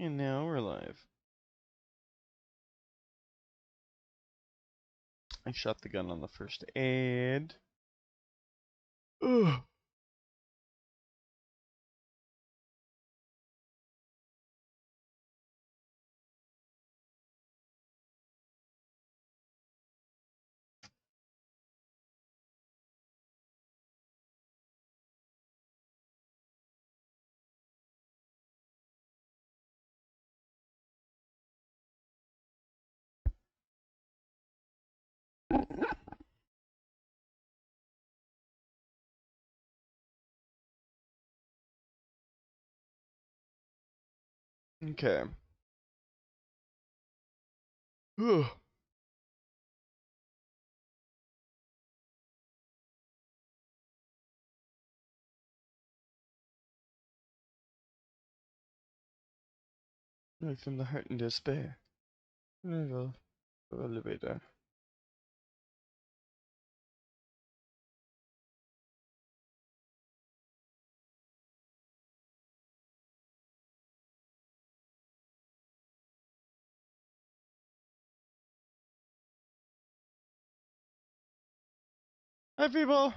And now we're live. I shot the gun on the first aid. Ugh. Okay. Ugh. From the heart and despair. Elevator. Hi, people.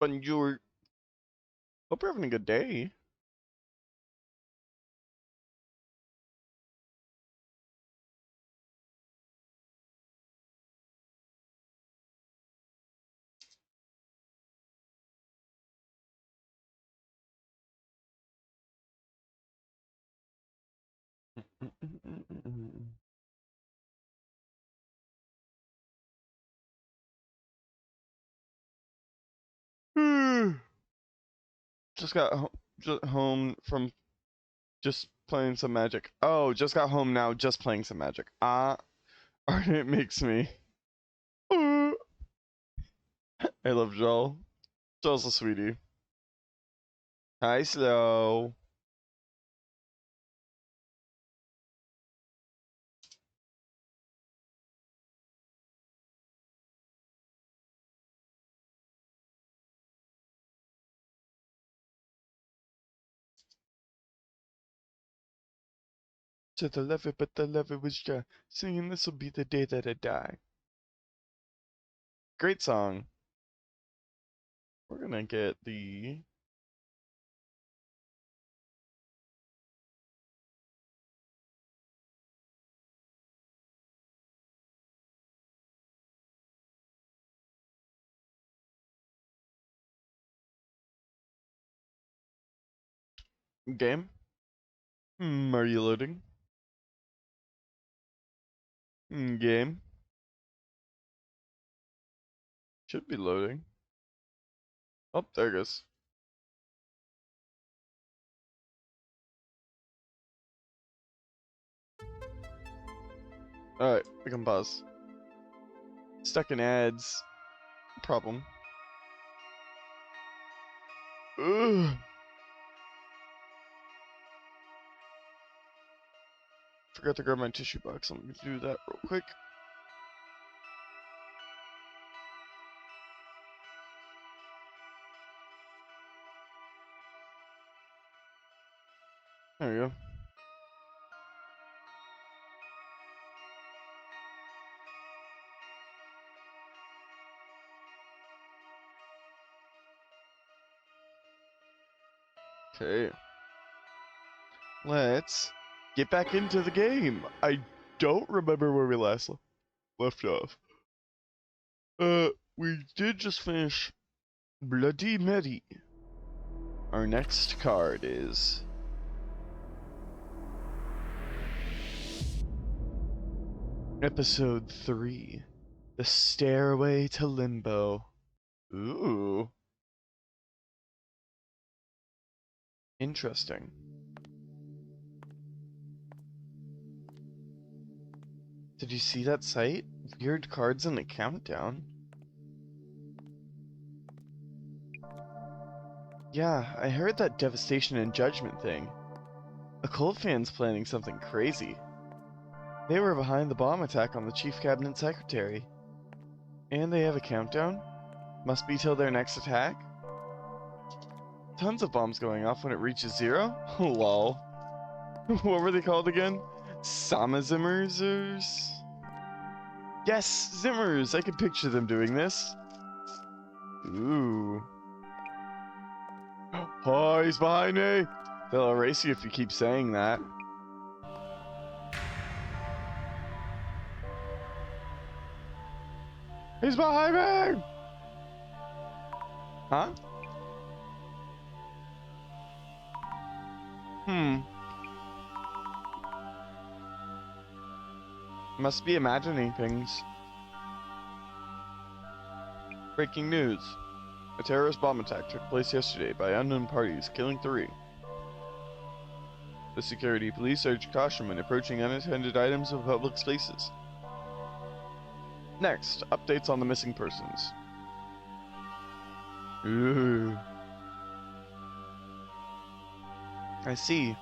Bonjour. Hope you're having a good day. Just got home from just playing some Magic. Oh, just got home now, just playing some Magic. It makes me. I love Joel. Joel's a sweetie. Hi, Slow. To the levee, but the levee was dry. Singing this will be the day that I die. Great song. We're gonna get the game. Are you loading? Game. Should be loading. Oh, there it goes. Alright, we can pause. Stuck in ads. Problem. Ugh. Forgot to grab my tissue box. Let me do that real quick. There we go. Okay. Let's get back into the game. I don't remember where we last left off. We did just finish Bloody Mary. Our next card is Episode 3, The Stairway to Limbo. Ooh. Interesting. Did you see that site? Weird cards and a countdown. Yeah, I heard that Devastation and Judgment thing. Occult fans planning something crazy. They were behind the bomb attack on the Chief Cabinet Secretary. And they have a countdown? Must be till their next attack? Tons of bombs going off when it reaches 0? Lol. What were they called again? Samazimmers? Yes, Zimmers! I can picture them doing this. Ooh. Oh, he's behind me! They'll erase you if you keep saying that. He's behind me! Huh? Must be imagining things. Breaking news. A terrorist bomb attack took place yesterday by unknown parties, killing 3. The security police urge caution when approaching unattended items of public spaces. Next, updates on the missing persons. Ooh. I see.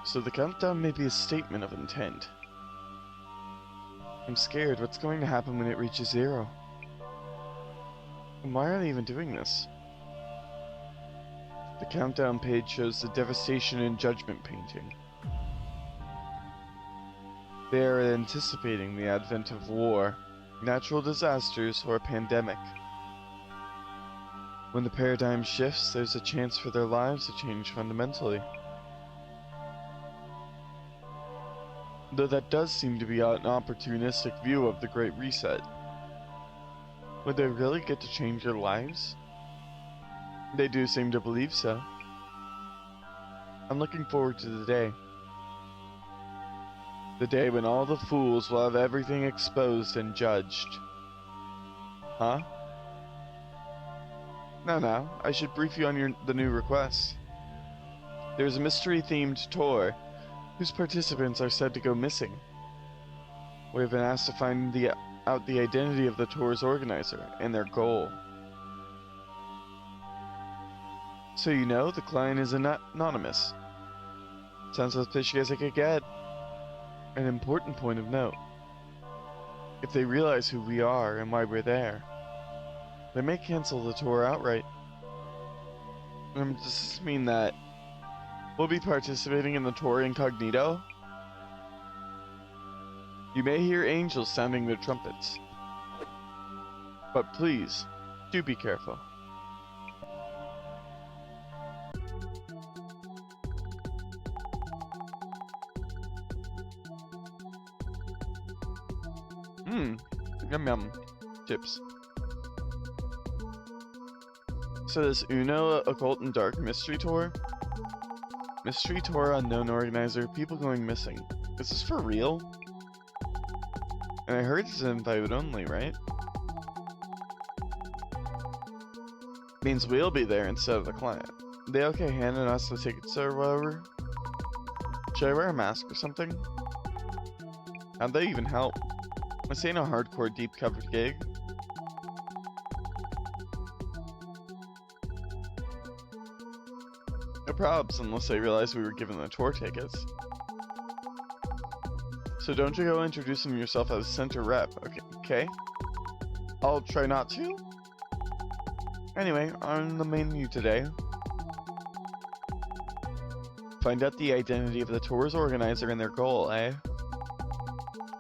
So the countdown may be a statement of intent. I'm scared. What's going to happen when it reaches 0? And why are they even doing this? The countdown page shows the Devastation and Judgment painting. They are anticipating the advent of war, natural disasters, or a pandemic. When the paradigm shifts, there's a chance for their lives to change fundamentally. Though that does seem to be an opportunistic view of the Great Reset. Would they really get to change their lives? They do seem to believe so. I'm looking forward to the day. The day when all the fools will have everything exposed and judged. Huh? No, I should brief you on the new request. There's a mystery-themed tour whose participants are said to go missing. We have been asked to find out the identity of the tour's organizer and their goal. So you know, the client is anonymous. Sounds as fishy as I could get. An important point of note. If they realize who we are and why we're there, they may cancel the tour outright. Does this mean that we'll be participating in the tour incognito? You may hear angels sounding their trumpets. But please, do be careful. Yum yum. Chips. So this Uno Occult and Dark Mystery Tour? Mystery Tour, unknown organizer, people going missing. Is this for real? And I heard it's invite only, right? Means we'll be there instead of the client. They okay handing us the tickets or whatever? Should I wear a mask or something? How'd they even help? This ain't a hardcore deep covered gig. No probs unless they realized we were given the tour tickets. So don't you go introducing yourself as center rep, okay? I'll try not to. Anyway, on the menu today, find out the identity of the tour's organizer and their goal, eh?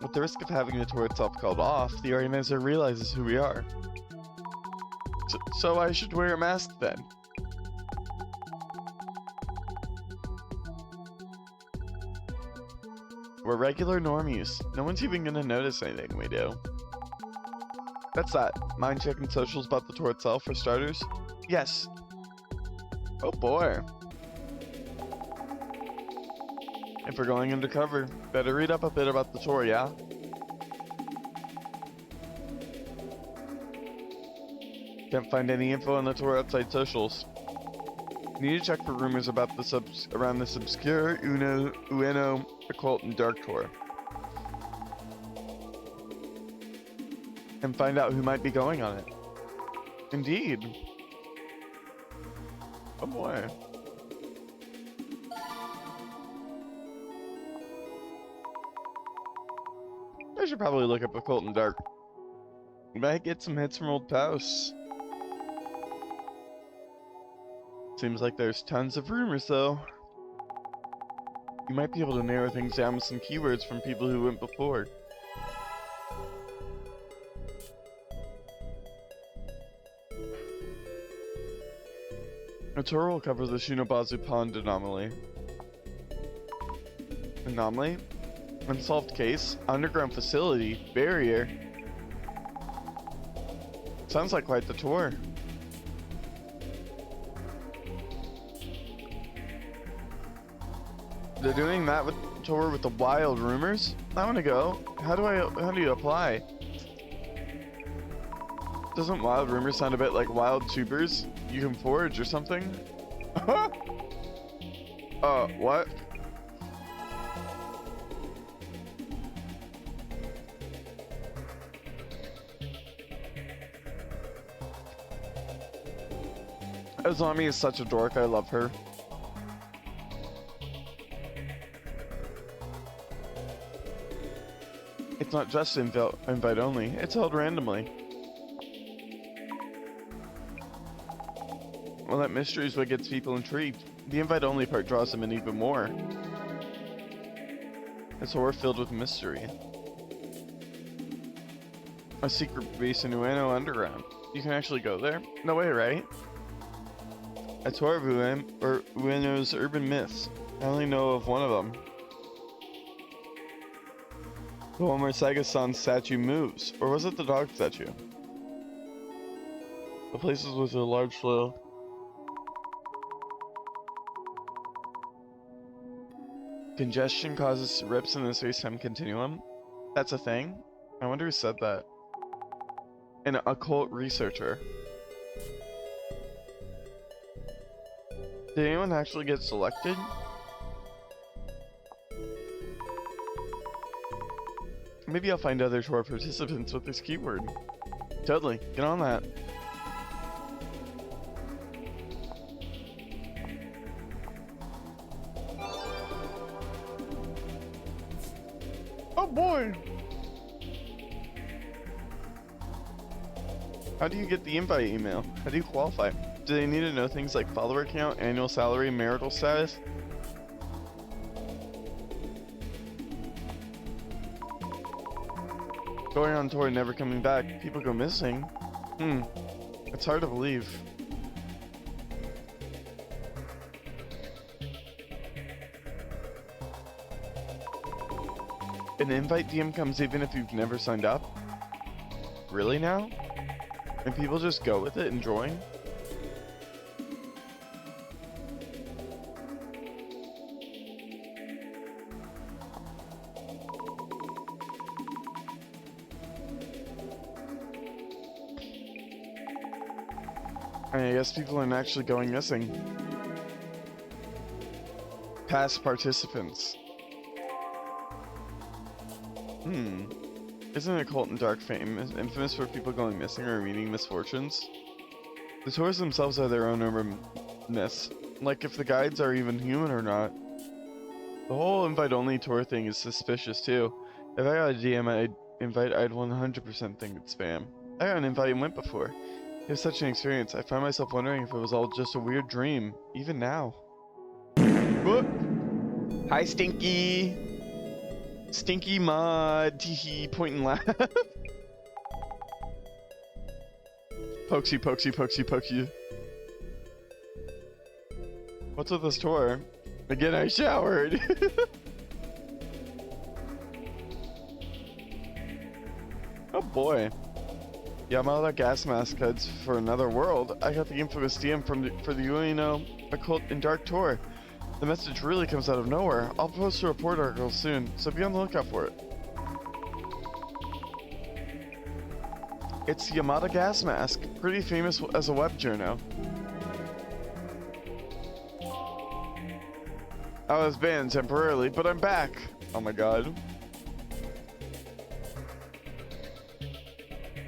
With the risk of having the tour itself called off, the organizer realizes who we are. So I should wear a mask then. We're regular normies. No one's even gonna notice anything we do. That's that. Mind checking socials about the tour itself for starters? Yes. Oh boy. If we're going undercover, better read up a bit about the tour, yeah? Can't find any info on the tour outside socials. Need to check for rumors about around this obscure Uno Occult and Dark Tour. and find out who might be going on it. Indeed. Oh boy. I should probably look up Occult and Dark. Might get some hits from old posts. Seems like there's tons of rumors though. You might be able to narrow things down with some keywords from people who went before. A tour will cover the Shinobazu Pond anomaly. Anomaly? Unsolved case? Underground facility? Barrier? Sounds like quite the tour. They're doing that with tour with the wild rumors? I wanna go. How do you apply? Doesn't wild rumors sound a bit like wild tubers? You can forage or something? What? Azami is such a dork, I love her. It's not just invite only, it's held randomly. Well, that mystery is what gets people intrigued. The invite-only part draws them in even more. It's horror filled with mystery. A secret base in Ueno Underground. You can actually go there? No way, right? A tour of Ueno's urban myths. I only know of one of them. The one where Saiga-san's statue moves. Or was it the dog statue? The places with a large flow. Congestion causes rips in the space-time continuum? That's a thing? I wonder who said that. An occult researcher. Did anyone actually get selected? Maybe I'll find other tour participants with this keyword. Totally, get on that. Oh boy! How do you get the invite email? How do you qualify? Do they need to know things like follower count, annual salary, marital status? Going on tour and never coming back. People go missing. It's hard to believe. An invite DM comes even if you've never signed up? Really now? And people just go with it and join? I guess people aren't actually going missing. Past participants. Isn't Occult and Dark infamous for people going missing or meeting misfortunes? The tours themselves are their own urban myths, like if the guides are even human or not. The whole invite-only tour thing is suspicious too. If I got a DM invite, I'd 100% think it's spam. I got an invite and went before. It was such an experience, I find myself wondering if it was all just a weird dream, even now. Whoop. Hi, Stinky! Stinky mod, teehee, point and laugh. Pokesy, pokesy, pokesy, pokesy. What's with this tour? Again, I showered. Oh boy. Yamada gas mask heads for another world. I got the infamous DM for the Ueno Occult and Dark tour. The message really comes out of nowhere. I'll post a report article soon, so be on the lookout for it. It's Yamada Gas Mask, pretty famous as a web journo. I was banned temporarily, but I'm back. Oh my god.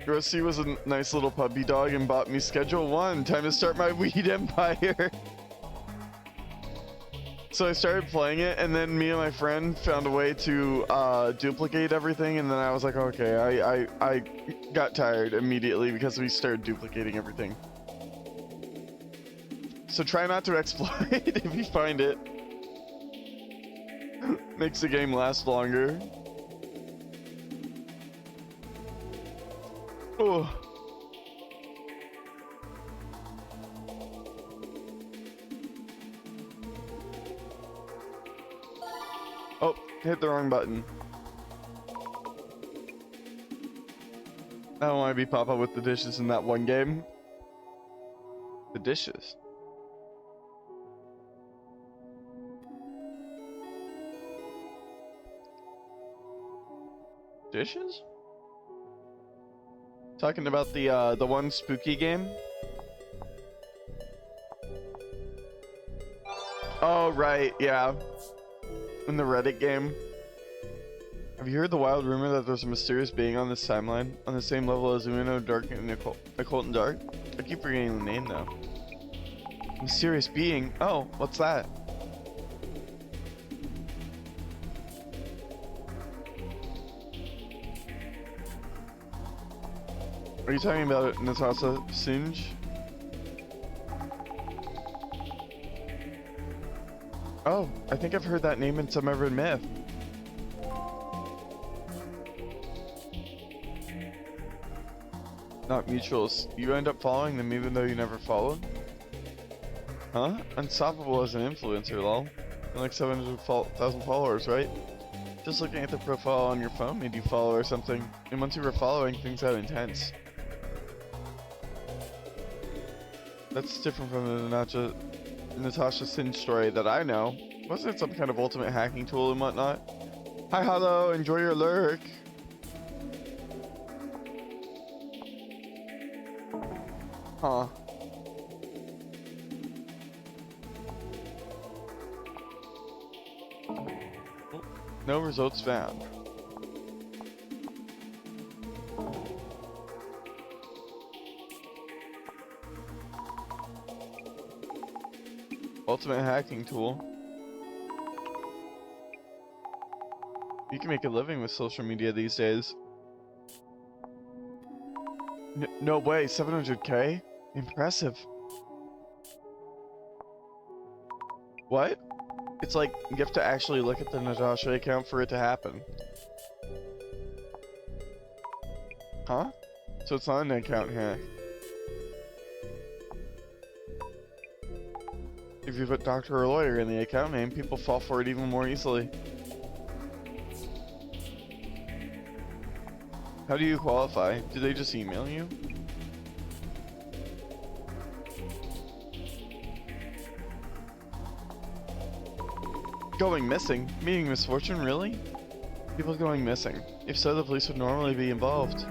Rusty was a nice little puppy dog and bought me Schedule 1. Time to start my weed empire. So I started playing it, and then me and my friend found a way to duplicate everything, and then I was like, okay, I got tired immediately because we started duplicating everything. So try not to exploit if you find it. Makes the game last longer. Oh. Oh, hit the wrong button. I don't want to be Papa with the dishes in that one game. The dishes. Dishes? Talking about the one spooky game? Oh, right, yeah. In the Reddit game. Have you heard the wild rumor that there's a mysterious being on this timeline? On the same level as Uno, Dark, and Occult and Dark? I keep forgetting the name though. Mysterious being? Oh, what's that? Are you talking about Natasha Singe? Oh, I think I've heard that name in some urban myth. Not mutuals. You end up following them even though you never followed? Huh? Unstoppable as an influencer, lol. And like 700,000 followers, right? Just looking at the profile on your phone made you follow or something. And once you were following, things got intense. That's different from the Natasha Sin story that I know. Wasn't it some kind of ultimate hacking tool and whatnot? Hi, hello, enjoy your lurk. Huh. No results found. Ultimate hacking tool. You can make a living with social media these days. No way, 700k? Impressive. What? It's like you have to actually look at the Natasha account for it to happen. Huh? So it's not an account hack. If you put doctor or lawyer in the account name, people fall for it even more easily. How do you qualify? Do they just email you? Going missing? Meaning misfortune, really? People going missing. If so, the police would normally be involved.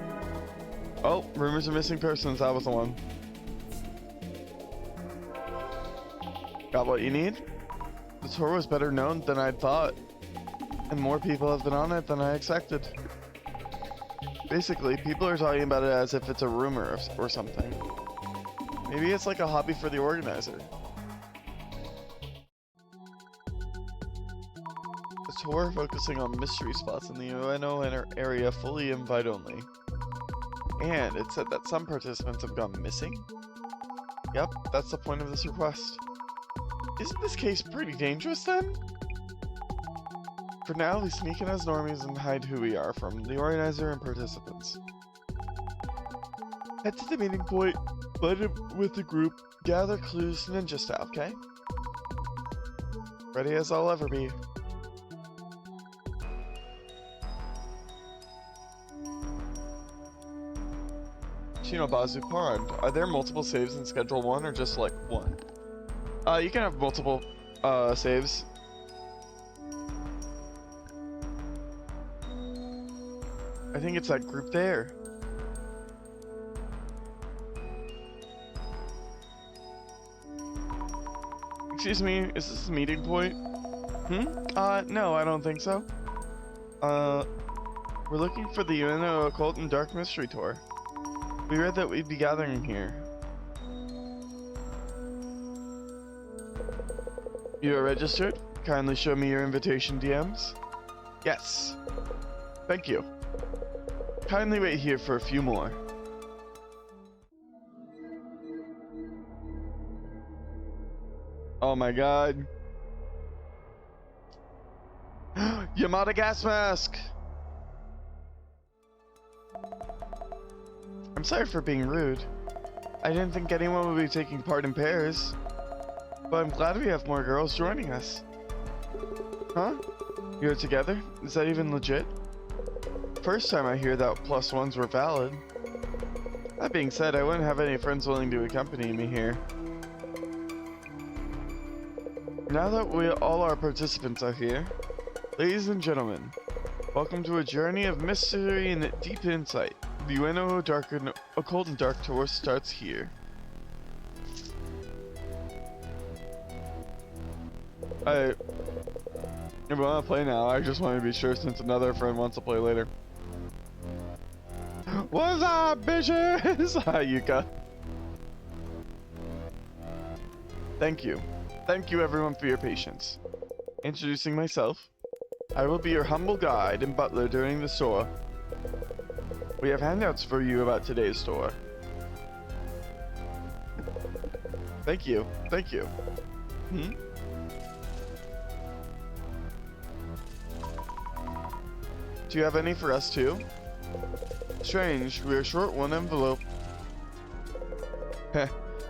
Oh, rumors of missing persons, that was the one. Got what you need? The tour was better known than I'd thought. And more people have been on it than I expected. Basically, people are talking about it as if it's a rumor or something. Maybe it's like a hobby for the organizer. The tour focusing on mystery spots in the Ueno area, fully invite only. And it said that some participants have gone missing? Yep, that's the point of this request. Isn't this case pretty dangerous then? For now, we sneak in as normies and hide who we are from the organizer and participants. Head to the meeting point, blend in with the group, gather clues ninja style, okay? Ready as I'll ever be. Shinobazu Pond. Are there multiple saves in Schedule 1 or just like one? You can have multiple saves. I think it's that group there. Excuse me, is this the meeting point? No, I don't think so. We're looking for the Ueno Occult and Dark Mystery Tour. We read that we'd be gathering here. You are registered? Kindly show me your invitation DMs. Yes. Thank you. Kindly wait here for a few more. Oh my god. Yamada gas mask! I'm sorry for being rude. I didn't think anyone would be taking part in pairs. But I'm glad we have more girls joining us. Huh? You're together? Is that even legit? First time I hear that +1s were valid. That being said, I wouldn't have any friends willing to accompany me here. Now that all our participants are here, ladies and gentlemen, welcome to a journey of mystery and deep insight. The Ueno Occult and Dark Tour starts here. If we want to play now, I just want to be sure since another friend wants to play later. What's up, bitches? Hi, Yuka. Thank you. Thank you everyone for your patience. Introducing myself, I will be your humble guide and butler during the tour. We have handouts for you about today's tour. Thank you. Thank you. Do you have any for us too? Strange, we are short one envelope. Heh,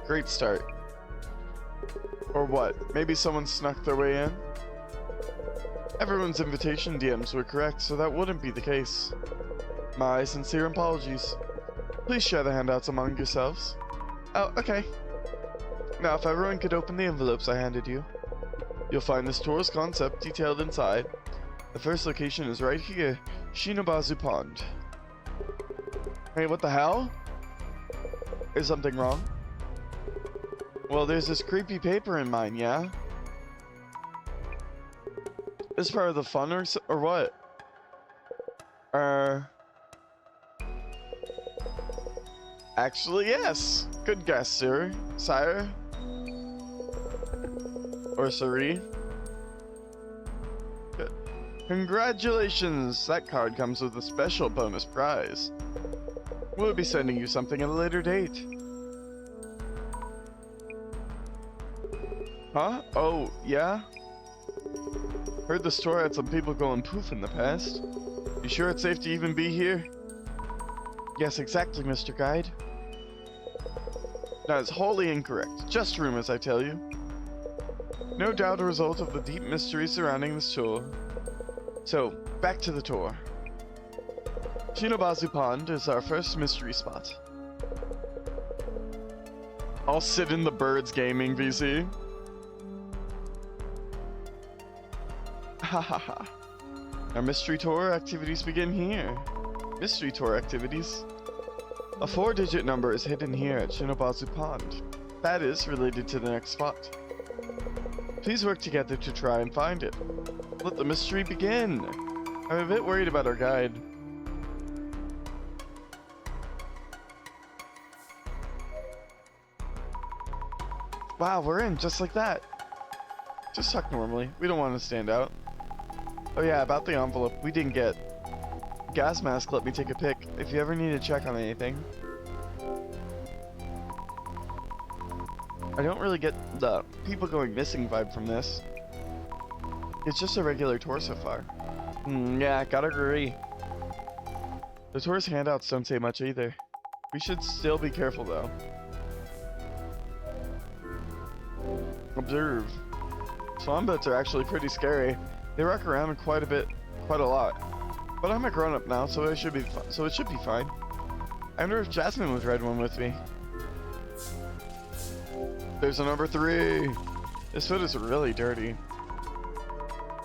great start. Or what? Maybe someone snuck their way in? Everyone's invitation DMs were correct, so that wouldn't be the case. My sincere apologies. Please share the handouts among yourselves. Oh, okay. Now, if everyone could open the envelopes I handed you, you'll find this tour's concept detailed inside. The first location is right here, Shinobazu Pond. Hey, what the hell? Is something wrong? Well, there's this creepy paper in mine, yeah? Is part of the fun or what? Actually, yes. Good guess, sir. Sire? Or Siri? Good. Congratulations! That card comes with a special bonus prize. We'll be sending you something at a later date. Huh? Oh, yeah? Heard the store had some people going poof in the past. You sure it's safe to even be here? Yes, exactly, Mr. Guide. That is wholly incorrect. Just rumors, I tell you. No doubt a result of the deep mystery surrounding this tour. So, back to the tour. Shinobazu Pond is our first mystery spot. I'll sit in the birds gaming, VC. Hahaha. Our mystery tour activities begin here. Mystery tour activities. A 4-digit number is hidden here at Shinobazu Pond. That is related to the next spot. Please work together to try and find it. Let the mystery begin. I'm a bit worried about our guide. Wow, we're in just like that. Just talk normally. We don't want to stand out. Oh yeah, about the envelope. We didn't get. Gas mask let me take a pic if you ever need to check on anything. I don't really get the people going missing vibe from this. It's just a regular tour so far. Yeah, gotta agree. The tour's handouts don't say much either. We should still be careful though. Observe. Swanboats are actually pretty scary. They rock around quite a lot. But I'm a grown-up now, so it should be fine. I wonder if Jasmine would ride one with me. There's a number 3. This foot is really dirty.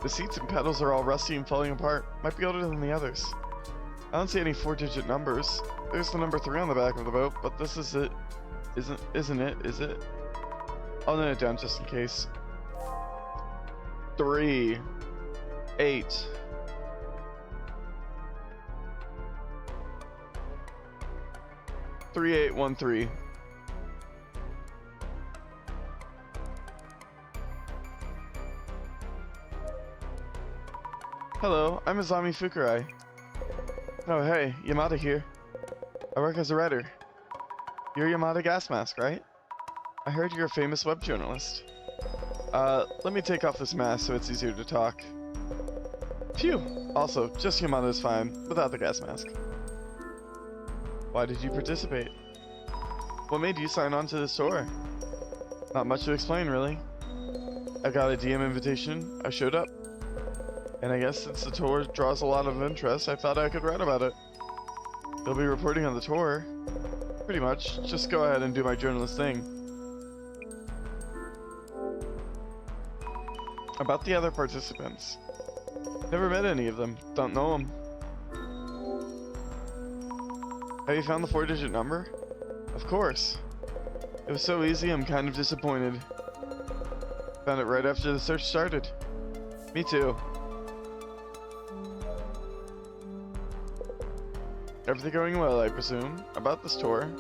The seats and pedals are all rusty and falling apart. Might be older than the others. I don't see any 4-digit numbers. There's the number 3 on the back of the boat, but this is it. Isn't it? Is it? I'll note it down just in case. 3, 8. 3813. Hello, I'm Azami Fukurai. Oh hey, Yamada here. I work as a writer. You're Yamada Gas Mask, right? I heard you're a famous web journalist. Let me take off this mask so it's easier to talk. Phew! Also, just Yamada is fine, without the gas mask. Why did you participate? What made you sign on to this tour? Not much to explain, really. I got a DM invitation, I showed up. And I guess since the tour draws a lot of interest, I thought I could write about it. You'll be reporting on the tour. Pretty much. Just go ahead and do my journalist thing. About the other participants. Never met any of them. Don't know them. Have you found the 4-digit number? Of course. It was so easy, I'm kind of disappointed. Found it right after the search started. Me too. Everything going well, I presume. About this tour.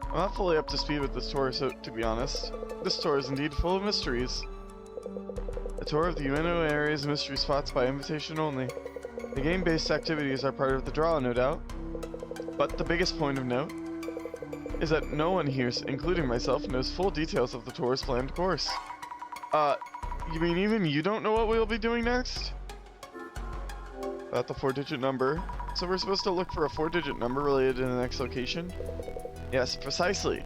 I'm not fully up to speed with this tour, so to be honest. This tour is indeed full of mysteries. A tour of the Ueno area's mystery spots by invitation only. The game-based activities are part of the draw, no doubt. But the biggest point of note is that no one here, including myself, knows full details of the tour's planned course. You mean even you don't know what we'll be doing next? About the 4-digit number. So we're supposed to look for a 4-digit number related to the next location? Yes, precisely.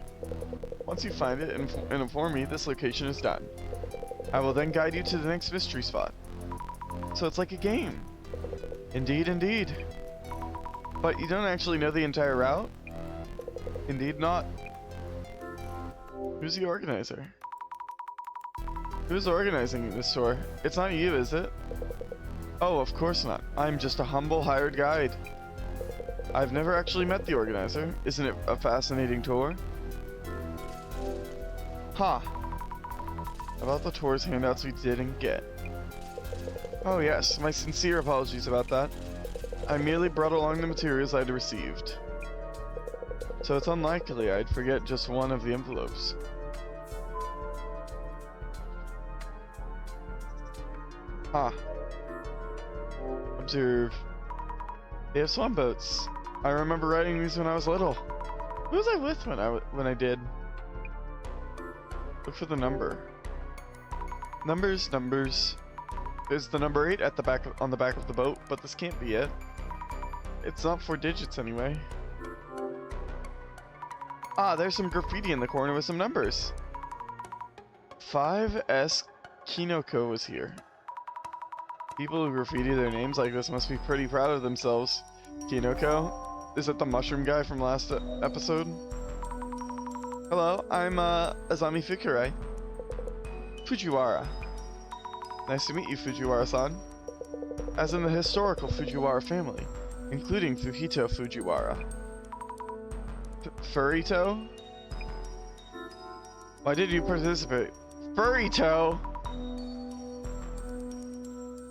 Once you find it and inform me, this location is done. I will then guide you to the next mystery spot. So it's like a game. Indeed, indeed. But you don't actually know the entire route? Indeed not. Who's the organizer? Who's organizing this tour? It's not you, is it? Oh, of course not. I'm just a humble hired guide. I've never actually met the organizer. Isn't it a fascinating tour? Ha! About the tour's handouts we didn't get. Oh yes, my sincere apologies about that. I merely brought along the materials I'd received. So it's unlikely I'd forget just one of the envelopes. Ha. Observe. They have swamp boats. I remember riding these when I was little. Who was I with when I did? Look for the number. Numbers. There's the number 8 at the back on the back of the boat, but this can't be it. It's not 4 digits anyway. Ah, there's some graffiti in the corner with some numbers. 5S Kinoko was here. People who graffiti their names like this must be pretty proud of themselves. Kinoko? Is it the mushroom guy from last episode? Hello, I'm Azami Fukurai. Fujiwara. Nice to meet you, Fujiwara-san. As in the historical Fujiwara family, including Fuhito Fujiwara. Furito? Why did you participate? Furito!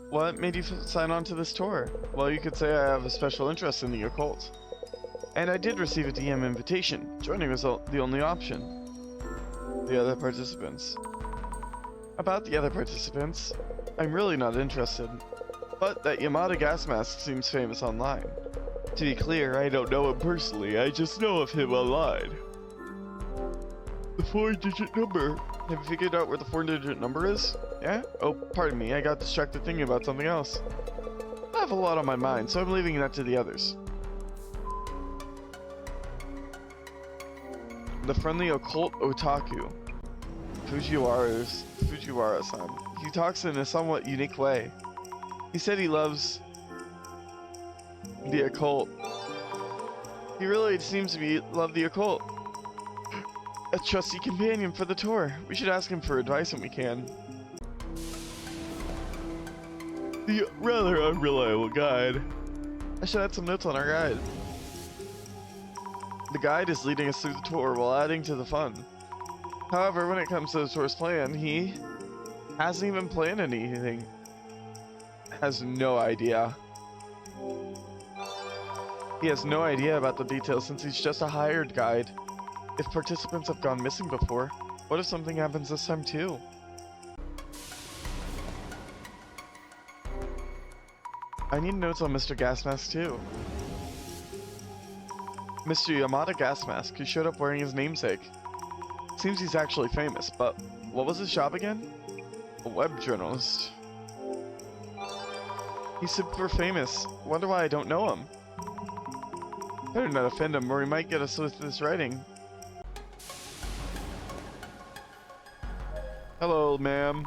What made you sign on to this tour? Well, you could say I have a special interest in the occult. And I did receive a DM invitation. Joining was the only option. The other participants. About the other participants, I'm really not interested. But that Yamada Gas Mask seems famous online. To be clear, I don't know him personally, I just know of him online. The 4-digit number. Have you figured out where the 4-digit number is? Yeah? Oh, pardon me, I got distracted thinking about something else. I have a lot on my mind, so I'm leaving that to the others. The friendly occult otaku. Fujiwara-san. He talks in a somewhat unique way. He said he loves the occult. He really seems to love the occult. A trusty companion for the tour. We should ask him for advice when we can. The rather unreliable guide. I should add some notes on our guide. The guide is leading us through the tour while adding to the fun. However, when it comes to the tour's plan, he hasn't even planned anything. Has no idea. He has no idea about the details since he's just a hired guide. If participants have gone missing before, what if something happens this time too? I need notes on Mr. Gasmask too. Mr. Yamada Gasmask, who showed up wearing his namesake. Seems he's actually famous, but what was his job again? A web journalist. He's super famous. Wonder why I don't know him. Better not offend him, or he might get us with his writing. Hello, ma'am.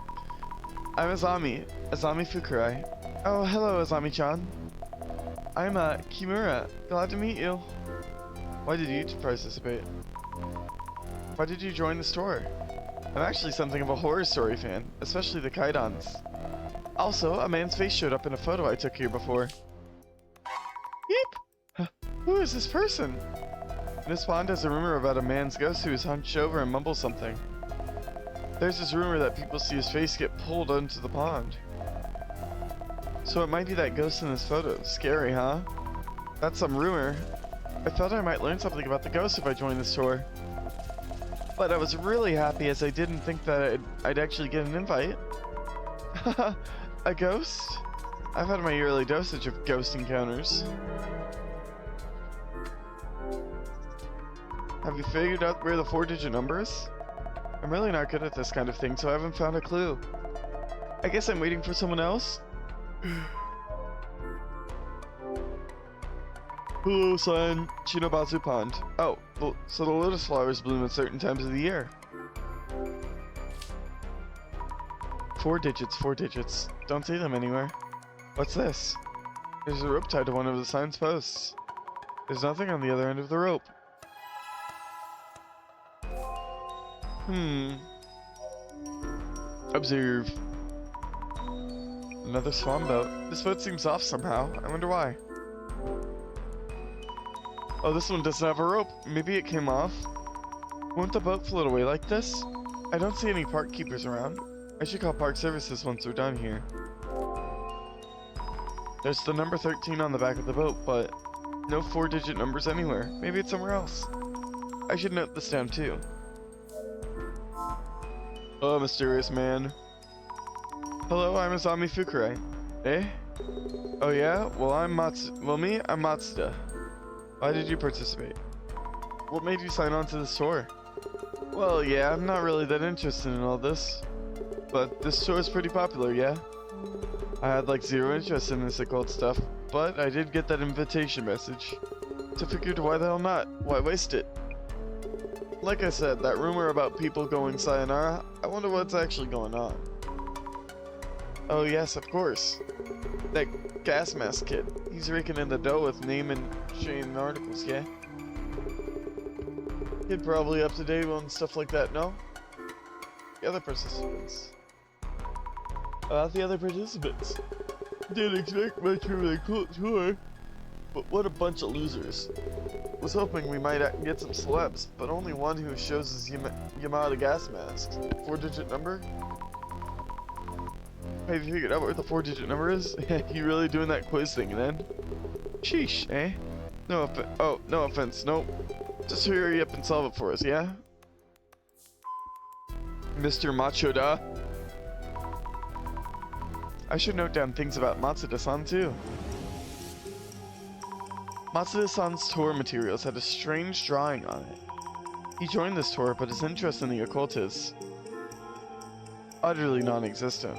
I'm Azami Fukurai. Oh, hello, Azami-chan. I'm Kimura. Glad to meet you. Why did you participate? Why did you join the store? I'm actually something of a horror story fan, especially the Kaidans. Also, a man's face showed up in a photo I took here before. Yeep! Who is this person? This pond has a rumor about a man's ghost who is hunched over and mumbles something. There's this rumor that people see his face get pulled into the pond. So it might be that ghost in this photo. Scary, huh? That's some rumor. I thought I might learn something about the ghost if I joined this tour. But I was really happy as I didn't think that I'd actually get an invite. A ghost? I've had my yearly dosage of ghost encounters. Have you figured out where the 4-digit number is? I'm really not good at this kind of thing, so I haven't found a clue. I guess I'm waiting for someone else? Hello, son. Shinobazu Pond. Oh, so the lotus flowers bloom at certain times of the year. 4 digits, 4 digits. Don't see them anywhere. What's this? There's a rope tied to one of the sign's posts. There's nothing on the other end of the rope. Observe. Another swan boat. This boat seems off somehow. I wonder why. Oh, this one doesn't have a rope. Maybe it came off. Won't the boat float away like this? I don't see any park keepers around. I should call park services once we're done here. There's the number 13 on the back of the boat, but no 4-digit numbers anywhere. Maybe it's somewhere else. I should note this down too. Oh, mysterious man. Hello, I'm Azami Fukurai. Eh? Oh yeah? Well, I'm Matsuda. Why did you participate? What made you sign on to this tour? Well, yeah, I'm not really that interested in all this. But this tour is pretty popular, yeah? I had like zero interest in this occult stuff, but I did get that invitation message. So figured, why the hell not? Why waste it? Like I said, that rumor about people going sayonara, I wonder what's actually going on. Oh yes, of course. That gas mask kid. He's raking in the dough with name and shame articles, yeah? Kid probably up to date on stuff like that, no? The other participants. Didn't expect much from the cult tour, but what a bunch of losers. Was hoping we might get some celebs, but only one who shows his Yamada gas mask. 4-digit number? Have you figured out what the 4-digit number is? You really doing that quiz thing then? Sheesh, eh? No offense, nope. Just hurry up and solve it for us, yeah? Mr. Machoda. I should note down things about Matsuda-san too. Matsuda-san's tour materials had a strange drawing on it. He joined this tour, but his interest in the occult is utterly non-existent.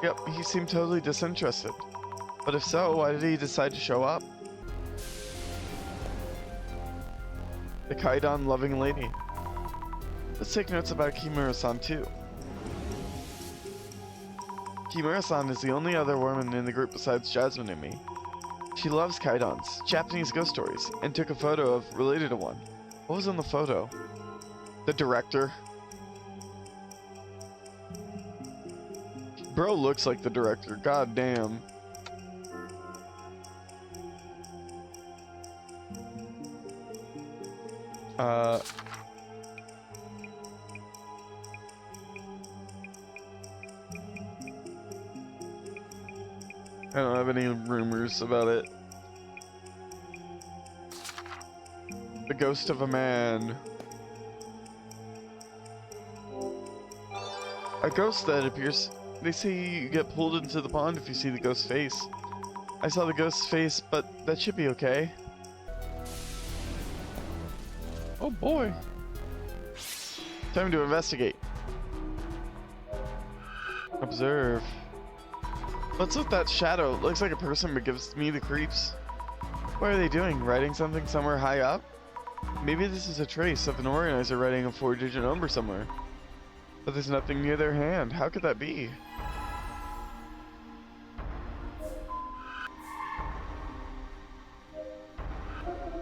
Yep, he seemed totally disinterested. But if so, why did he decide to show up? The Kaidan loving lady. Let's take notes about Kimura-san too. Kimura-san is the only other woman in the group besides Jasmine and me. She loves Kaidans, Japanese ghost stories, and took a photo of related to one. What was on the photo? The director. Bro looks like the director, god damn. I don't have any rumors about it. The ghost of a man. A ghost that appears. They say you get pulled into the pond if you see the ghost's face. I saw the ghost's face, but that should be okay. Oh boy. Time to investigate. Observe. What's with that shadow? It looks like a person, but gives me the creeps. What are they doing? Writing something somewhere high up? Maybe this is a trace of an organizer writing a 4-digit number somewhere. But there's nothing near their hand. How could that be?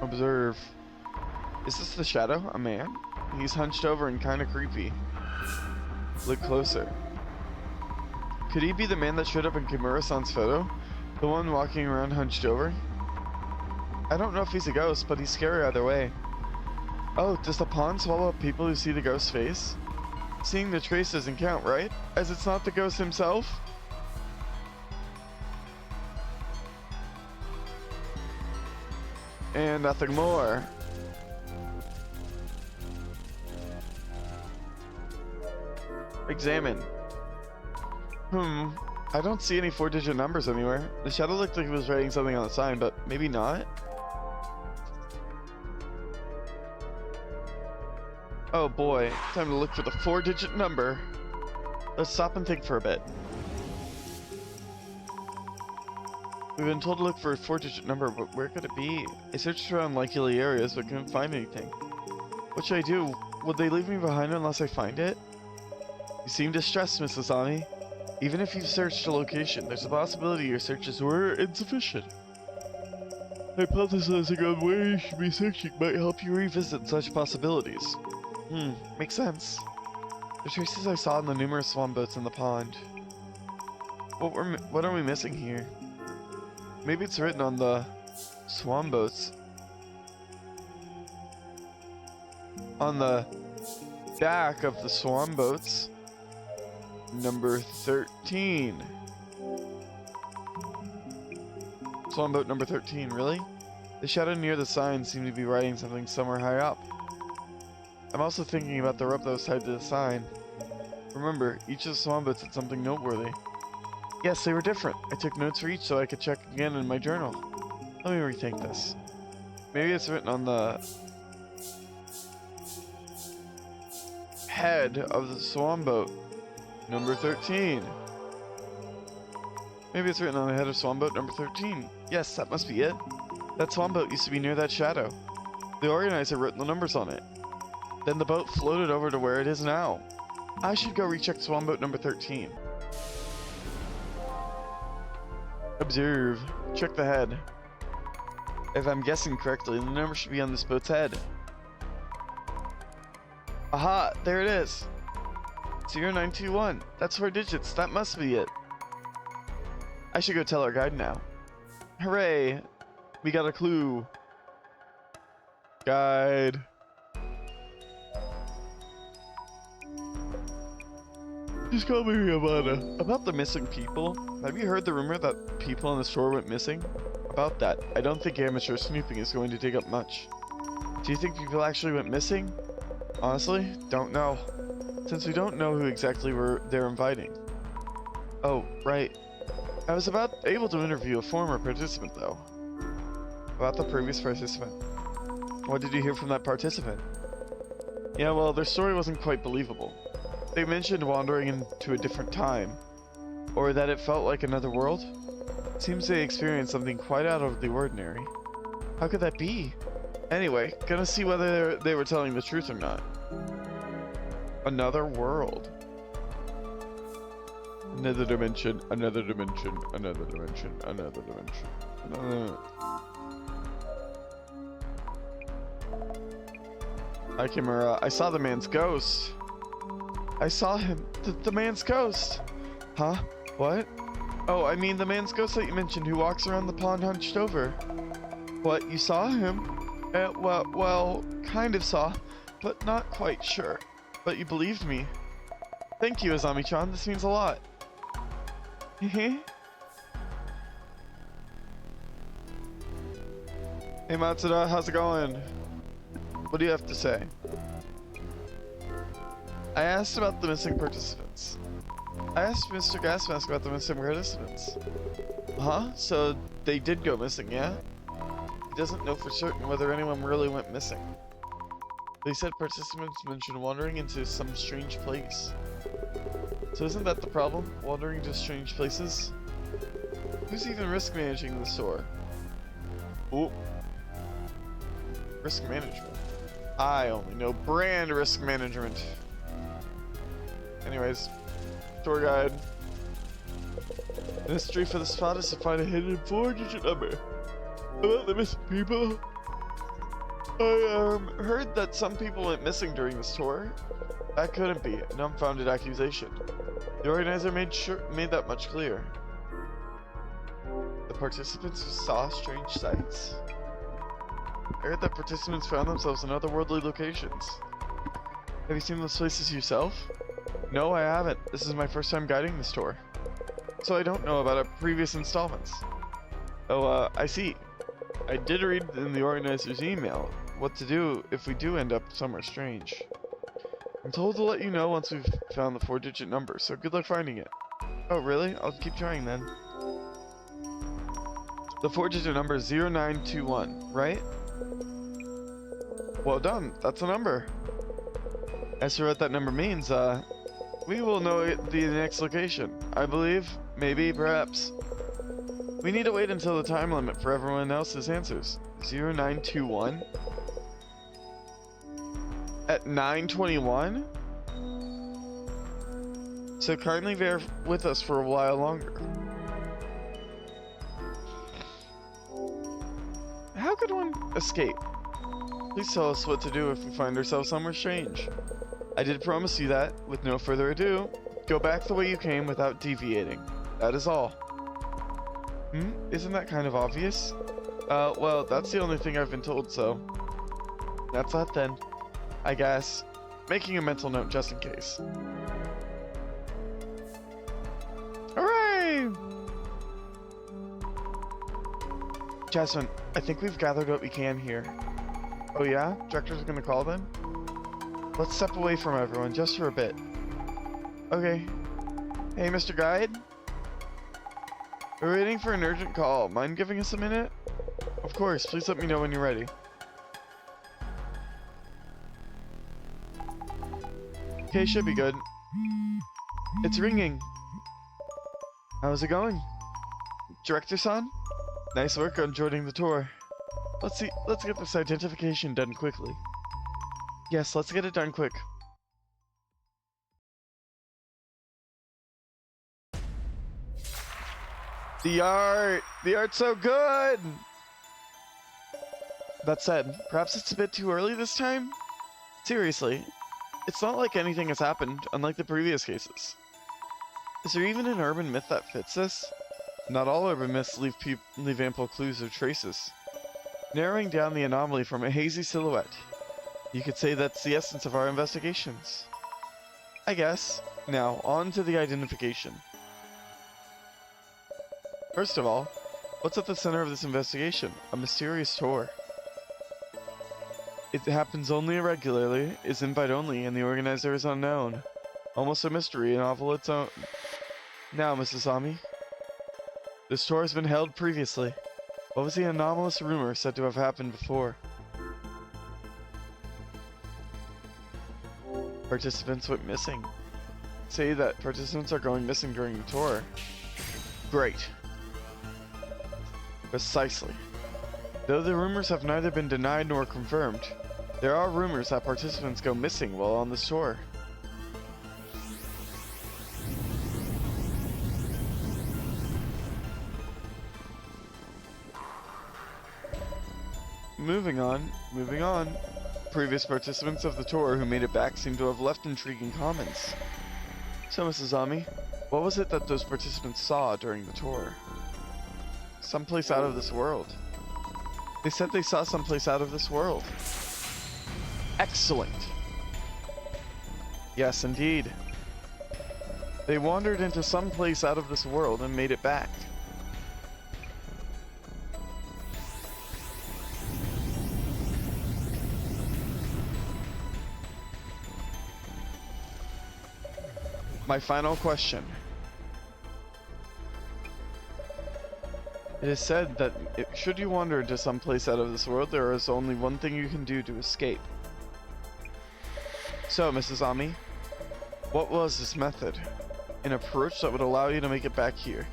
Observe. Is this the shadow? A man? He's hunched over and kinda creepy. Look closer. Could he be the man that showed up in Kimura-san's photo? The one walking around hunched over? I don't know if he's a ghost, but he's scary either way. Oh, does the pond swallow up people who see the ghost's face? Seeing the trace doesn't count, right? As it's not the ghost himself? And nothing more. Examine. I don't see any 4-digit numbers anywhere. The shadow looked like he was writing something on the sign, but maybe not. Oh boy, time to look for the 4-digit number. Let's stop and think for a bit. We've been told to look for a 4-digit number, but where could it be? I searched around likely areas, but couldn't find anything. What should I do? Would they leave me behind unless I find it? You seem distressed, Mrs. Ami. Even if you've searched a location, there's a possibility your searches were insufficient. Hypothesizing on where you should be searching might help you revisit such possibilities. Makes sense. The traces I saw in the numerous swan boats in the pond. What are we missing here? Maybe it's written on the swan boats. On the back of the swan boats. Number 13. Swan boat number 13, really? The shadow near the sign seemed to be writing something somewhere high up. I'm also thinking about the rope that was tied to the sign. Remember, each of the swan boats had something noteworthy. Yes, they were different. I took notes for each so I could check again in my journal. Let me rethink this. Maybe it's written on the head of the swan boat. Number 13. Maybe it's written on the head of swan boat number 13. Yes, that must be it. That swan boat used to be near that shadow. The organizer wrote the numbers on it. Then the boat floated over to where it is now. I should go recheck swan boat number 13. Observe. Check the head. If I'm guessing correctly, the number should be on this boat's head. Aha! There it is! 0921. That's 4 digits. That must be it. I should go tell our guide now. Hooray! We got a clue. Guide. Just call me Yamada. About the missing people, have you heard the rumor that people in the store went missing? About that, I don't think amateur snooping is going to dig up much. Do you think people actually went missing? Honestly, don't know. Since we don't know who exactly they're inviting. Oh, right. I was about able to interview a former participant, though. About the previous participant. What did you hear from that participant? Yeah, well, their story wasn't quite believable. They mentioned wandering into a different time, or that it felt like another world. Seems they experienced something quite out of the ordinary. How could that be? Anyway, gonna see whether they were telling the truth or not. Another world. Another dimension, another dimension, another dimension, another dimension. Hi, Kimura. I saw the man's ghost. I saw him. The man's ghost. Huh? What? Oh, I mean the man's ghost that you mentioned who walks around the pond hunched over. What? You saw him? Well, kind of saw, but not quite sure. But you believed me. Thank you, Azami-chan. This means a lot. Hey, Matsuda. How's it going? What do you have to say? I asked about the missing participants. I asked Mr. Gasmask about the missing participants. Huh? So they did go missing, yeah? He doesn't know for certain whether anyone really went missing. They said participants mentioned wandering into some strange place. So isn't that the problem? Wandering to strange places? Who's even risk managing the store? Ooh. Risk management. I only know brand risk management. Anyways, tour guide. The mystery for the spot is to find a hidden 4-digit number. About the missing people. I heard that some people went missing during this tour. That couldn't be an unfounded accusation. The organizer made that much clear. The participants saw strange sights. I heard that participants found themselves in otherworldly locations. Have you seen those places yourself? No, I haven't. This is my first time guiding this tour. So I don't know about previous installments. Oh, I see. I did read in the organizer's email what to do if we do end up somewhere strange. I'm told to let you know once we've found the 4-digit number, so good luck finding it. Oh, really? I'll keep trying then. The 4-digit number is 0921, right? Well done, that's a number. As for what that number means, we will know the next location. I believe, maybe, perhaps. We need to wait until the time limit for everyone else's answers. 0921? At 9:21? So kindly bear with us for a while longer. How could one escape? Please tell us what to do if we find ourselves somewhere strange. I did promise you that, with no further ado, go back the way you came without deviating. That is all. Isn't that kind of obvious? Well, that's the only thing I've been told, so... That's that then. I guess. Making a mental note just in case. Hooray! Jasmine, I think we've gathered what we can here. Oh yeah? Director's gonna call then? Let's step away from everyone just for a bit. Okay. Hey, Mr. Guide? We're waiting for an urgent call. Mind giving us a minute? Of course, please let me know when you're ready. Okay, should be good. It's ringing. How's it going? Director-san? Nice work on joining the tour. Let's get this identification done quickly. Yes, let's get it done quick. The art's so good! That said, perhaps it's a bit too early this time? Seriously, it's not like anything has happened, unlike the previous cases. Is there even an urban myth that fits this? Not all urban myths leave ample clues or traces. Narrowing down the anomaly from a hazy silhouette, you could say that's the essence of our investigations. I guess. Now, on to the identification. First of all, what's at the center of this investigation? A mysterious tour. It happens only irregularly, is invite only, and the organizer is unknown. Almost a mystery in all its own. Now, Mrs. Ami. This tour has been held previously. What was the anomalous rumor said to have happened before? Participants went missing. Say that participants are going missing during the tour. Great. Precisely. Though the rumors have neither been denied nor confirmed, there are rumors that participants go missing while on this tour. Moving on. Previous participants of the tour who made it back seem to have left intriguing comments. So, Mrs. Ami, what was it that those participants saw during the tour? Someplace out of this world. They said they saw someplace out of this world. Excellent. Yes, indeed. They wandered into some place out of this world and made it back. My final question. It is said that should you wander into some place out of this world, there is only one thing you can do to escape. So, Mrs. Ami, what was this method? An approach that would allow you to make it back here.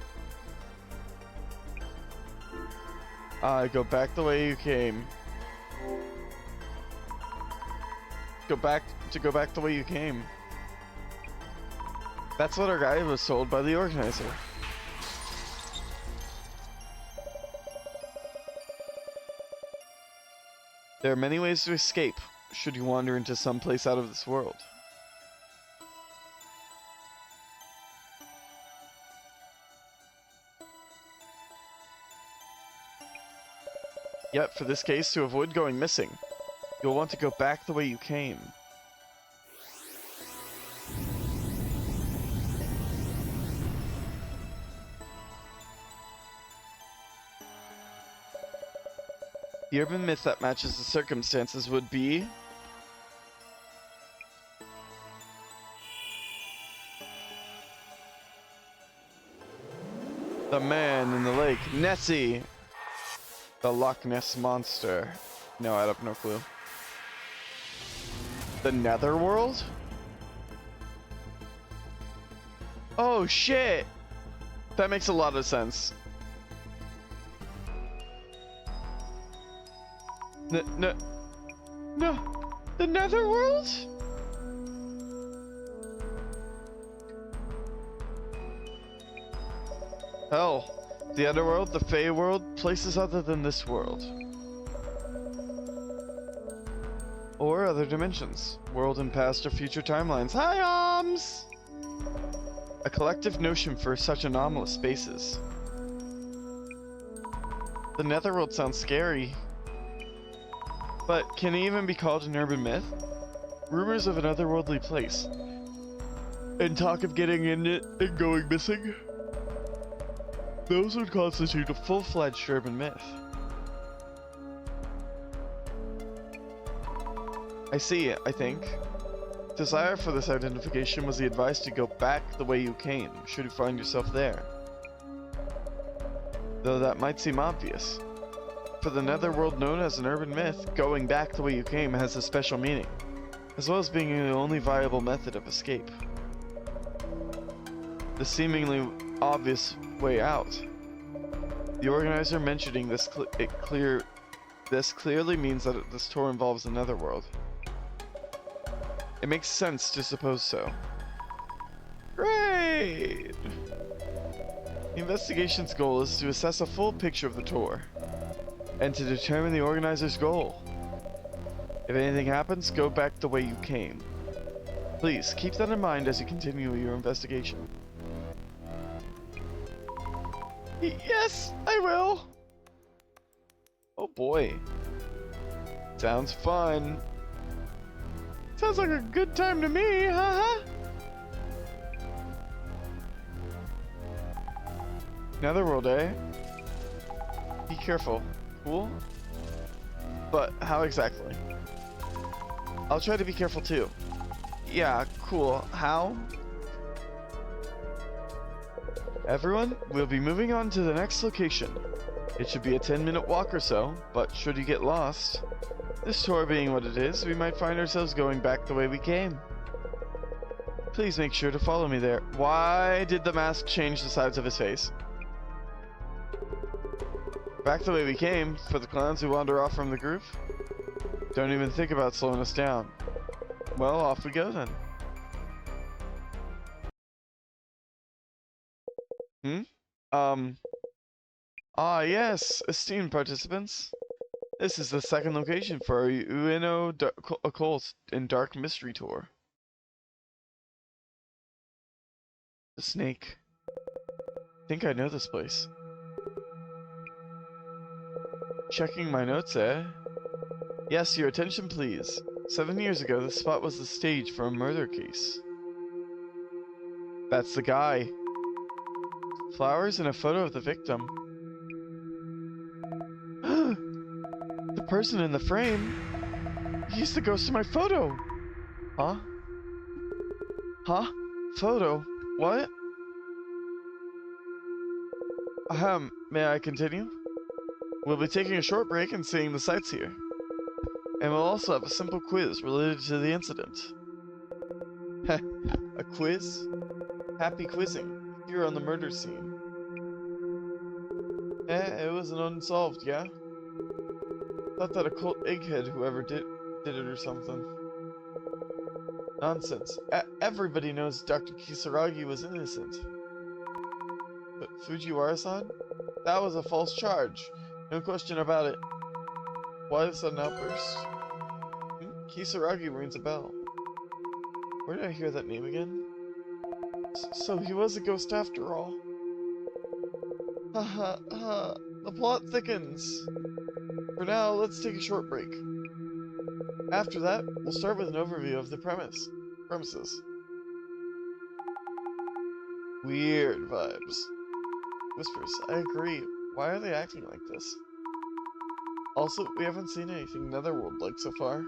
Go back the way you came. Go back the way you came. That's what our guide was told by the organizer. There are many ways to escape, should you wander into some place out of this world. Yet, for this case, to avoid going missing, you'll want to go back the way you came. The urban myth that matches the circumstances would be... the man in the lake, Nessie! The Loch Ness Monster. No, I have no clue. The Netherworld? Oh shit! That makes a lot of sense. No. The Netherworld? Hell. The Underworld, the Fey world, places other than this world. Or other dimensions. World in past or future timelines. Hi, Arms! A collective notion for such anomalous spaces. The Netherworld sounds scary. But can it even be called an urban myth? Rumors of an otherworldly place. And talk of getting in it and going missing? Those would constitute a full-fledged urban myth. I see it, I think. Desire for this identification was the advice to go back the way you came, should you find yourself there. Though that might seem obvious. For the Netherworld known as an urban myth, going back the way you came has a special meaning, as well as being the only viable method of escape. The seemingly obvious way out. The organizer mentioning this clearly means that this tour involves the Netherworld. It makes sense to suppose so. Great! The investigation's goal is to assess a full picture of the tour, and to determine the organizer's goal. If anything happens, go back the way you came. Please, keep that in mind as you continue your investigation. Yes, I will! Oh boy. Sounds fun. Sounds like a good time to me, haha! Netherworld, eh? Be careful. Cool? But how exactly? I'll try to be careful too. Yeah, cool. How? Everyone, we'll be moving on to the next location. It should be a 10-minute walk or so, but should you get lost, this tour being what it is, we might find ourselves going back the way we came. Please make sure to follow me there. Why did the mask change the sides of his face? Back the way we came, for the clowns who wander off from the group. Don't even think about slowing us down. Well, off we go then. Yes, esteemed participants. This is the second location for our Ueno Occult and Dark Mystery Tour. The snake. I think I know this place. Checking my notes, eh? Yes, your attention please. 7 years ago, this spot was the stage for a murder case. That's the guy. Flowers and a photo of the victim. The person in the frame. He's the ghost of my photo. Huh? Huh? Photo? What? May I continue? We'll be taking a short break and seeing the sights here. And we'll also have a simple quiz related to the incident. Heh, a quiz? Happy quizzing, here on the murder scene. It was an unsolved, yeah? Thought that a cult egghead whoever did it or something. Nonsense. Everybody knows Dr. Kisaragi was innocent. But Fujiwara-san? That was a false charge. No question about it. Why the sudden outburst? Kisaragi rings a bell. Where did I hear that name again? So he was a ghost after all. Ha ha ha. The plot thickens. For now, let's take a short break. After that, we'll start with an overview of the premises. Weird vibes. Whispers, I agree. Why are they acting like this? Also, we haven't seen anything netherworld-like so far.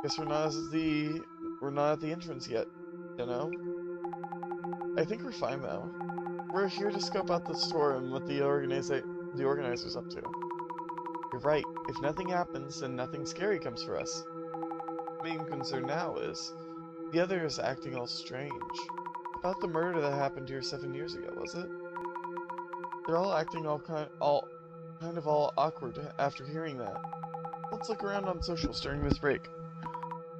Guess we're not at the entrance yet, you know? I think we're fine though. We're here to scope out the store and what the organizer's up to. You're right. If nothing happens, then nothing scary comes for us. Main concern now is the other is acting all strange. About the murder that happened here 7 years ago, was it? They're all acting all kind of awkward after hearing that. Let's look around on socials during this break.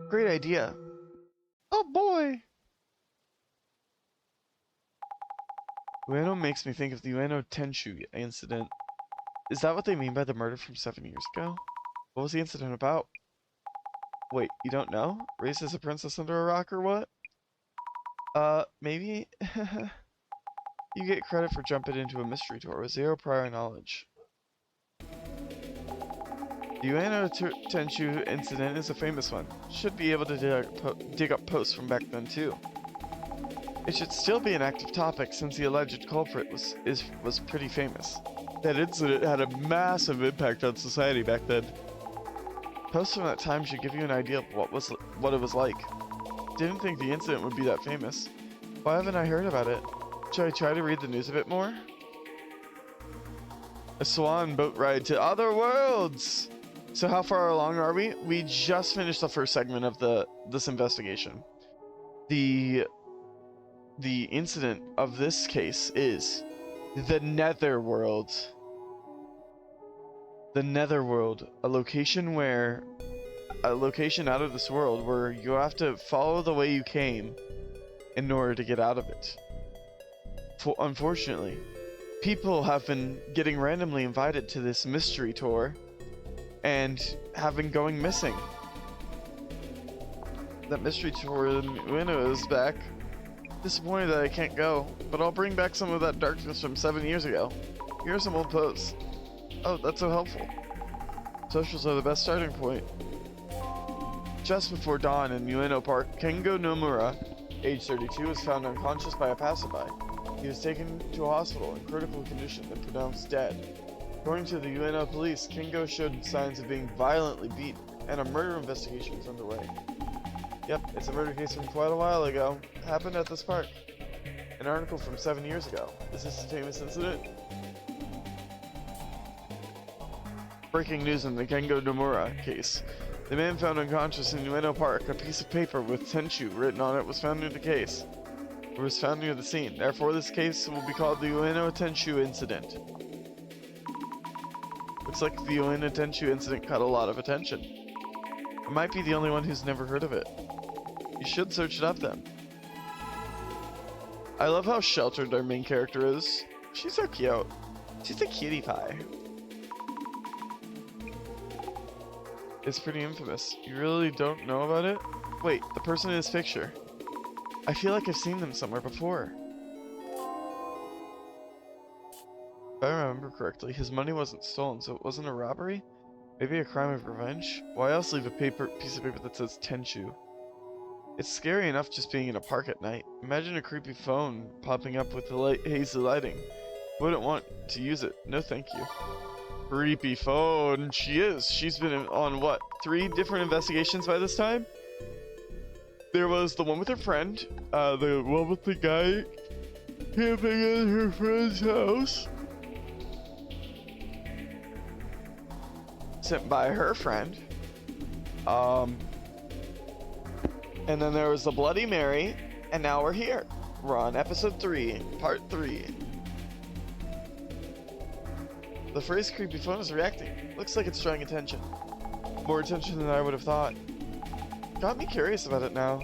Great idea. Oh boy! Ueno makes me think of the Ueno Tenshu incident. Is that what they mean by the murder from 7 years ago? What was the incident about? Wait, you don't know? Raised as a princess under a rock or what? Maybe? You get credit for jumping into a mystery tour with zero prior knowledge. The Ueno Tenshu incident is a famous one. Should be able to dig up posts from back then too. It should still be an active topic since the alleged culprit was pretty famous. That incident had a massive impact on society back then. Posts from that time should give you an idea of what it was like. Didn't think the incident would be that famous. Why haven't I heard about it? Should I try to read the news a bit more? A swan boat ride to other worlds! So how far along are we? We just finished the first segment of this investigation. The incident of this case is the Netherworld. The Netherworld, a location out of this world where you have to follow the way you came in order to get out of it. Unfortunately, people have been getting randomly invited to this mystery tour and have been going missing. That mystery tour in Ueno is back. Disappointed that I can't go, but I'll bring back some of that darkness from 7 years ago. Here are some old posts. Oh, that's so helpful. Socials are the best starting point. Just before dawn in Ueno Park, Kengo Nomura, age 32, was found unconscious by a passerby. He was taken to a hospital in critical condition and pronounced dead. According to the Ueno police, Kengo showed signs of being violently beaten, and a murder investigation is underway. Yep, it's a murder case from quite a while ago. Happened at this park. An article from 7 years ago. Is this a famous incident? Breaking news in the Kengo Nomura case. The man found unconscious in Ueno Park. A piece of paper with Tenshu written on it was found near the case. It was found near the scene. Therefore, this case will be called the Ueno Tenshu incident. Looks like the Ueno Tenshu incident caught a lot of attention. I might be the only one who's never heard of it. You should search it up then. I love how sheltered our main character is. She's so cute. She's a cutie pie. It's pretty infamous. You really don't know about it? Wait, the person in this picture. I feel like I've seen them somewhere before. If I remember correctly, his money wasn't stolen, so it wasn't a robbery? Maybe a crime of revenge? Why else leave a piece of paper that says Tenshu? It's scary enough just being in a park at night. Imagine a creepy phone popping up with the hazy lighting. Wouldn't want to use it. No thank you. Creepy phone. She is. She's been on, what, 3 different investigations by this time? There was the one with her friend, the one with the guy camping at her friend's house, sent by her friend. And then there was the Bloody Mary, and now we're here. We're on episode 3, part 3. The phrase creepy phone is reacting. Looks like it's drawing attention. More attention than I would have thought. Got me curious about it now.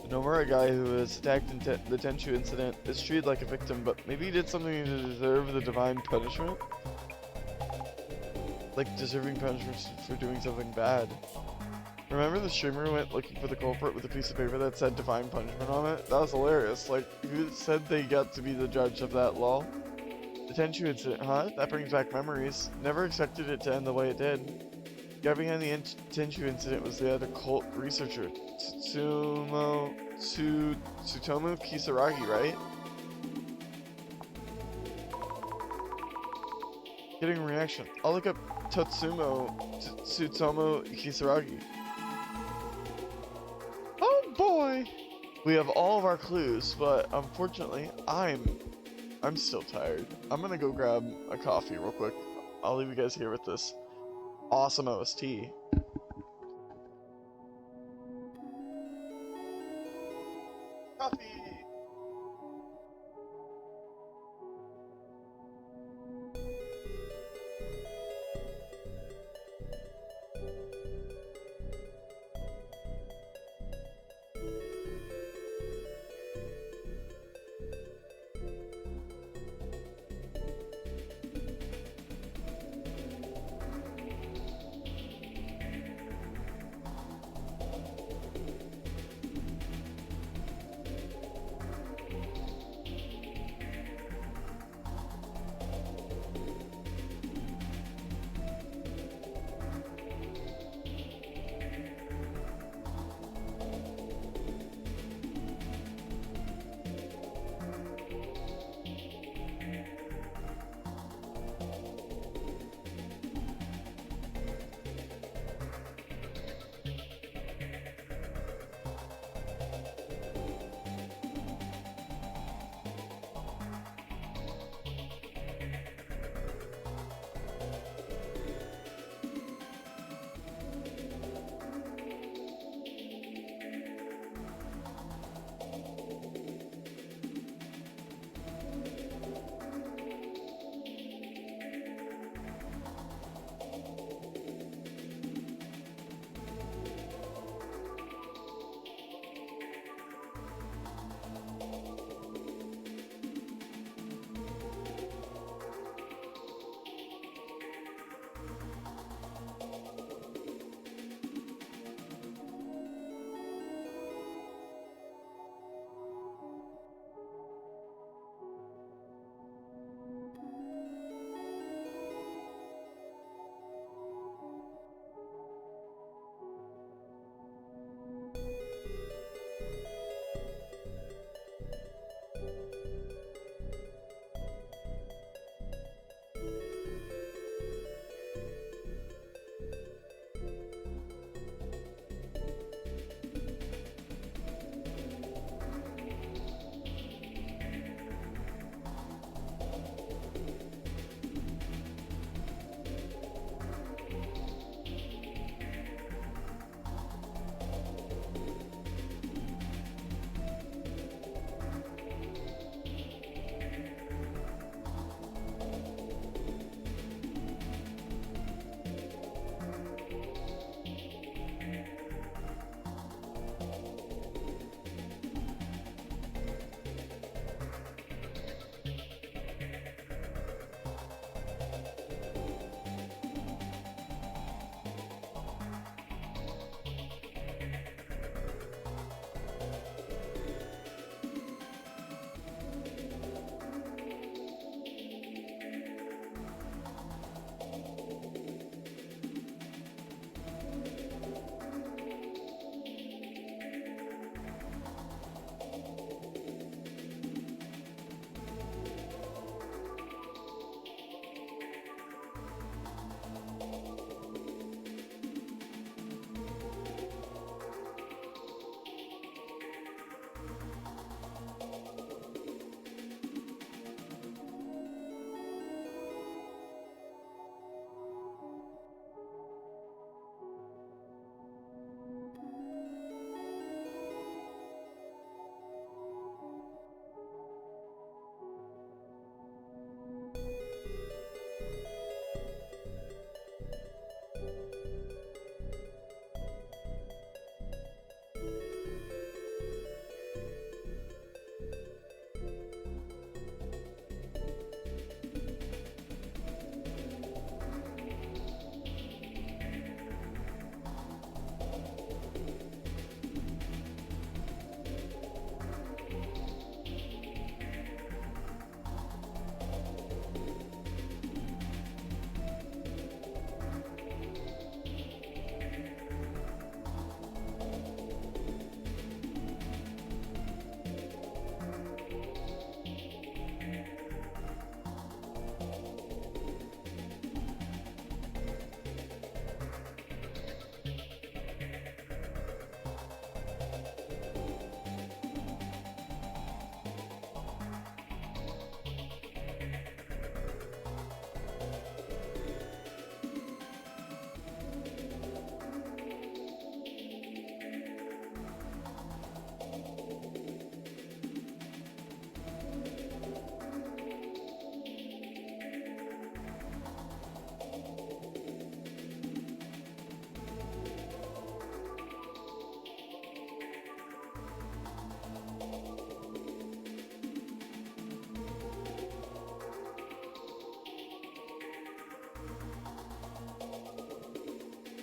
The Nomura guy who was attacked in the Tenchu incident is treated like a victim, but maybe he did something to deserve the divine punishment? Like deserving punishment for doing something bad. Remember the streamer went looking for the culprit with a piece of paper that said divine punishment on it? That was hilarious. Like, who said they got to be the judge of that, lol? The Tenchu incident, huh? That brings back memories. Never expected it to end the way it did. The guy behind the Tenchu incident was the other cult researcher, Tsutomu Kisaragi, right? Getting a reaction. I'll look up Tsutomu Kisaragi. Oh boy! We have all of our clues, but unfortunately, I'm still tired. I'm gonna go grab a coffee real quick. I'll leave you guys here with this awesome OST. Coffee!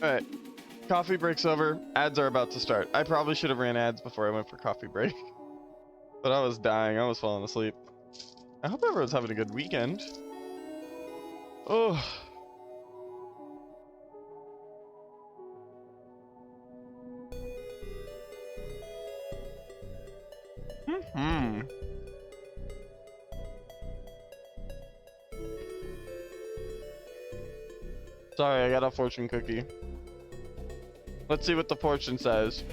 Alright. Coffee break's over. Ads are about to start. I probably should have ran ads before I went for coffee break. But I was dying. I was falling asleep. I hope everyone's having a good weekend. Oh. Hmm. Sorry, I got a fortune cookie. Let's see what the fortune says.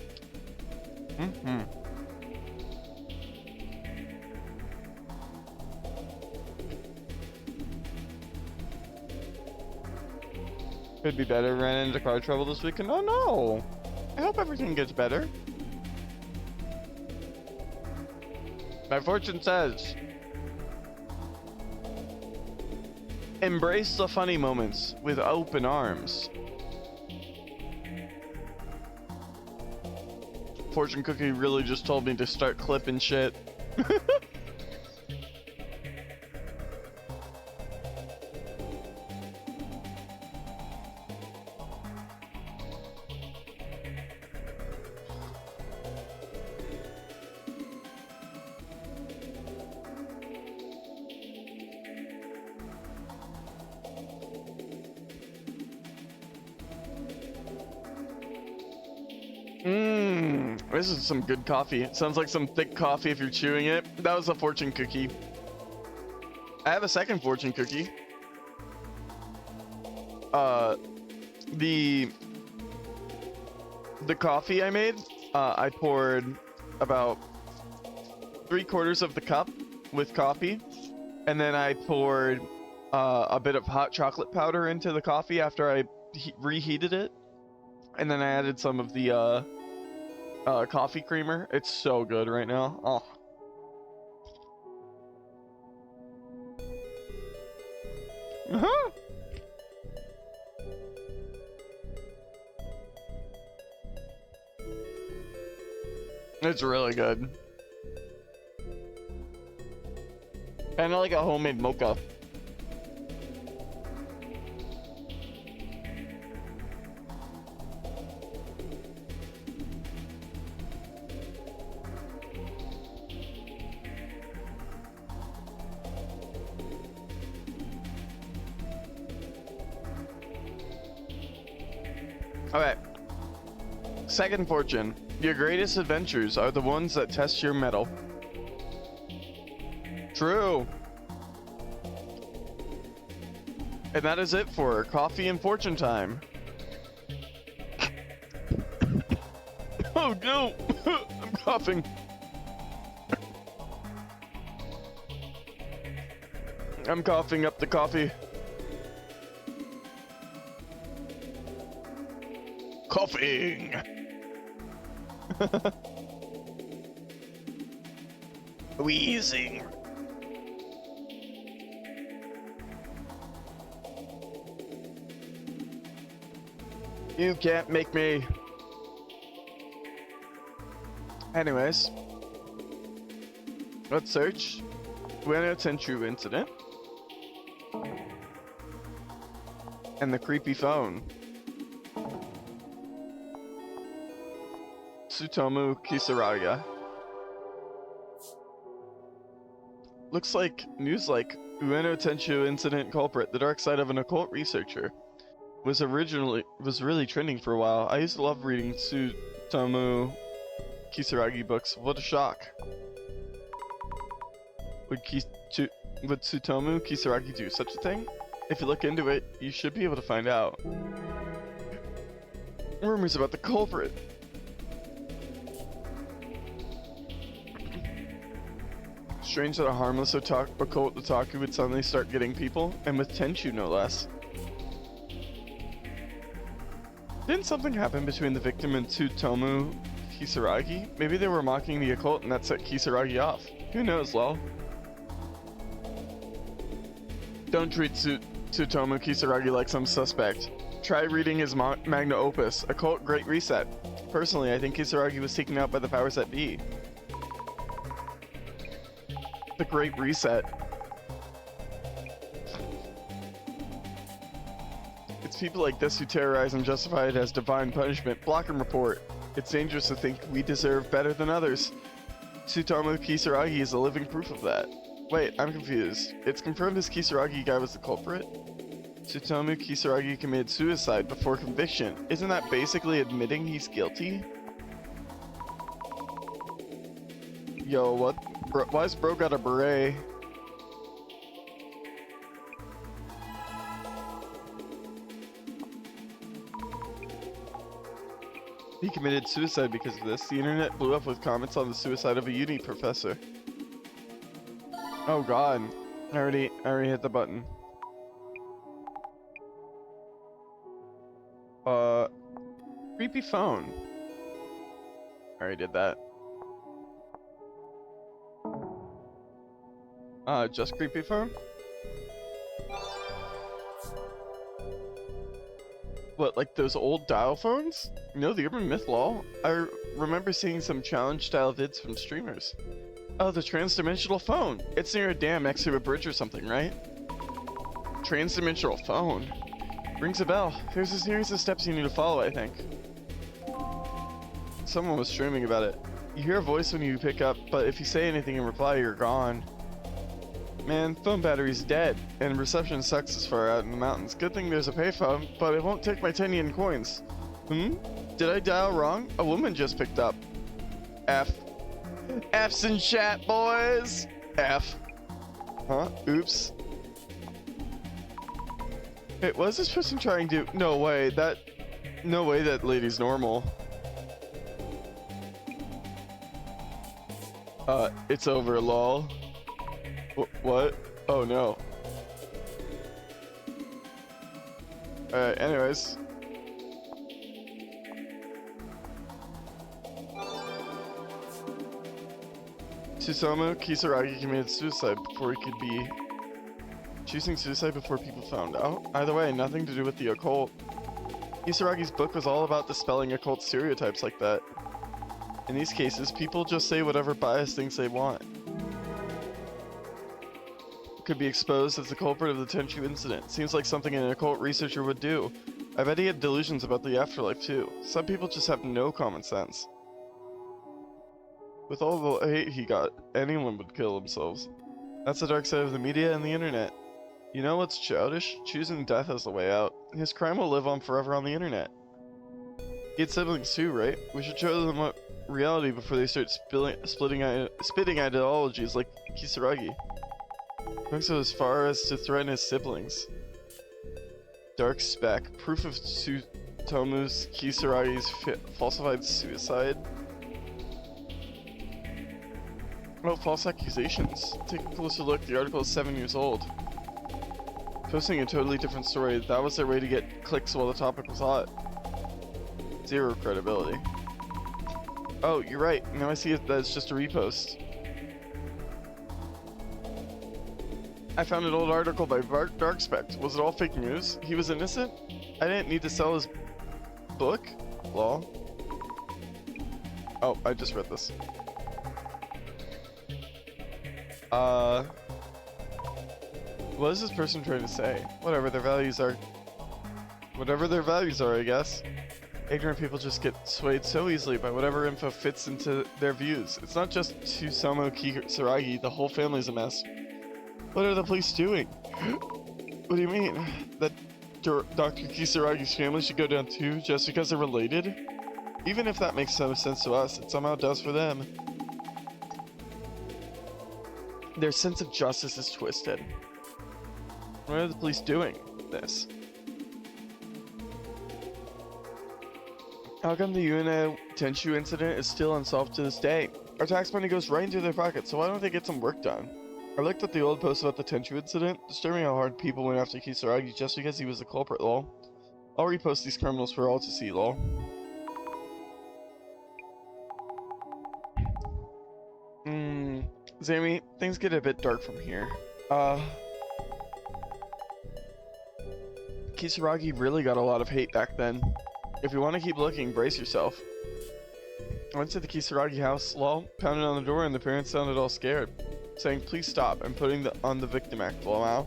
Could be better. Ran into car trouble this weekend. Oh no! I hope everything gets better. My fortune says, embrace the funny moments with open arms. Fortune cookie really just told me to start clipping shit. This is some good coffee. It sounds like some thick coffee if you're chewing it. That was a fortune cookie. I have a second fortune cookie. The coffee I made, I poured about 3/4 of the cup with coffee, and then I poured a bit of hot chocolate powder into the coffee after I reheated it, and then I added some of the coffee creamer. It's so good right now. Oh. Uh-huh. It's really good. Kind of like a homemade mocha. Alright. Second fortune. Your greatest adventures are the ones that test your mettle. True. And that is it for coffee and fortune time. Oh no! I'm coughing. I'm coughing up the coffee. Coughing! Wheezing. You can't make me. Anyways, let's search Ueno Tenchu incident and the creepy phone. Tsutomu Kisaraya. Looks like news like Ueno Tenchu incident culprit, the dark side of an occult researcher, was really trending for a while. I used to love reading Tsutomu Kisaragi books. What a shock. Would Tsutomu Kisaragi do such a thing? If you look into it, you should be able to find out. Rumors about the culprit. Strange that a harmless occult otaku would suddenly start getting people, and with Tenchu no less. Didn't something happen between the victim and Tsutomu Kisaragi? Maybe they were mocking the occult and that set Kisaragi off. Who knows, lol? Don't treat Tsutomu Kisaragi like some suspect. Try reading his magna opus, Occult Great Reset. Personally, I think Kisaragi was taken out by the powers that be. The Great Reset. It's people like this who terrorize and justify it as divine punishment. Block and report. It's dangerous to think we deserve better than others. Tsutomu Kisaragi is a living proof of that. Wait, I'm confused. It's confirmed this Kisaragi guy was the culprit? Tsutomu Kisaragi committed suicide before conviction. Isn't that basically admitting he's guilty? Yo, what? Why's bro got a beret? He committed suicide because of this. The internet blew up with comments on the suicide of a uni professor. Oh god. I already hit the button. Creepy phone. I already did that. Just creepy phone? What, like those old dial phones? No, the urban myth lol. I remember seeing some challenge style vids from streamers. Oh, the transdimensional phone. It's near a dam next to a bridge or something, right? Transdimensional phone. Rings a bell. There's a series of steps you need to follow, I think. Someone was streaming about it. You hear a voice when you pick up, but if you say anything in reply, you're gone. Man, phone battery's dead, and reception sucks as far out in the mountains. Good thing there's a payphone, but it won't take my 10 yen coins. Did I dial wrong? A woman just picked up. F. F's in chat, boys! F. Huh? Oops. Wait, what is this person trying to do? No way that lady's normal. It's over, lol. What? Oh no. Alright, anyways. Tsutomu Kisaragi committed suicide before he could be choosing suicide before people found out. Either way, nothing to do with the occult. Kisaragi's book was all about dispelling occult stereotypes like that. In these cases, people just say whatever biased things they want. Could be exposed as the culprit of the Tenchu incident. Seems like something an occult researcher would do. I bet he had delusions about the afterlife too. Some people just have no common sense. With all the hate he got, anyone would kill themselves. That's the dark side of the media and the internet. You know what's childish? Choosing death as the way out. His crime will live on forever on the internet. He had siblings too, right? We should show them what reality before they start spitting ideologies like Kisaragi. Going so as far as to threaten his siblings. Dark speck. Proof of Tsutomu's Kisaragi's falsified suicide. Oh, false accusations. Take a closer look. The article is 7 years old. Posting a totally different story. That was their way to get clicks while the topic was hot. Zero credibility. Oh, you're right. Now I see that it's just a repost. I found an old article by Darkspect. Was it all fake news? He was innocent? I didn't need to sell his book? Lol. Oh, I just read this. What is this person trying to say? Whatever their values are. Whatever their values are, I guess. Ignorant people just get swayed so easily by whatever info fits into their views. It's not just Tsutomu Kisaragi, the whole family's a mess. What are the police doing? What do you mean? That Dr. Kisaragi's family should go down too, just because they're related? Even if that makes no sense to us, it somehow does for them. Their sense of justice is twisted. Why are the police doing this? How come the Yuna Tenchu incident is still unsolved to this day? Our tax money goes right into their pockets, so why don't they get some work done? I looked at the old post about the Tenchu incident, disturbing how hard people went after Kisaragi just because he was the culprit, lol. I'll repost these criminals for all to see, lol. Zami, things get a bit dark from here. Kisaragi really got a lot of hate back then. If you want to keep looking, brace yourself. I went to the Kisaragi house, lol, pounded on the door, and the parents sounded all scared, saying please stop and putting on the victim act, lol.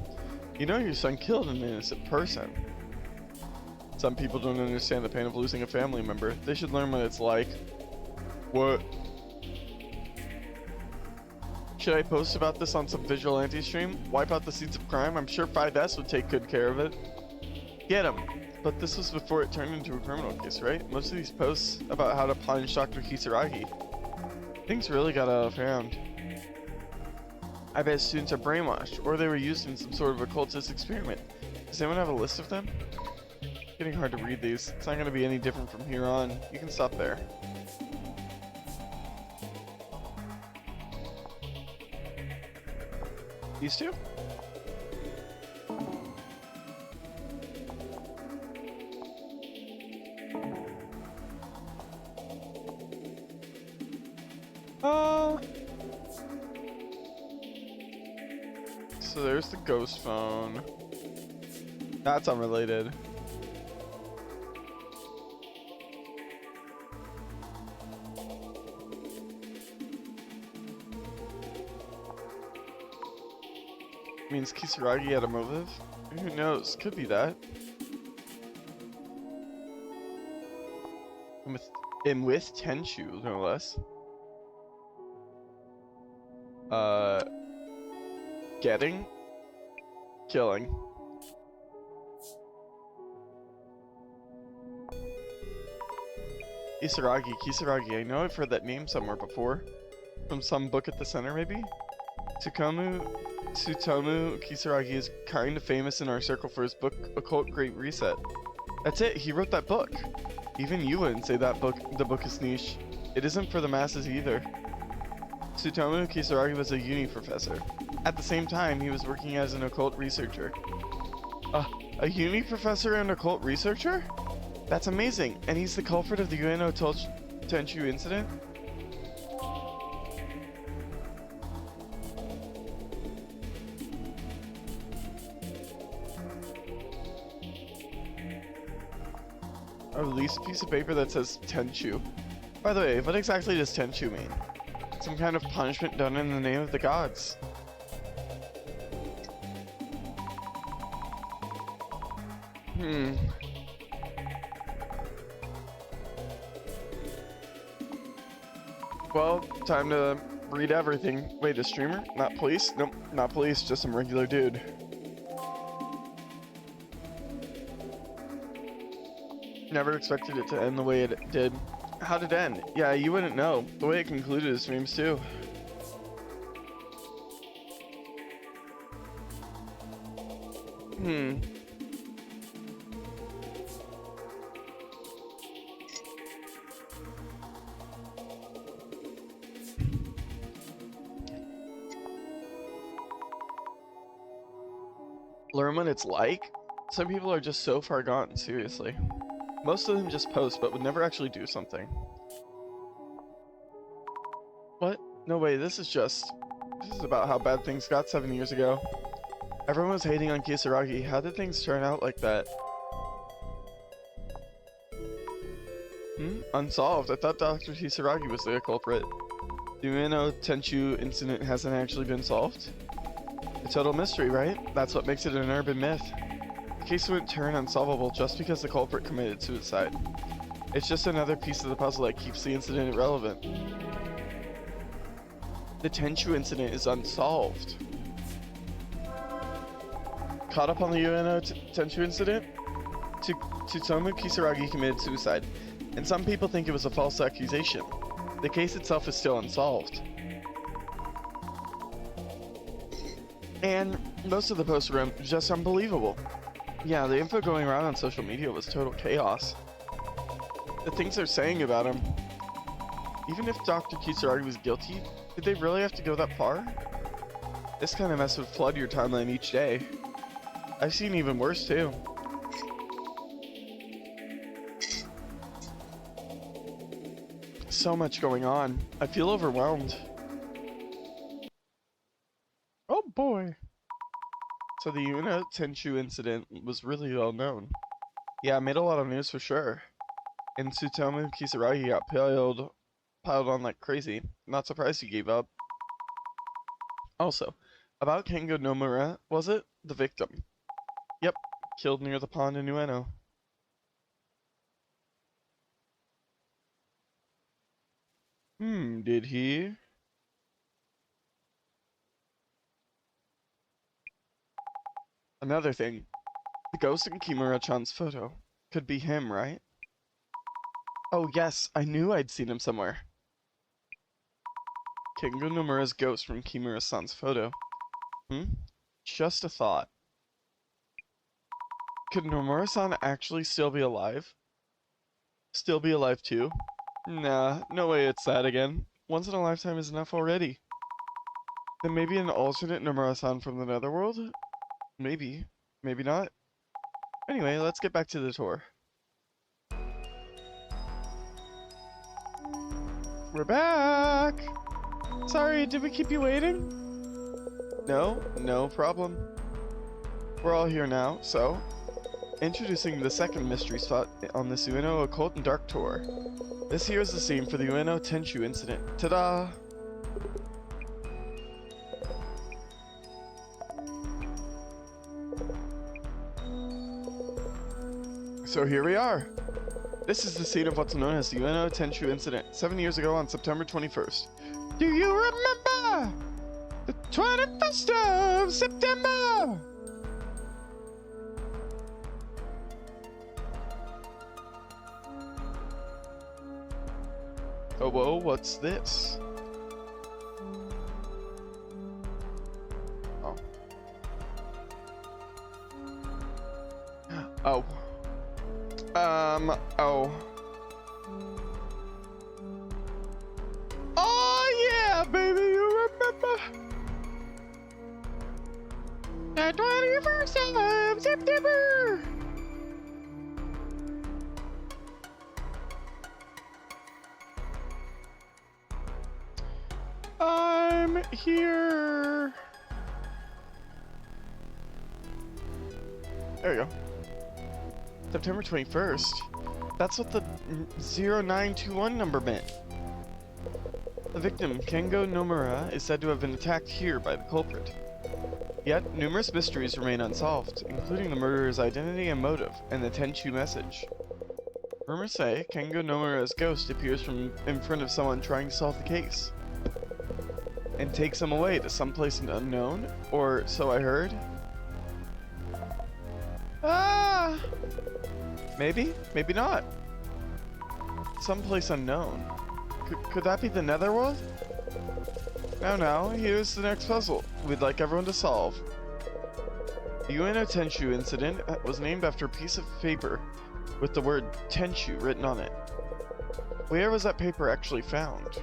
You know your son killed an innocent person. Some people don't understand the pain of losing a family member. They should learn what it's like. What? Should I post about this on some vigilante stream? Wipe out the seeds of crime? I'm sure 5S would take good care of it. Get him! But this was before it turned into a criminal case, right? Most of these posts about how to punish Dr. Kisaragi. Things really got out of hand. I bet students are brainwashed, or they were used in some sort of occultist experiment. Does anyone have a list of them? It's getting hard to read these. It's not going to be any different from here on. You can stop there. These two? So there's the ghost phone. That's unrelated. Means Kisaragi had a motive? Who knows? Could be that. And with Tenchu, no less. Getting? Killing. Kisaragi, I know I've heard that name somewhere before. From some book at the center, maybe? Tsutomu Kisaragi is kind of famous in our circle for his book, Occult Great Reset. That's it, he wrote that book. Even you wouldn't say the book is niche. It isn't for the masses either. Tsutomu Kisaragi was a uni professor. At the same time, he was working as an occult researcher. A uni professor and occult researcher? That's amazing, and he's the culprit of the Ueno Tenchu incident? Or release a piece of paper that says Tenchu. By the way, what exactly does Tenchu mean? Some kind of punishment done in the name of the gods. Well, time to read everything. Wait, a streamer? Not police? Nope, not police, just some regular dude. Never expected it to end the way it did. How'd it end? Yeah, you wouldn't know. The way it concluded is streams too. Learn what it's like? Some people are just so far gone, seriously. Most of them just post, but would never actually do something. What? No way, this is about how bad things got 7 years ago. Everyone was hating on Kisaragi. How did things turn out like that? Unsolved. I thought Dr. Kisaragi was the culprit. The Ueno Tenchu incident hasn't actually been solved? A total mystery, right? That's what makes it an urban myth. The case wouldn't turn unsolvable just because the culprit committed suicide. It's just another piece of the puzzle that keeps the incident irrelevant. The Tenchu incident is unsolved. Caught up on the Ueno Tenchu incident? Tsutomu Kisaragi committed suicide, and some people think it was a false accusation. The case itself is still unsolved. And most of the posts were just unbelievable. Yeah, the info going around on social media was total chaos. The things they're saying about him. Even if Dr. Kisaragi was guilty, did they really have to go that far? This kind of mess would flood your timeline each day. I've seen even worse too. So much going on. I feel overwhelmed. Oh boy. So the Ueno Tenchu incident was really well known. Yeah, it made a lot of news for sure. And Tsutomu Kisaragi got piled on like crazy. Not surprised he gave up. Also, about Kengo Nomura, was it? The victim. Yep, killed near the pond in Ueno. Did he? Another thing. The ghost in Kimura-chan's photo. Could be him, right? Oh yes, I knew I'd seen him somewhere. Kengo Nomura's ghost from Kimura-san's photo. Just a thought. Could Nomura-san actually still be alive? Still be alive too? Nah, no way it's that again. Once in a lifetime is enough already. Then maybe an alternate Nomura-san from the netherworld? Maybe. Maybe not. Anyway, let's get back to the tour. We're back! Sorry, did we keep you waiting? No, no problem. We're all here now, so... Introducing the second mystery spot on this Ueno Occult and Dark Tour. This here is the scene for the Ueno Tenchu incident. Ta-da! So here we are. This is the scene of what's known as the Ueno Tenchu incident, 7 years ago on September 21st. Do you remember? The 21st of September! Oh, whoa, what's this? Oh. Oh. Oh. Oh, yeah, baby, you remember? The 21st of September! I'm here. There we go. September 21st? That's what the 0921 number meant. The victim, Kengo Nomura, is said to have been attacked here by the culprit. Yet, numerous mysteries remain unsolved, including the murderer's identity and motive, and the Tenchu message. Rumors say Kengo Nomura's ghost appears from in front of someone trying to solve the case, and takes him away to someplace unknown, or so I heard. Ah! Maybe, maybe not. Someplace unknown. Could that be the netherworld? Now, here's the next puzzle we'd like everyone to solve. The Ueno Tenchu incident was named after a piece of paper with the word Tenchu written on it. Where was that paper actually found?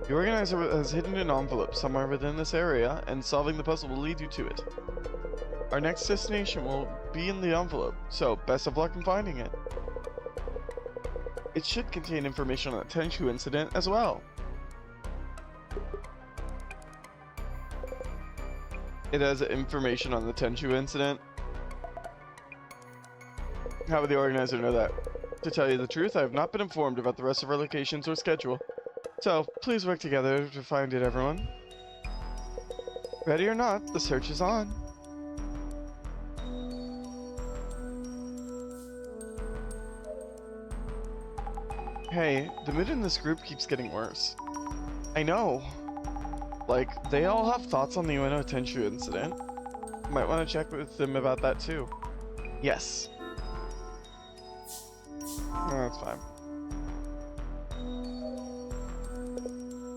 The organizer has hidden an envelope somewhere within this area, and solving the puzzle will lead you to it. Our next destination will be in the envelope, so best of luck in finding it. It should contain information on the Tenchu incident as well. It has information on the Tenchu incident. How would the organizer know that? To tell you the truth, I have not been informed about the rest of our locations or schedule. So, please work together to find it, everyone. Ready or not, the search is on. Hey, the mood in this group keeps getting worse. I know. Like, they all have thoughts on the Ueno Tenchu incident. Might want to check with them about that too. Yes. Oh, that's fine.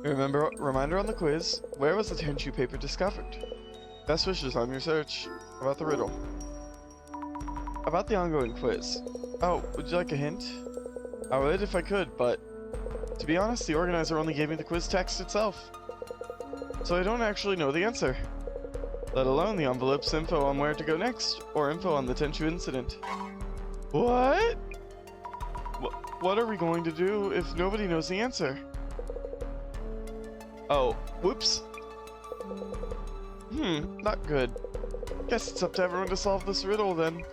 Reminder on the quiz. Where was the Tenchu paper discovered? Best wishes on your search. About the riddle. About the ongoing quiz. Oh, would you like a hint? I would if I could, but to be honest, the organizer only gave me the quiz text itself. So I don't actually know the answer. Let alone the envelope's info on where to go next, or info on the Tenchu incident. What? What are we going to do if nobody knows the answer? Oh, whoops. Not good. Guess it's up to everyone to solve this riddle then.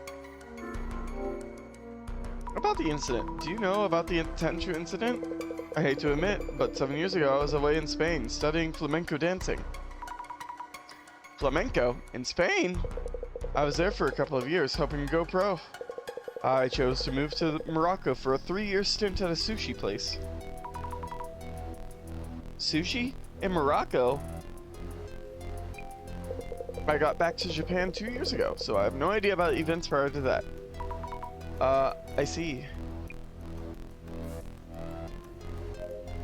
About the incident. Do you know about the Tenchu incident? I hate to admit, but 7 years ago I was away in Spain studying flamenco dancing. Flamenco? In Spain? I was there for a couple of years hoping to go pro. I chose to move to Morocco for a 3-year stint at a sushi place. Sushi? In Morocco? I got back to Japan 2 years ago, so I have no idea about events prior to that. I see.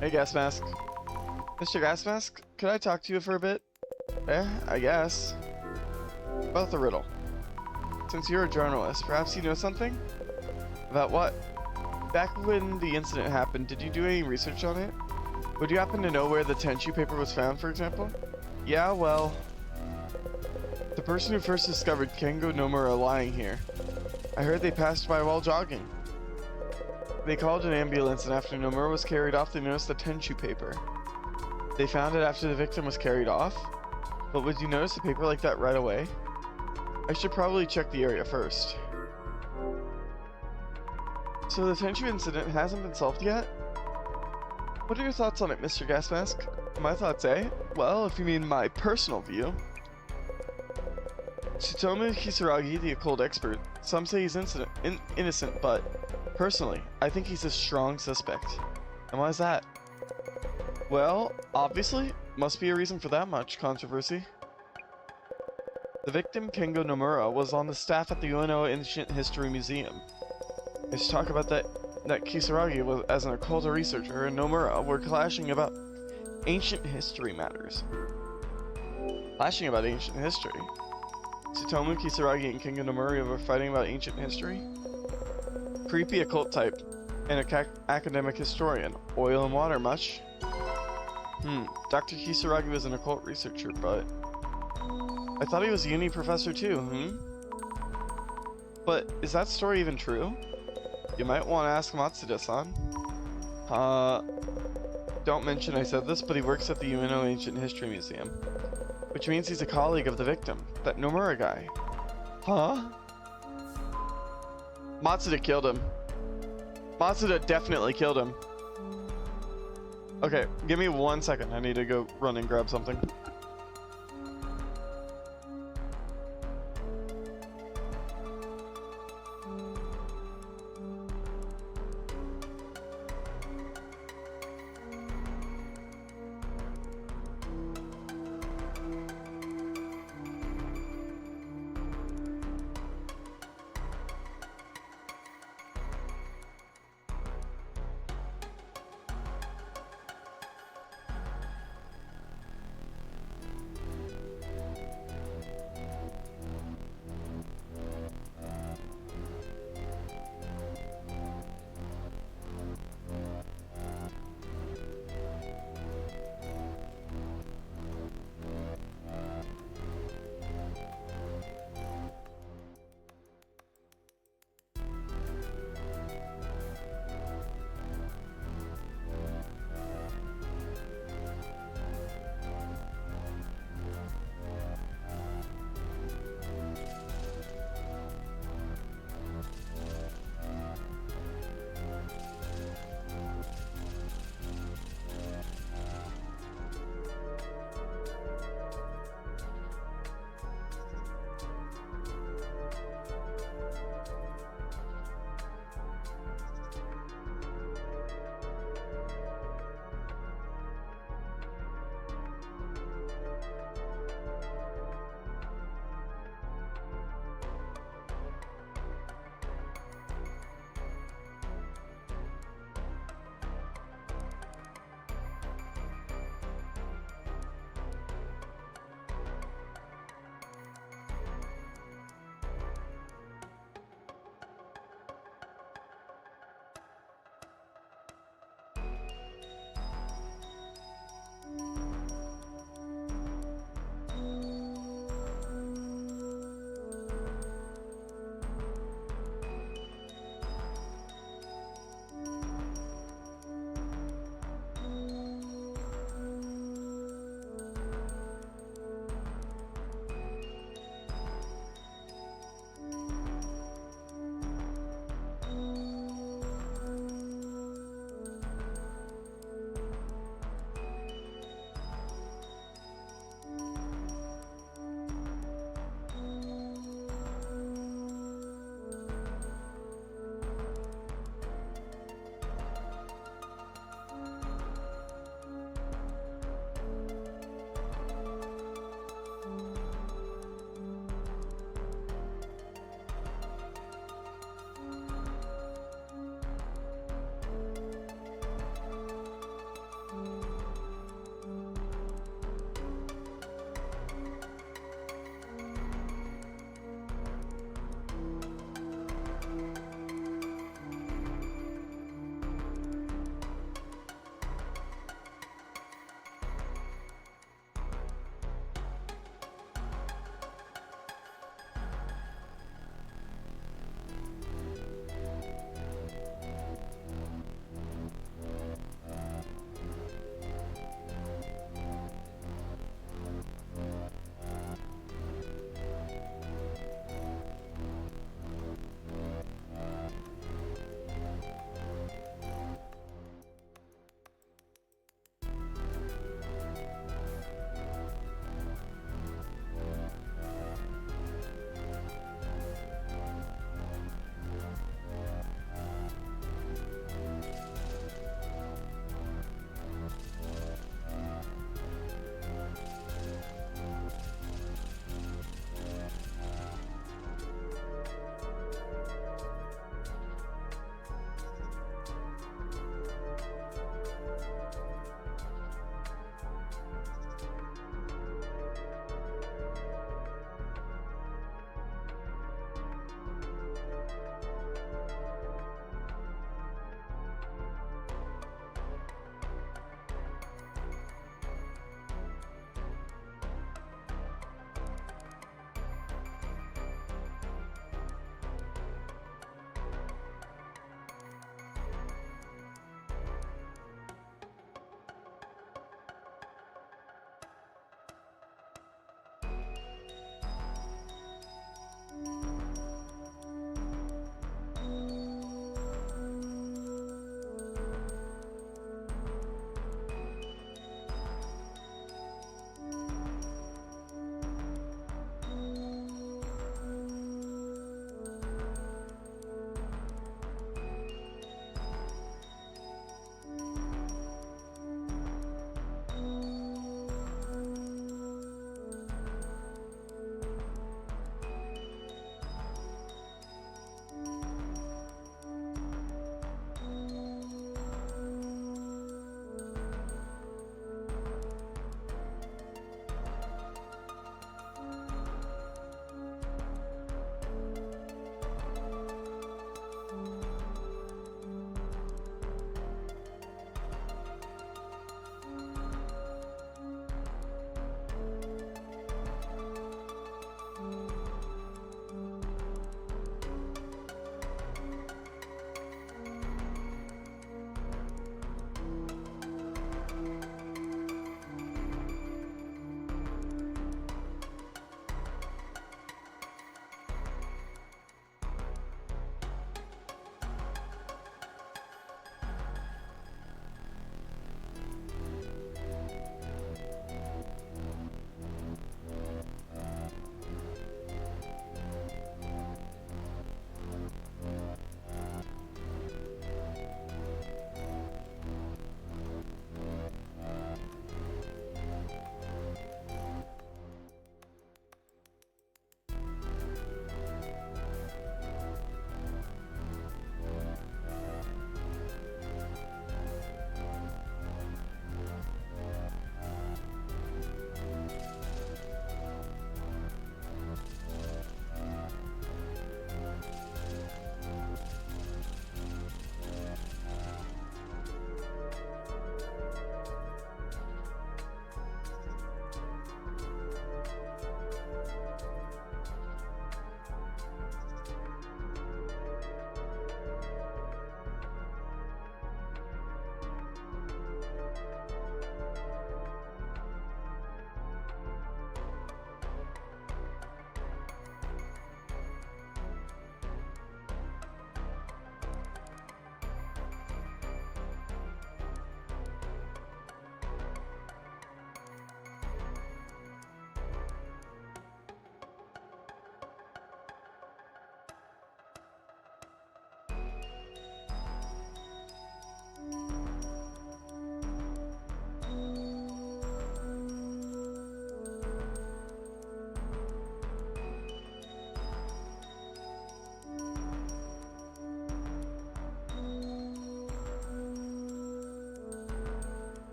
Hey, Gas Mask. Mr. Gas Mask, could I talk to you for a bit? I guess. About the riddle. Since you're a journalist, perhaps you know something? About what? Back when the incident happened, did you do any research on it? Would you happen to know where the Tenchu paper was found, for example? Yeah, well... the person who first discovered Kengo Nomura lying here. I heard they passed by while jogging. They called an ambulance, and after Nomura was carried off, they noticed the Tenchu paper. They found it after the victim was carried off? But would you notice a paper like that right away? I should probably check the area first. So the Tenchu incident hasn't been solved yet? What are your thoughts on it, Mr. Gas Mask? My thoughts, eh? Well, if you mean my personal view. Tsutomu Kisaragi, the occult expert, some say he's innocent, but personally, I think he's a strong suspect. And why is that? Well, obviously, must be a reason for that much controversy. The victim, Kengo Nomura, was on the staff at the Ueno Ancient History Museum. There's talk about that Kisaragi was as an occult researcher and Nomura were clashing about ancient history matters. Clashing about ancient history? Tsutomu Kisaragi and Kengo Nomura were fighting about ancient history? Creepy occult type and a academic historian. Oil and water much? Dr. Kisaragi was an occult researcher, but... I thought he was a uni professor too, But is that story even true? You might want to ask Matsuda-san. Don't mention I said this, but he works at the Ueno Ancient History Museum. Which means he's a colleague of the victim, that Nomura guy. Huh? Matsuda killed him. Matsuda definitely killed him. Okay, give me 1 second. I need to go run and grab something.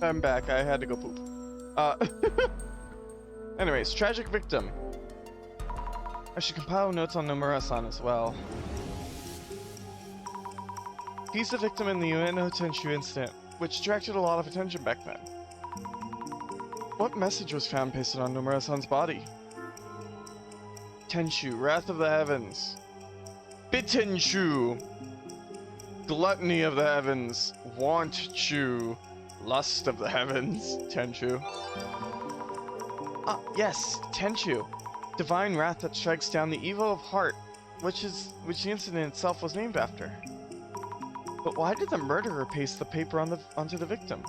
I'm back. I had to go poop. Anyways, tragic victim. I should compile notes on Nomura-san as well. He's the victim in the Ueno Tenshu incident, which attracted a lot of attention back then. What message was found pasted on Nomura-san's body? Tenshu, Wrath of the Heavens. Bitenshu, Gluttony of the Heavens. Want-chu, Lust of the Heavens. Tenshu. Ah, yes, Tenshu. Divine wrath that strikes down the evil of heart, which the incident itself was named after. But why did the murderer paste the paper onto the victim?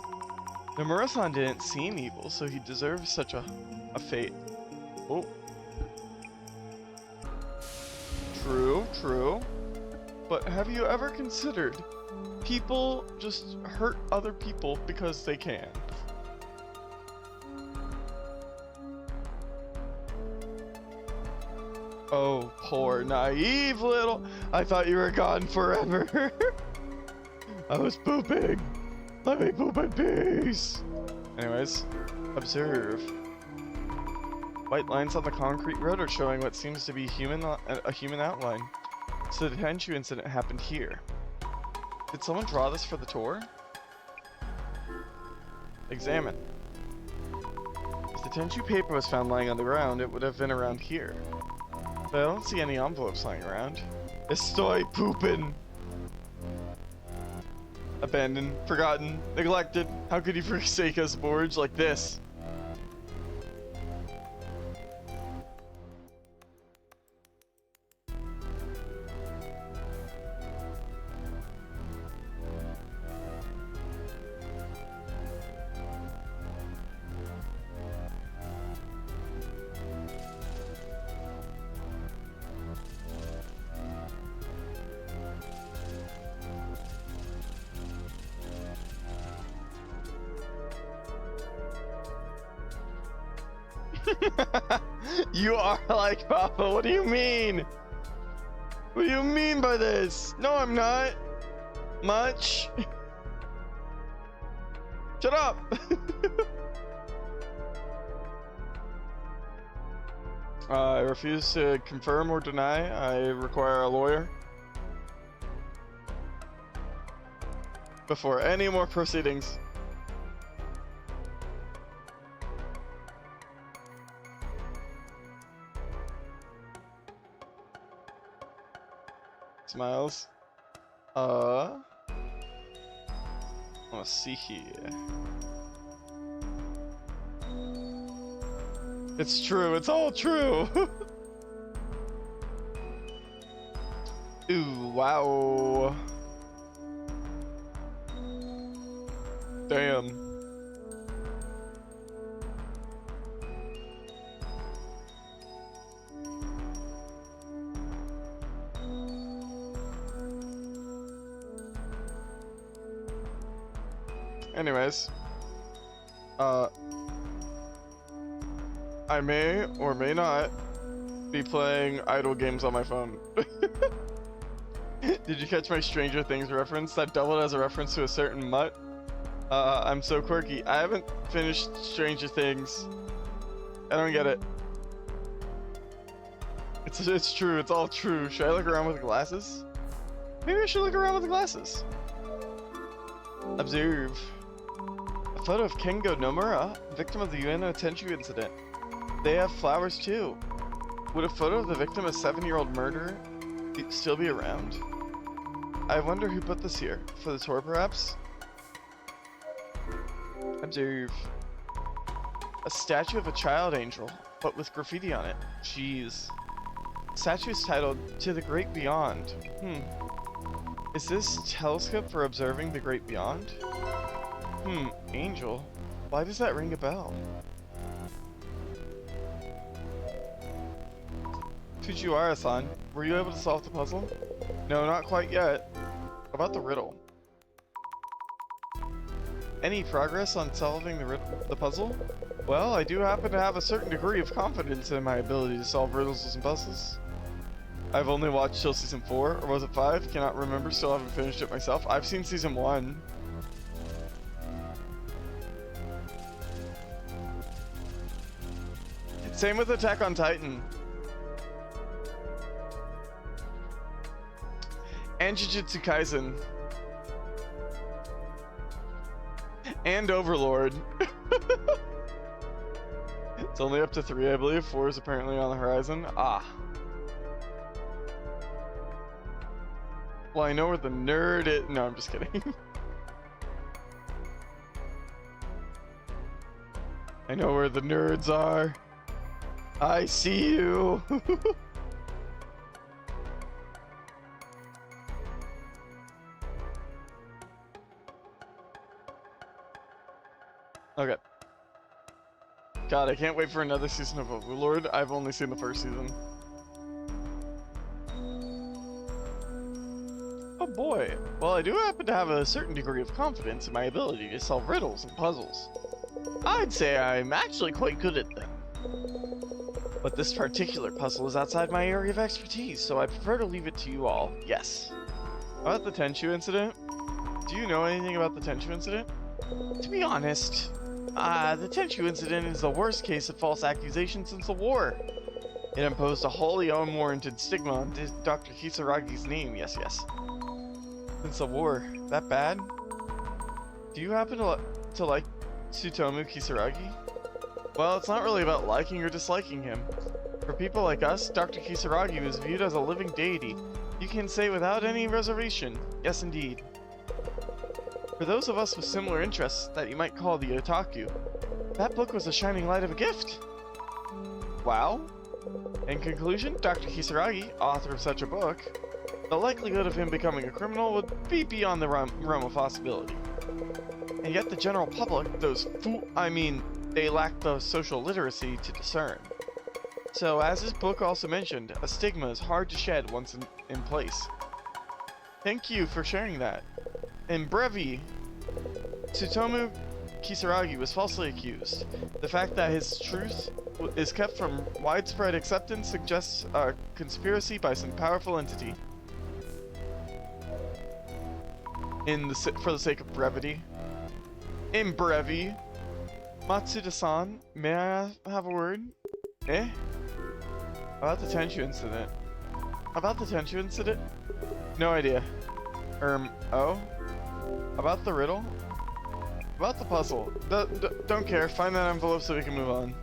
Nomura-san didn't seem evil, so he deserves such a fate. Oh. True. But have you ever considered people just hurt other people because they can? Oh, poor naive little... I thought you were gone forever. I was pooping. Let me poop in peace. Anyways, observe. White lines on the concrete road are showing what seems to be a human outline. So the Tenshu incident happened here. Did someone draw this for the tour? Examine. If the Tenshu paper was found lying on the ground, it would have been around here. But I don't see any envelopes lying around. Estoy poopin'! Abandoned, forgotten, neglected. How could you forsake us, Borge, like this? You are like Papa, what do you mean? What do you mean by this? No, I'm not. Much. Shut up. I refuse to confirm or deny. I require a lawyer before any more proceedings. Smiles. Let's see here. It's true, it's all true. Ooh, wow. Damn. Anyways, I may or may not be playing idle games on my phone. Did you catch my Stranger Things reference? That doubled as a reference to a certain mutt. I'm so quirky. I haven't finished Stranger Things. I don't get it. It's true. It's all true. Should I look around with glasses? Maybe I should look around with glasses. Observe. A photo of Kengo Nomura, victim of the Ueno Tenshu incident. They have flowers too. Would a photo of the victim of 7-year-old murderer still be around? I wonder who put this here. For the tour, perhaps? Observe. A statue of a child angel, but with graffiti on it. Jeez. Statue is titled, To the Great Beyond. Is this telescope for observing the Great Beyond? Angel? Why does that ring a bell? Fujiwara-san, were you able to solve the puzzle? No, not quite yet. About the riddle. Any progress on solving the puzzle? Well, I do happen to have a certain degree of confidence in my ability to solve riddles and puzzles. I've only watched till season 4, or was it 5? Cannot remember, still haven't finished it myself. I've seen season 1. Same with Attack on Titan. And Jujutsu Kaisen. And Overlord. It's only up to 3, I believe. 4 is apparently on the horizon. Ah. Well, I know where the nerd is. No, I'm just kidding. I know where the nerds are. I see you. Okay. God, I can't wait for another season of Overlord. I've only seen the first season. Oh boy. Well, I do happen to have a certain degree of confidence in my ability to solve riddles and puzzles. I'd say I'm actually quite good at them. But this particular puzzle is outside my area of expertise, so I prefer to leave it to you all. Yes. About the Tenchu incident? Do you know anything about the Tenchu incident? To be honest, the Tenchu incident is the worst case of false accusation since the war. It imposed a wholly unwarranted stigma on Dr. Kisaragi's name, yes. Since the war, that bad? Do you happen to like Tsutomu Kisaragi? Well, it's not really about liking or disliking him. For people like us, Dr. Kisaragi was viewed as a living deity. You can say without any reservation, yes indeed. For those of us with similar interests that you might call the otaku, that book was a shining light of a gift. Wow. In conclusion, Dr. Kisaragi, author of such a book, the likelihood of him becoming a criminal would be beyond the realm of possibility. And yet the general public, they lack the social literacy to discern. So, as his book also mentioned, a stigma is hard to shed once in place. Thank you for sharing that. In Brevi, Tsutomu Kisaragi was falsely accused. The fact that his truth is kept from widespread acceptance suggests a conspiracy by some powerful entity. For the sake of brevity. In Brevi, Matsuda-san, may I have a word? Eh? About the Tenchu incident. About the Tenchu incident? No idea. Oh? About the riddle? About the puzzle. Don't care. Find that envelope so we can move on.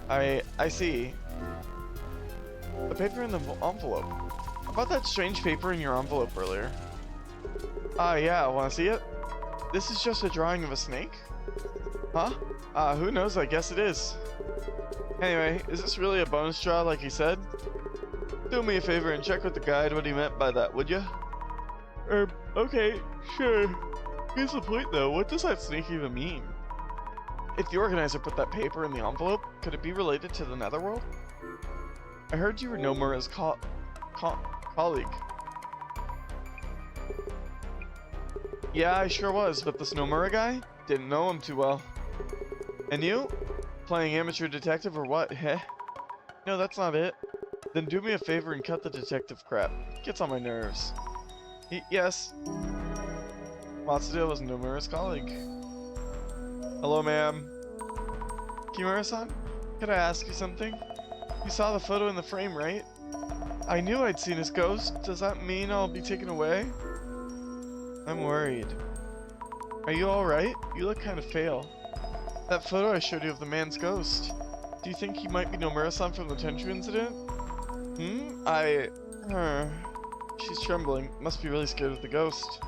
I see. The paper in the envelope. About that strange paper in your envelope earlier. Ah, yeah. Wanna see it? This is just a drawing of a snake? Huh? Who knows? I guess it is. Anyway, is this really a bonus draw like he said? Do me a favor and check with the guide what he meant by that, would ya? Okay, sure. Here's the point though, what does that snake even mean? If the organizer put that paper in the envelope, could it be related to the Netherworld? I heard you were Nomura's colleague. Yeah, I sure was, but this Nomura guy? Didn't know him too well. And you? Playing amateur detective or what, heh? No, that's not it. Then do me a favor and cut the detective crap. Gets on my nerves. Yes. Matsuda was Nomura's colleague. Hello, ma'am. Kimura-san, could I ask you something? You saw the photo in the frame, right? I knew I'd seen his ghost. Does that mean I'll be taken away? I'm worried. Are you alright? You look kind of pale. That photo I showed you of the man's ghost. Do you think he might be Nomura-san from the Tenchu incident? She's trembling. Must be really scared of the ghost.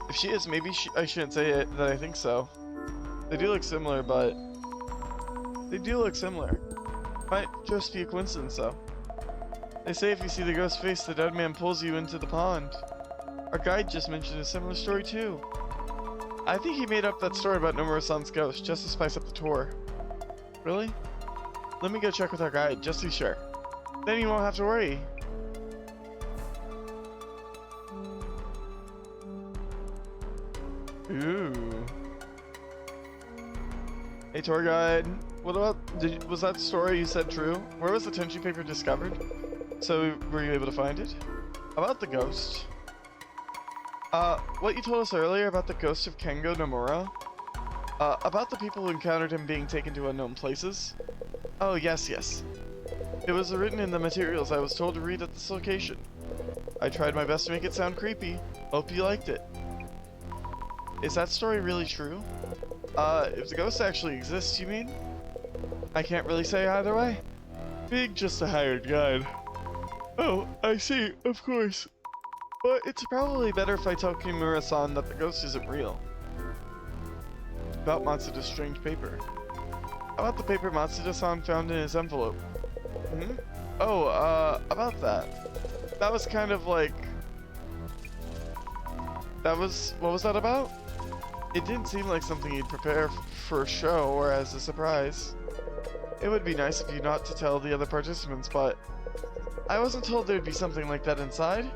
If she is, maybe I shouldn't say it that I think so. They do look similar, but... Might just be a coincidence, though. They say if you see the ghost face, the dead man pulls you into the pond. Our guide just mentioned a similar story, too. I think he made up that story about Nomura-san's ghost just to spice up the tour. Really? Let me go check with our guide, just to be sure. Then you won't have to worry. Ooh. Hey, tour guide. What about... was that story you said true? Where was the Tenchu paper discovered? So, were you able to find it? About the ghost. What you told us earlier about the ghost of Kengo Nomura? About the people who encountered him being taken to unknown places? Oh, yes, yes. It was written in the materials I was told to read at this location. I tried my best to make it sound creepy. Hope you liked it. Is that story really true? If the ghost actually exists, you mean? I can't really say either way. Being just a hired guide. Oh, I see, of course. But it's probably better if I tell Kimura-san that the ghost isn't real. About Matsuda's strange paper. How about the paper Matsuda-san found in his envelope? Hmm? Oh, about that. That was kind of like... What was that about? It didn't seem like something you'd prepare for a show or as a surprise. It would be nice of you not to tell the other participants, but... I wasn't told there'd be something like that inside.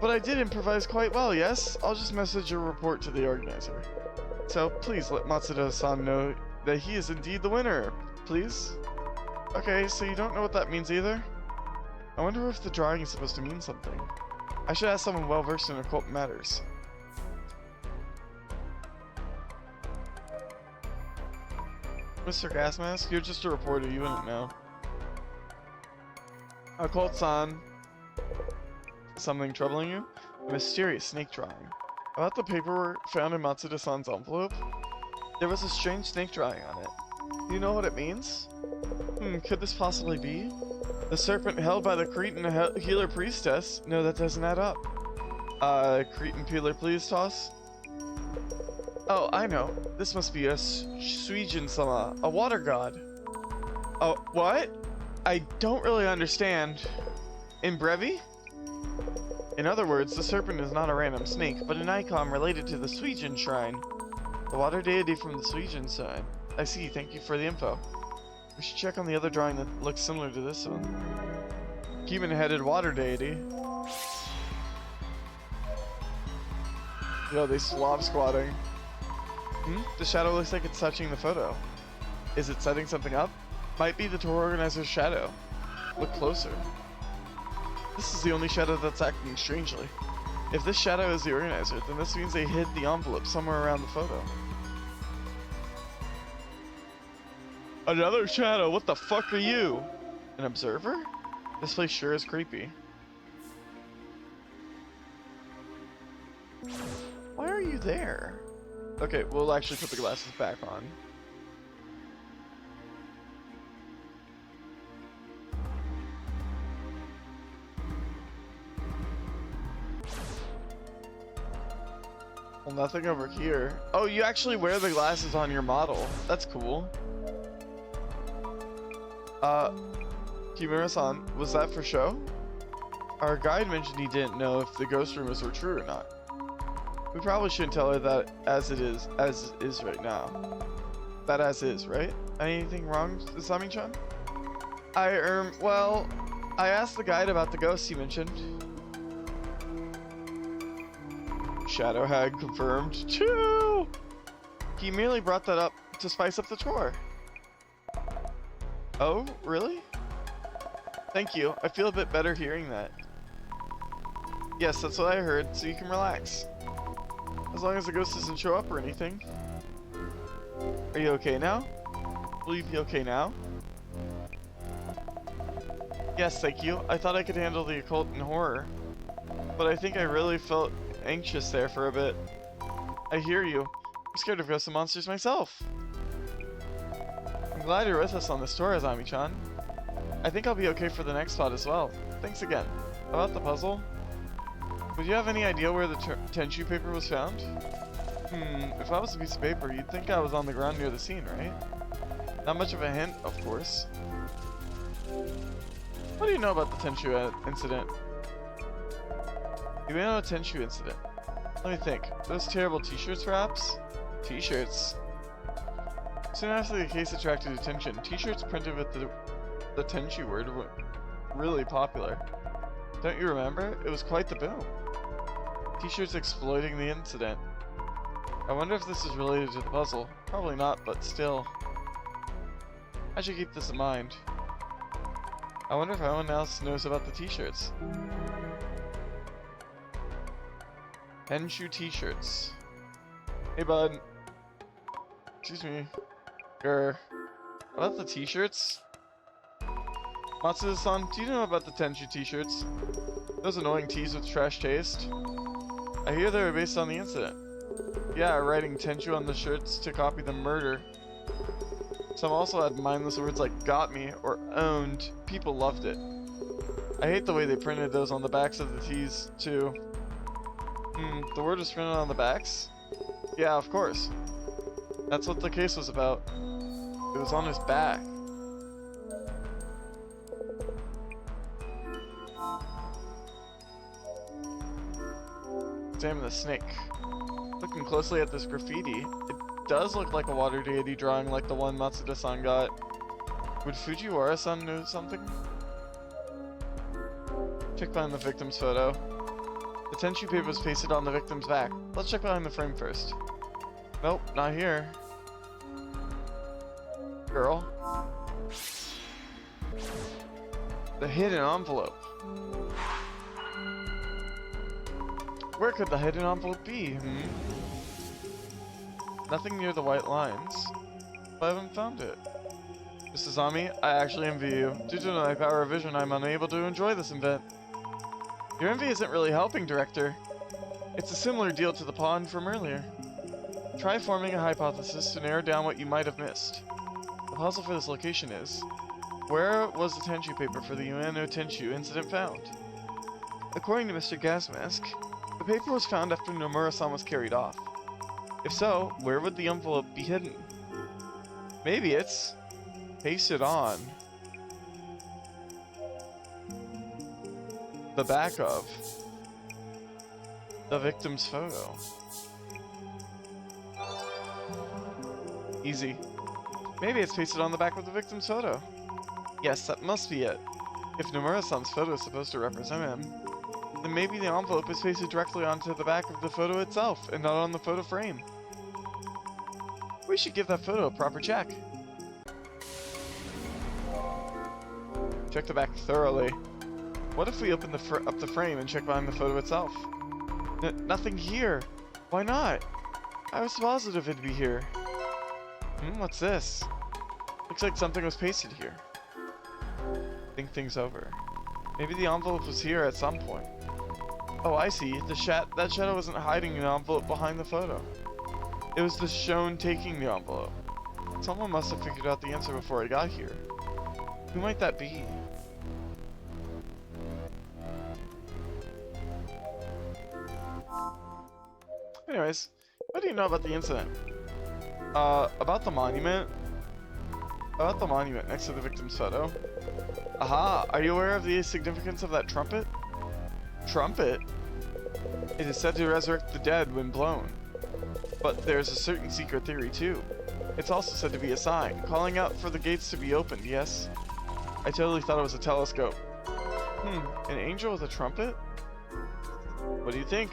But I did improvise quite well, yes? I'll just message a report to the organizer. So please let Matsuda-san know that he is indeed the winner, please? Okay, so you don't know what that means either? I wonder if the drawing is supposed to mean something. I should ask someone well-versed in occult matters. Mr. Gasmask, you're just a reporter, you wouldn't know. Occult-san. Something troubling you? A mysterious snake drawing. About the paperwork found in Matsuda-san's envelope? There was a strange snake drawing on it. Do you know what it means? Could this possibly be? The serpent held by the Cretan healer priestess? No, that doesn't add up. Cretan healer please toss? Oh, I know. This must be a Suijin-sama, a water god. Oh, what? I don't really understand. In Brevi? In other words, the serpent is not a random snake, but an icon related to the Suijin shrine. The water deity from the Suijin side. I see, thank you for the info. We should check on the other drawing that looks similar to this one. Demon-headed water deity. Yo, they slob squatting. The shadow looks like it's touching the photo. Is it setting something up? Might be the tour organizer's shadow. Look closer. This is the only shadow that's acting strangely. If this shadow is the organizer, then this means they hid the envelope somewhere around the photo. Another shadow? What the fuck are you? An observer? This place sure is creepy. Why are you there? Okay, we'll actually put the glasses back on. Well, nothing over here. Oh, you actually wear the glasses on your model. That's cool. Kimura-san, was that for show? Our guide mentioned he didn't know if the ghost rumors were true or not. We probably shouldn't tell her that as is right now. That as is, right? Anything wrong, Sami-chan? Well, I asked the guide about the ghost he mentioned. Shadow Hag confirmed. Choo! He merely brought that up to spice up the tour. Oh, really? Thank you. I feel a bit better hearing that. Yes, that's what I heard, so you can relax. As long as the ghost doesn't show up or anything. Are you okay now? Will you be okay now? Yes, thank you. I thought I could handle the occult and horror. But I think I really felt anxious there for a bit. I hear you. I'm scared of ghosts and monsters myself. I'm glad you're with us on this tour, Azami-chan. I think I'll be okay for the next spot as well. Thanks again. About the puzzle? Would you have any idea where the Tenchu paper was found? If I was a piece of paper, you'd think I was on the ground near the scene, right? Not much of a hint, of course. What do you know about the Tenchu incident? You may know a Tenchu incident. Let me think. Those terrible t-shirts, perhaps? T-shirts? Soon after the case attracted attention, t-shirts printed with the Tenchu word were really popular. Don't you remember? It was quite the boom. T-shirts exploiting the incident. I wonder if this is related to the puzzle. Probably not, but still. I should keep this in mind. I wonder if anyone else knows about the t-shirts. Henshu t-shirts. Hey bud. Excuse me. About the t-shirts? Matsuda-san, do you know about the Tenchu t-shirts? Those annoying tees with trash taste? I hear they were based on the incident. Yeah, writing Tenchu on the shirts to copy the murder. Some also had mindless words like got me or owned. People loved it. I hate the way they printed those on the backs of the tees, too. The word was printed on the backs? Yeah, of course. That's what the case was about. It was on his back. Examine the snake. Looking closely at this graffiti, it does look like a water deity drawing like the one Matsuda-san got. Would Fujiwara-san know something? Check behind the victim's photo. The Tenchu paper was pasted on the victim's back. Let's check behind the frame first. Nope, not here. Girl. The hidden envelope. Where could the hidden envelope be, Nothing near the white lines. I haven't found it. Mrs. Ami, I actually envy you. Due to my power of vision, I'm unable to enjoy this event. Your envy isn't really helping, Director. It's a similar deal to the pond from earlier. Try forming a hypothesis to narrow down what you might have missed. The puzzle for this location is, where was the Tenchu paper for the Ueno Tenchu incident found? According to Mr. Gasmask, the paper was found after Nomura-san was carried off. If so, where would the envelope be hidden? Maybe it's pasted on the back of the victim's photo. Easy. Maybe it's pasted on the back of the victim's photo. Yes, that must be it. If Nomura-san's photo is supposed to represent him, then maybe the envelope is pasted directly onto the back of the photo itself, and not on the photo frame. We should give that photo a proper check. Check the back thoroughly. What if we open up the frame and check behind the photo itself? Nothing here. Why not? I was positive it'd be here. What's this? Looks like something was pasted here. Think things over. Maybe the envelope was here at some point. Oh, I see. That shadow wasn't hiding the envelope behind the photo. It was the Shone taking the envelope. Someone must have figured out the answer before I got here. Who might that be? Anyways, what do you know about the incident? About the monument? About the monument next to the victim's photo. Aha! Are you aware of the significance of that trumpet? Trumpet? It is said to resurrect the dead when blown. But there's a certain secret theory too. It's also said to be a sign, calling out for the gates to be opened, yes? I totally thought it was a telescope. An angel with a trumpet? What do you think?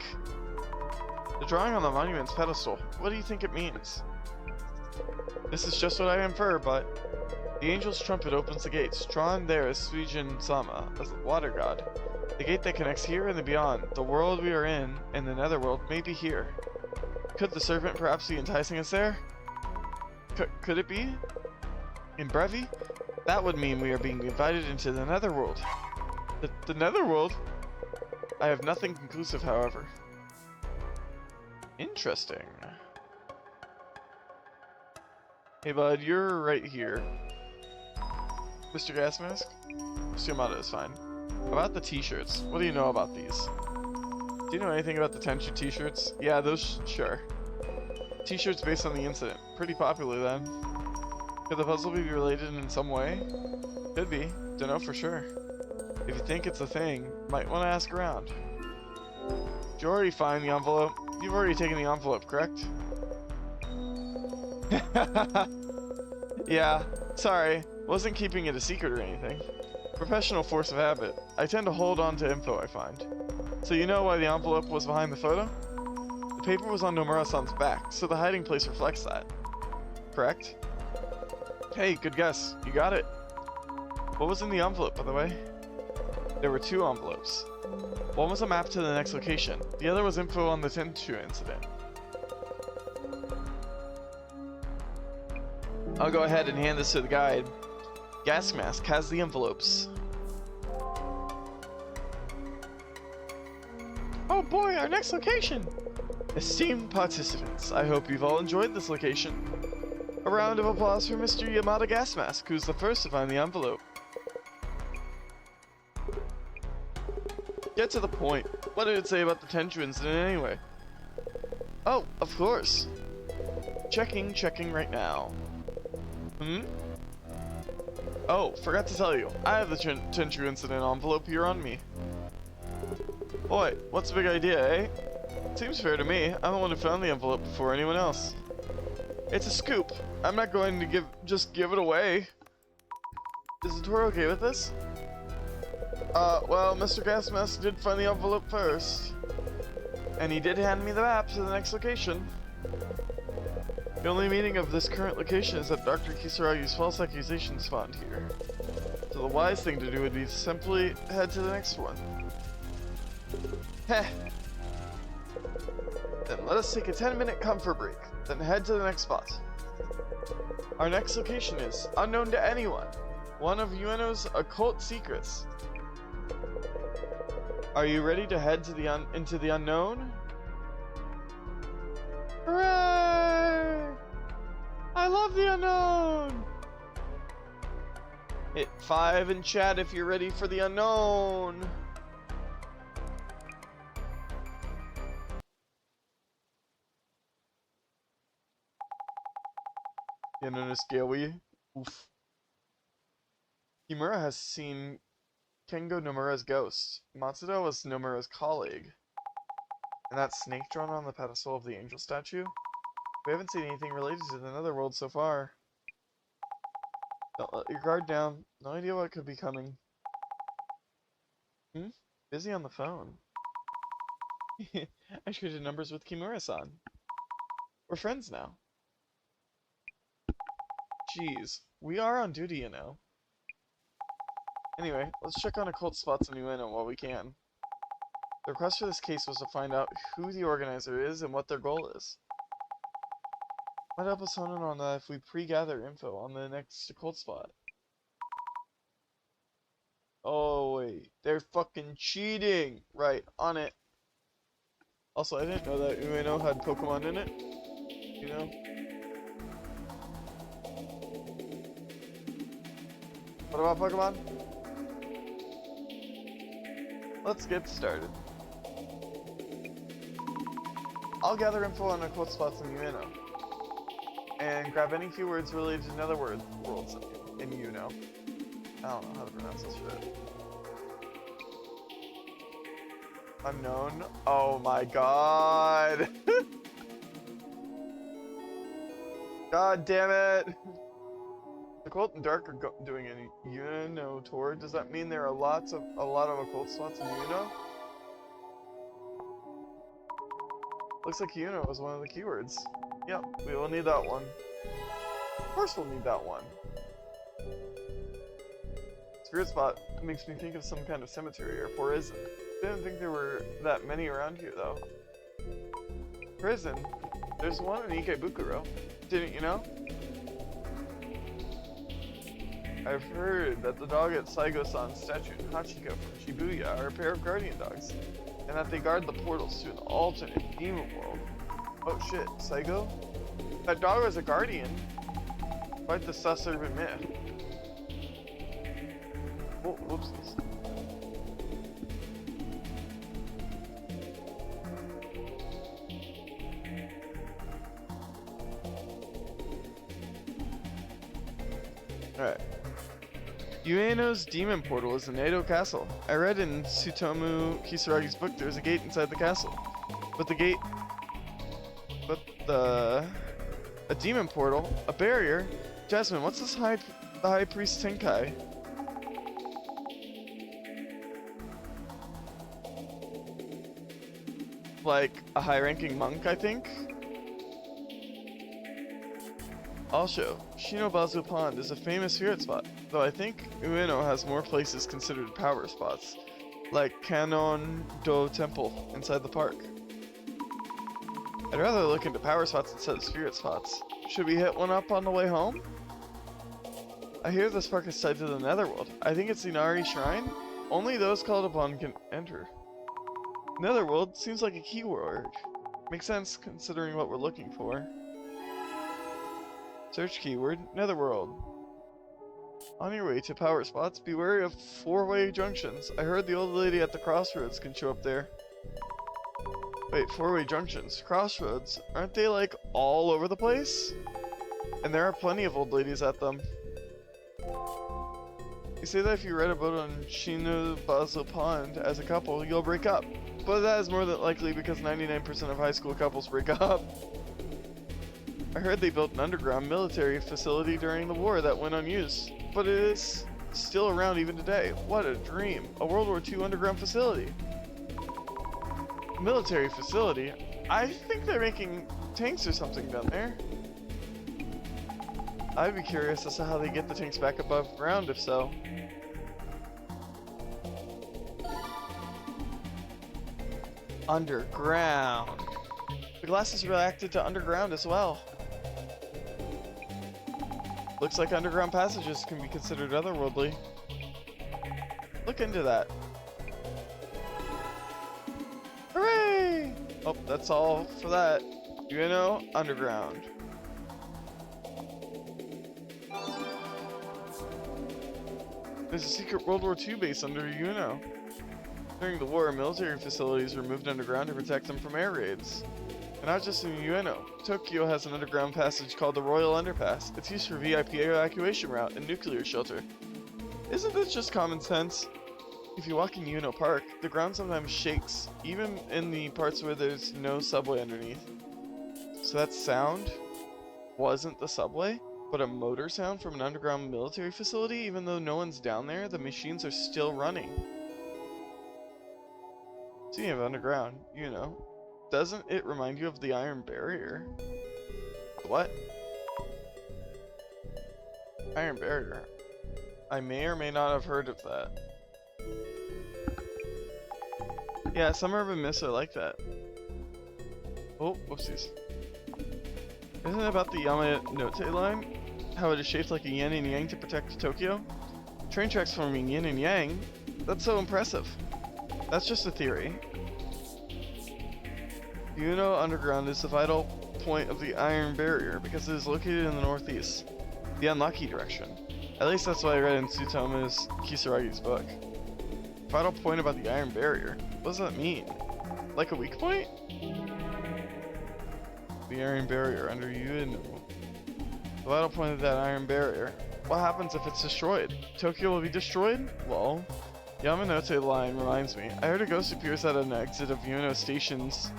The drawing on the monument's pedestal, what do you think it means? This is just what I infer, but the angel's trumpet opens the gates. Drawn there is Suijin-sama, as the water god. The gate that connects here and the beyond, the world we are in, and the netherworld may be here. Could the serpent perhaps be enticing us there? Could it be? In Brevi? That would mean we are being invited into the netherworld. The netherworld? I have nothing conclusive, however. Interesting. Hey bud, you're right here. Mr. Gasmask? Mr. Yamada is fine. About the t-shirts, what do you know about these? Do you know anything about the Tenchu t-shirts? Yeah, those, sure. T-shirts based on the incident. Pretty popular then. Could the puzzle be related in some way? Could be. Don't know for sure. If you think it's a thing, might want to ask around. Did you already find the envelope? You've already taken the envelope, correct? Yeah, sorry. Wasn't keeping it a secret or anything. Professional force of habit. I tend to hold on to info I find. So you know why the envelope was behind the photo? The paper was on Nomura-san's back, so the hiding place reflects that. Correct? Hey, good guess. You got it. What was in the envelope, by the way? There were two envelopes. One was a map to the next location. The other was info on the Tenchu incident. I'll go ahead and hand this to the guide. Gas mask has the envelopes. Oh boy, our next location! Esteemed participants, I hope you've all enjoyed this location. A round of applause for Mr. Yamada Gas Mask, who's the first to find the envelope. Get to the point. What did it say about the Tenchu incident anyway? Oh, of course. Checking right now. Oh, forgot to tell you. I have the Tenchu incident envelope here on me. Boy, what's the big idea, eh? Seems fair to me. I'm the one who found the envelope before anyone else. It's a scoop. I'm not going to just give it away. Is the tour okay with this? Well, Mr. Gasmask did find the envelope first. And he did hand me the map to the next location. The only meaning of this current location is that Dr. Kisaragi's false accusation spawned here. So the wise thing to do would be to simply head to the next one. Heh. Then let us take a 10-minute comfort break, then head to the next spot. Our next location is unknown to anyone. One of Ueno's occult secrets. Are you ready to head to into the unknown? Hooray! I love the unknown! Hit 5 in chat if you're ready for the unknown. The unknown is scary. Oof. Kimura has seen Kengo Nomura's ghost. Matsuda was Nomura's colleague. And that snake drawn on the pedestal of the angel statue? We haven't seen anything related to the netherworld so far. Don't let your guard down. No idea what could be coming. Busy on the phone. I traded numbers with Kimura-san. We're friends now. Jeez, we are on duty, you know. Anyway, let's check on occult spots in Ueno while we can. The request for this case was to find out who the organizer is and what their goal is. Might help us hone in on that if we pre-gather info on the next occult spot. Oh wait, they're fucking cheating! Right, on it. Also, I didn't know that Ueno had Pokemon in it. You know? What about Pokemon? Let's get started. I'll gather info on occult spots in Ueno. And grab any keywords related to netherworlds in Ueno. I don't know how to pronounce this shit. Unknown? Oh my god! God damn it! Occult and Dark are doing a Ueno tour. Does that mean there are a lot of occult spots in Ueno? Looks like Ueno was one of the keywords. Yep, we will need that one. Of course we'll need that one. Spirit spot makes me think of some kind of cemetery or prison. Didn't think there were that many around here though. Prison? There's one in Ikebukuro. Didn't you know? I've heard that the dog at Saigo-san's statue and Hachiko from Shibuya are a pair of guardian dogs, and that they guard the portals to an alternate demon world. Oh shit, Saigo? That dog was a guardian? Quite the sus urban myth. Oh, whoopsies. Alright. Ueno's demon portal is in Edo Castle. I read in Tsutomu Kisaragi's book there's a gate inside the castle. A demon portal? A barrier? Jasmine, what's this the High Priest Tenkai? Like a high-ranking monk, I think? Also, Shinobazu Pond is a famous spirit spot, though I think Ueno has more places considered power spots, like Kanon-do Temple inside the park. I'd rather look into power spots instead of spirit spots. Should we hit one up on the way home? I hear this park is tied to the Netherworld. I think it's the Inari Shrine. Only those called upon can enter. Netherworld seems like a keyword. Makes sense considering what we're looking for. Search keyword, Netherworld. On your way to power spots, be wary of four-way junctions. I heard the old lady at the crossroads can show up there. Wait, four-way junctions? Crossroads? Aren't they like all over the place? And there are plenty of old ladies at them. You say that if you ride a boat on Shinobazo Pond as a couple, you'll break up. But that is more than likely because 99% of high school couples break up. I heard they built an underground military facility during the war that went unused, but it is still around even today. What a dream. A World War II underground facility. Military facility? I think they're making tanks or something down there. I'd be curious as to how they get the tanks back above ground if so. Underground. The glass is reacted to underground as well. Looks like underground passages can be considered otherworldly. Look into that. Hooray! Oh, that's all for that. You know, underground. There's a secret World War II base under Yuno. During the war, military facilities were moved underground to protect them from air raids. And not just in Ueno, Tokyo has an underground passage called the Royal Underpass. It's used for VIP evacuation route and nuclear shelter. Isn't this just common sense? If you walk in Ueno Park, the ground sometimes shakes, even in the parts where there's no subway underneath. So that sound wasn't the subway, but a motor sound from an underground military facility. Even though no one's down there, the machines are still running. Speaking of underground, you know, doesn't it remind you of the Iron Barrier? What? Iron Barrier. I may or may not have heard of that. Yeah, some urban myths are like that. Oh, whoopsies. Isn't it about the Yamanote line? How it is shaped like a yin and yang to protect Tokyo? Train tracks forming yin and yang? That's so impressive. That's just a theory. Ueno Underground is the vital point of the Iron Barrier because it is located in the northeast, the unlucky direction. At least that's what I read in Tsutomu's Kisaragi's book. Vital point about the Iron Barrier? What does that mean? Like a weak point? The Iron Barrier under Ueno. The vital point of that Iron Barrier. What happens if it's destroyed? Tokyo will be destroyed? Lol. Yamanote line reminds me. I heard a ghost appears at an exit of Ueno stations.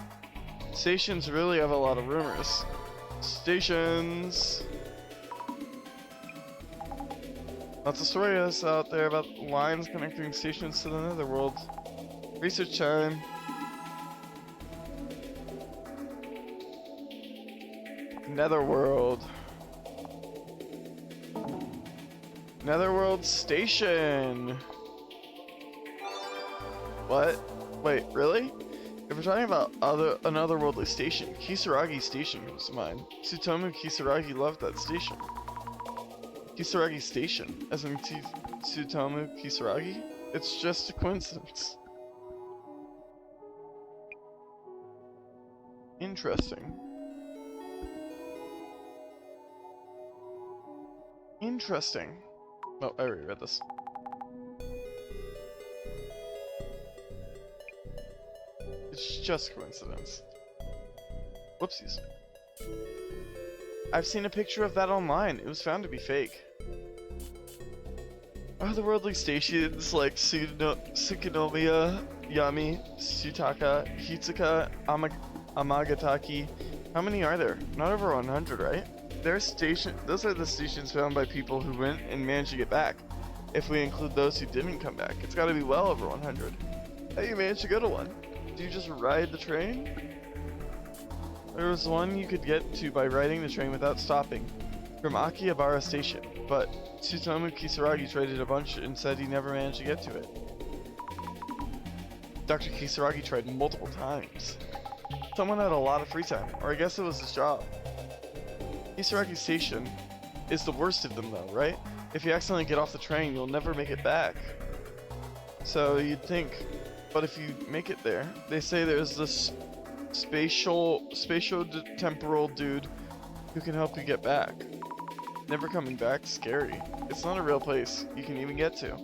Stations really have a lot of rumors. Stations! Lots of stories out there about lines connecting stations to the Netherworld. Research time. Netherworld. Netherworld Station! What? Wait, really? If we're talking about an otherworldly station, Kisaragi Station comes to mind. Tsutomu Kisaragi loved that station. Kisaragi Station, as in Tsutomu Kisaragi? It's just a coincidence. Interesting. Interesting. Oh, I already read this. It's just coincidence. Whoopsies. I've seen a picture of that online. It was found to be fake. Otherworldly stations like Tsukunomiya, Yami, Tsutaka, Hitsuka, Amagataki. How many are there? Not over 100, right? Those are the stations found by people who went and managed to get back. If we include those who didn't come back, it's gotta be well over 100. How do you manage to go to one? Do you just ride the train? There was one you could get to by riding the train without stopping, from Akihabara Station, but Tsutomu Kisaragi tried it a bunch and said he never managed to get to it. Dr. Kisaragi tried multiple times. Someone had a lot of free time, or I guess it was his job. Kisaragi Station is the worst of them though, right? If you accidentally get off the train, you'll never make it back. So you'd think, but if you make it there, they say there's this spatial temporal dude who can help you get back. Never coming back, scary. It's not a real place you can even get to.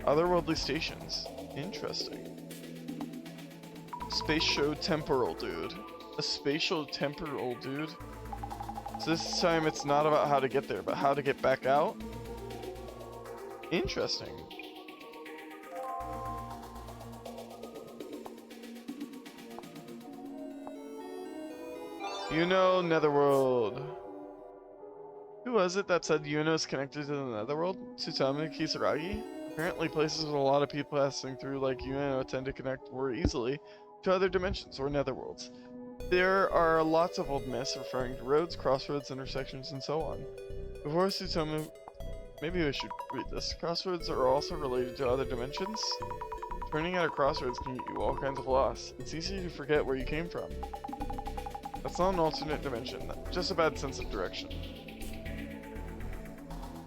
Otherworldly stations. Interesting. Spatio-temporal dude. A spatial temporal dude? So this time it's not about how to get there, but how to get back out? Interesting. Netherworld. Who was it that said is connected to the Netherworld? Tsutame Kisaragi? Apparently places with a lot of people passing through like tend to connect more easily to other dimensions or netherworlds. There are lots of old myths referring to roads, crossroads, intersections, and so on. Before Tsutame, maybe we should read this. Crossroads are also related to other dimensions. Turning at a crossroads can get you all kinds of lost. It's easy to forget where you came from. That's not an alternate dimension, just a bad sense of direction.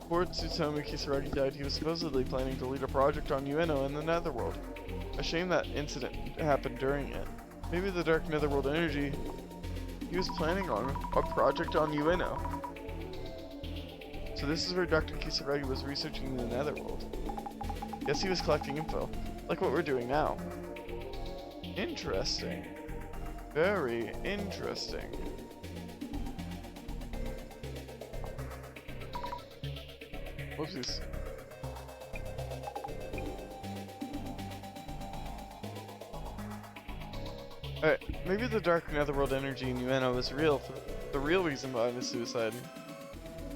Before Tsutame Kisaragi died, he was supposedly planning to lead a project on Ueno in the Netherworld. A shame that incident happened during it. Maybe the Dark Netherworld energy he was planning on a project on Ueno. So this is where Dr. Kisaragi was researching the Netherworld. Guess he was collecting info, like what we're doing now. Interesting. Very interesting. Whoopsies. Alright, maybe the Dark Netherworld energy in Ueno is real, the real reason behind his suicide.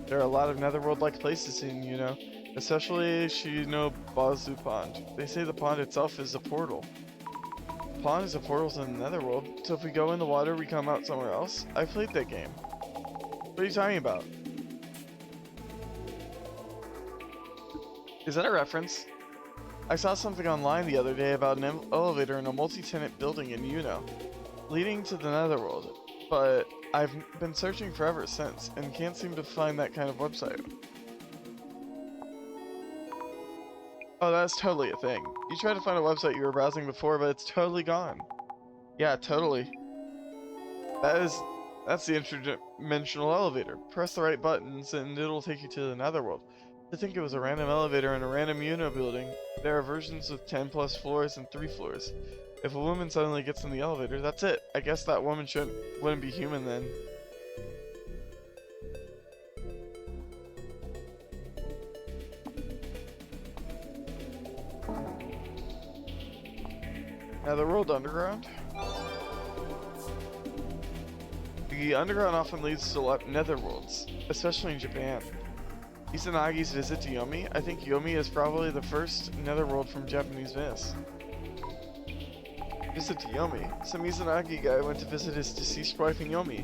There are a lot of Netherworld-like places in especially Shino Bazu Pond. They say the pond itself is a portal. The pond is a portal to the Netherworld, so if we go in the water, we come out somewhere else? I played that game. What are you talking about? Is that a reference? I saw something online the other day about an elevator in a multi-tenant building in Ueno, leading to the Netherworld, but I've been searching forever since, and can't seem to find that kind of website. Oh, that's totally a thing. You tried to find a website you were browsing before, but it's totally gone. Yeah, totally. That's the interdimensional elevator. Press the right buttons and it'll take you to the Netherworld. To think it was a random elevator in a random Ueno building. There are versions with 10 plus floors and 3 floors. If a woman suddenly gets in the elevator, that's it. I guess that woman wouldn't be human then. Netherworld Underground? The underground often leads to netherworlds, especially in Japan. Izanagi's visit to Yomi? I think Yomi is probably the first netherworld from Japanese myths. Visit to Yomi? Some Izanagi guy went to visit his deceased wife in Yomi.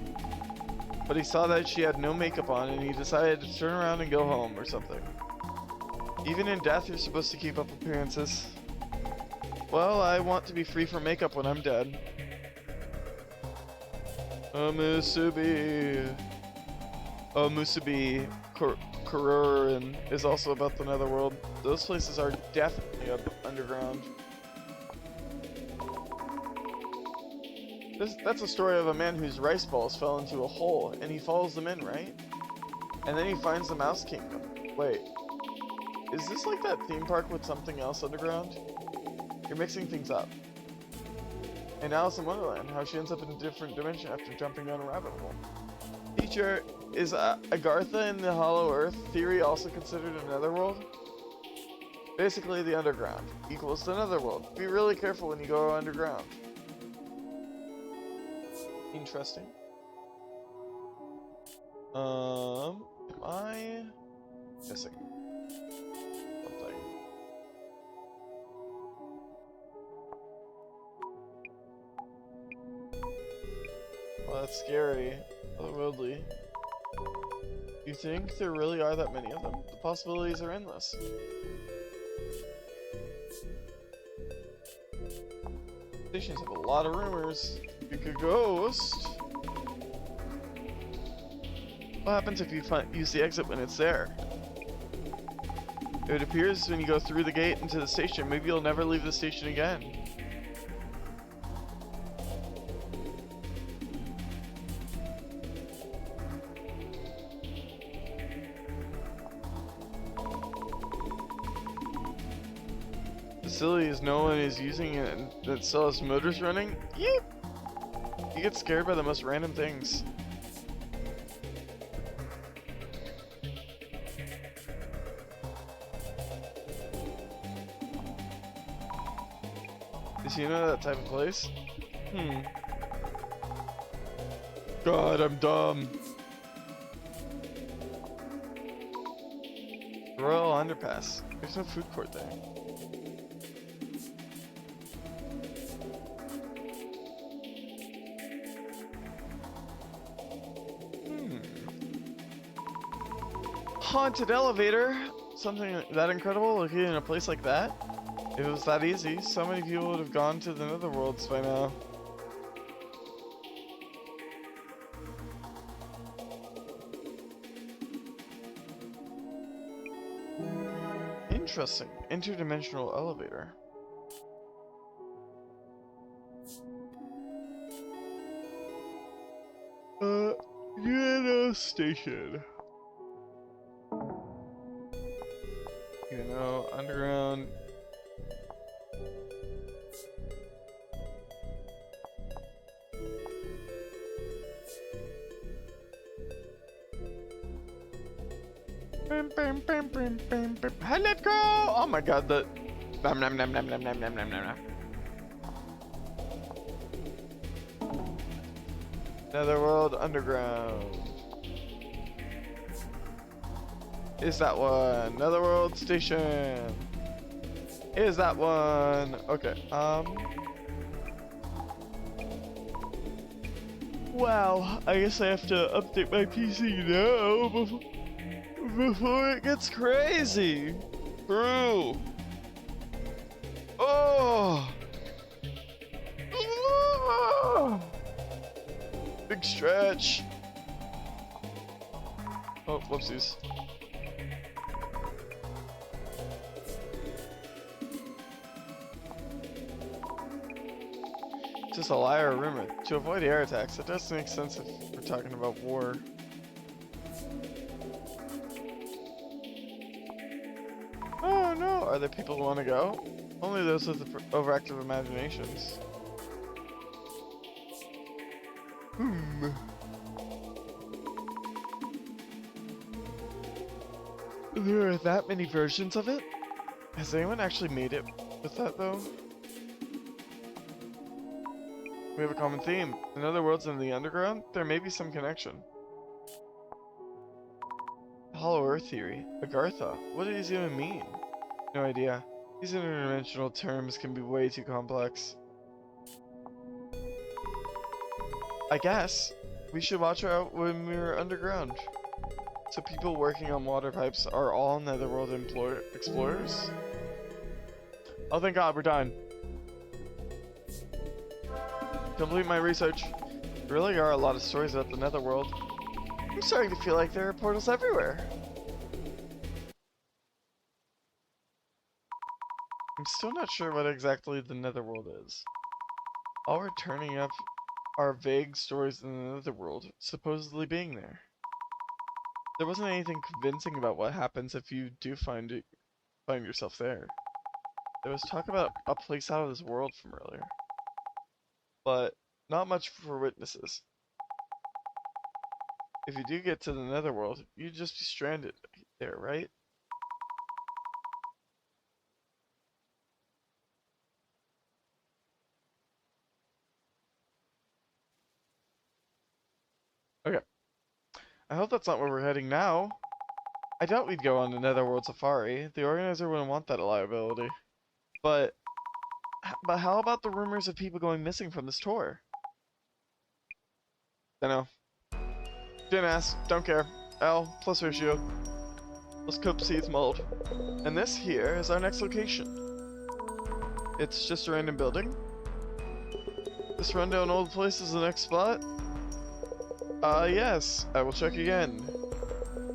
But he saw that she had no makeup on and he decided to turn around and go home or something. Even in death you're supposed to keep up appearances. Well, I want to be free from makeup when I'm dead. Musubi Kururin is also about the Netherworld. Those places are definitely underground. That's a story of a man whose rice balls fell into a hole, and he follows them in, right? And then he finds the Mouse Kingdom. Wait, is this like that theme park with something else underground? You're mixing things up. And Alice in Wonderland, how she ends up in a different dimension after jumping down a rabbit hole. Teacher, is Agartha in the Hollow Earth theory also considered a netherworld? Basically, the underground equals the netherworld. Be really careful when you go underground. Interesting. Am I missing something? Well, that's scary. Otherworldly. You think there really are that many of them? The possibilities are endless. Stations have a lot of rumors. You could ghost. What happens if you use the exit when it's there? It appears when you go through the gate into the station, maybe you'll never leave the station again. Facilities no one is using it and that still has motors running? Yep. You get scared by the most random things. Is you know that type of place? God, I'm dumb. Royal Underpass. There's no food court there. Haunted elevator. Something that incredible looking in a place like that. If it was that easy, so many people would have gone to the netherworlds by now. Interesting. Interdimensional elevator. Station. You know, underground. Hi, let go! Oh my god, the nom nom nom nom nom nom nom nom nom. Netherworld underground. Is that one? Netherworld station. Is that one? Okay. Wow. I guess I have to update my PC now before it gets crazy. Bro. Oh. Oh. Big stretch. Oh, whoopsies. Just a lie or a rumor. To avoid air attacks, it does make sense if we're talking about war. Oh no, are there people who want to go? Only those with overactive imaginations. There are that many versions of it? Has anyone actually made it with that though? We have a common theme. In other worlds in the underground, there may be some connection. Hollow Earth theory. Agartha. What does these even mean? No idea. These interdimensional terms can be way too complex. I guess we should watch out when we're underground. So people working on water pipes are all netherworld explorers? Oh, thank God, we're done. Complete my research. There really are a lot of stories about the netherworld. I'm starting to feel like there are portals everywhere. I'm still not sure what exactly the netherworld is. All we're turning up are vague stories in the netherworld, supposedly being there. There wasn't anything convincing about what happens if you do find yourself there. There was talk about a place out of this world from earlier. But not much for witnesses. If you do get to the netherworld, you'd just be stranded there, right? Okay. I hope that's not where we're heading now. I doubt we'd go on a netherworld safari. The organizer wouldn't want that liability. But how about the rumors of people going missing from this tour? Dunno. Didn't ask. Don't care. L plus ratio. Plus cope seeds mold. And this here is our next location. It's just a random building. This rundown old place is the next spot. Yes. I will check again.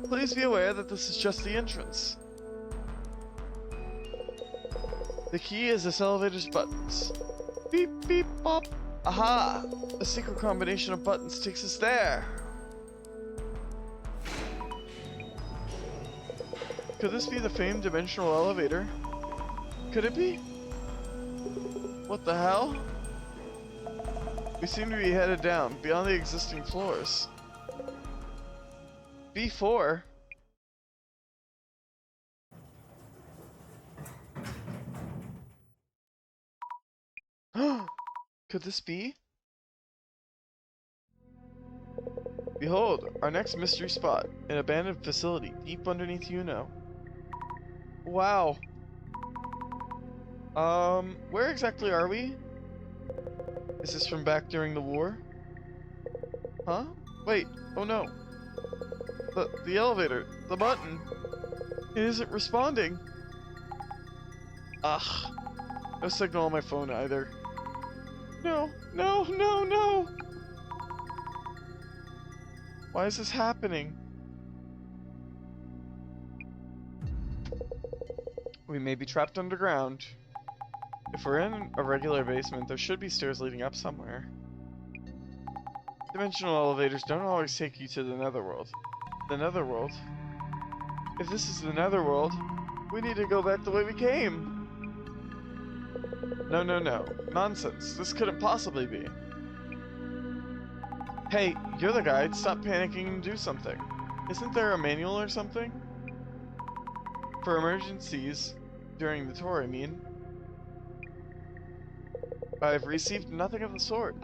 Please be aware that this is just the entrance. The key is this elevator's buttons. Beep, beep, bop. Aha! A secret combination of buttons takes us there. Could this be the famed dimensional elevator? Could it be? What the hell? We seem to be headed down, beyond the existing floors. B4? Could this be? Behold, our next mystery spot, an abandoned facility deep underneath Uno. Wow. Where exactly are we? Is this from back during the war? Huh? Wait, oh no. The elevator, the button, it isn't responding. Ugh. No signal on my phone either. No, no, no, no! Why is this happening? We may be trapped underground. If we're in a regular basement, there should be stairs leading up somewhere. Dimensional elevators don't always take you to the netherworld. The netherworld? If this is the netherworld, we need to go back the way we came! No, no, no. Nonsense. This couldn't possibly be. Hey, you're the guide. Stop panicking and do something. Isn't there a manual or something? For emergencies, during the tour, I mean. I've received nothing of the sort.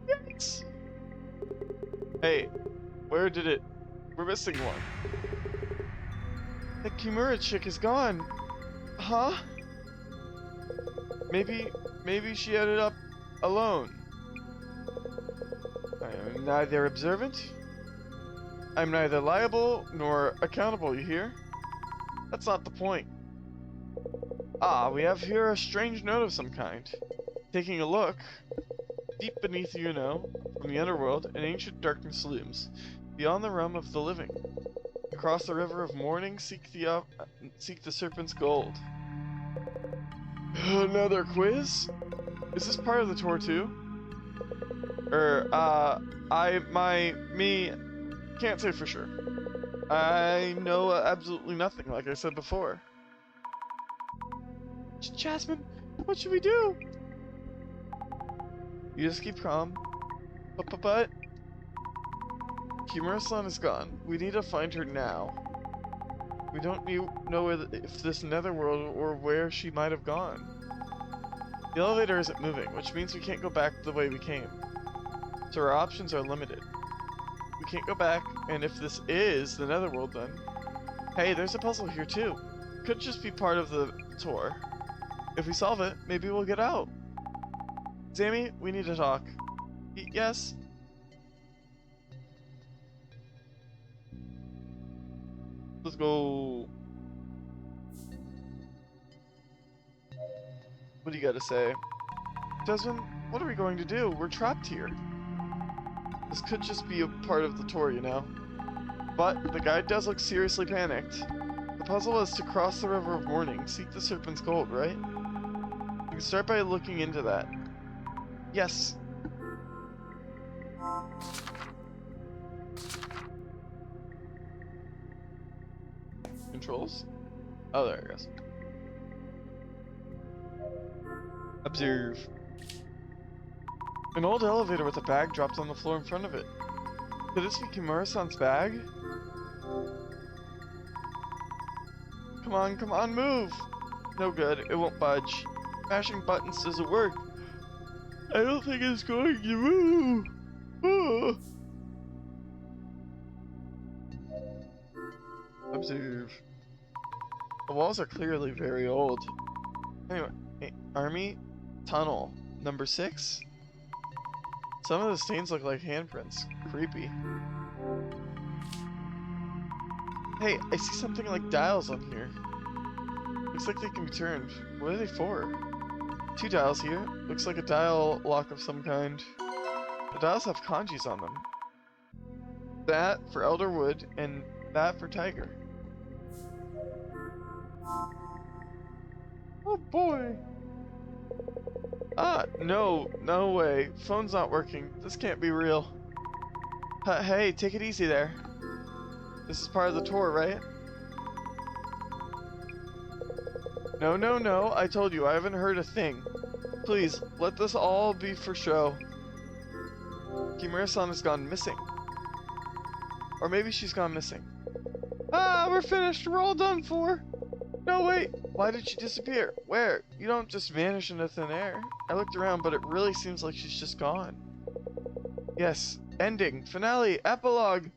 Yes! Hey, where did it... We're missing one. The Kimura chick is gone. Huh? Maybe she ended up alone. I am neither observant. I'm neither liable nor accountable, you hear? That's not the point. Ah, we have here a strange note of some kind. Taking a look, deep beneath Uno, from the underworld, an ancient darkness looms, beyond the realm of the living. Across the river of mourning, seek the serpent's gold. Another quiz? Is this part of the tour too? Me, can't say for sure. I know absolutely nothing, like I said before. Jasmine, what should we do? You just keep calm. But Kimura-san is gone. We need to find her now. We don't know if this netherworld or where she might have gone. The elevator isn't moving, which means we can't go back the way we came. So our options are limited. We can't go back, and if this is the netherworld then... Hey, there's a puzzle here too. Could just be part of the tour. If we solve it, maybe we'll get out. Sammy, we need to talk. Yes? Let's go. What do you gotta say? Desmond, what are we going to do? We're trapped here. This could just be a part of the tour, you know. But the guide does look seriously panicked. The puzzle is to cross the river of mourning, seek the serpent's gold, right? We can start by looking into that. Yes. Controls? Oh, there it goes. Observe. An old elevator with a bag dropped on the floor in front of it. Could this be Kimura-san's bag? Come on, move! No good, it won't budge. Mashing buttons doesn't work. I don't think it's going to move. Oh. Observe. The walls are clearly very old. Anyway, Army Tunnel number 6. Some of the stains look like handprints. Creepy. Hey, I see something like dials on here. Looks like they can be turned. What are they for? 2 dials here. Looks like a dial lock of some kind. The dials have kanjis on them. That for Elder Wood and that for Tiger. Oh boy. No way. Phone's not working. This can't be real. Hey, take it easy there. This is part of the tour, right? No. I told you, I haven't heard a thing. Please, let this all be for show. Kimura-san has gone missing. Or maybe she's gone missing. Ah, we're finished. We're all done for. No, wait. Why did she disappear? Where? You don't just vanish into thin air. I looked around, but it really seems like she's just gone. Yes. Ending. Finale. Epilogue.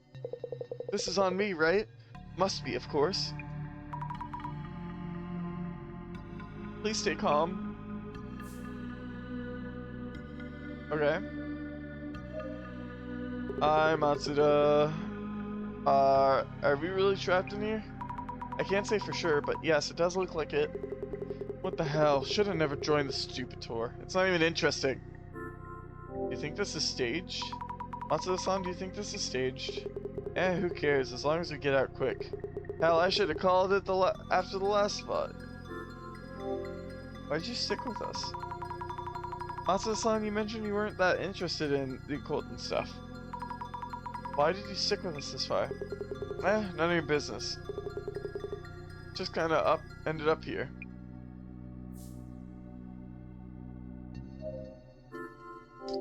This is on me, right? Must be, of course. Please stay calm. Okay. Hi, Matsuda. Are we really trapped in here? I can't say for sure, but yes, it does look like it. What the hell? Should have never joined the stupid tour. It's not even interesting. You think this is staged? Matsuda-san, do you think this is staged? Eh, who cares, as long as we get out quick. Hell, I should have called it after the last spot. Why'd you stick with us? Matsuda-san, you mentioned you weren't that interested in the occult and stuff. Why did you stick with us this far? Eh, none of your business. Just kinda ended up here.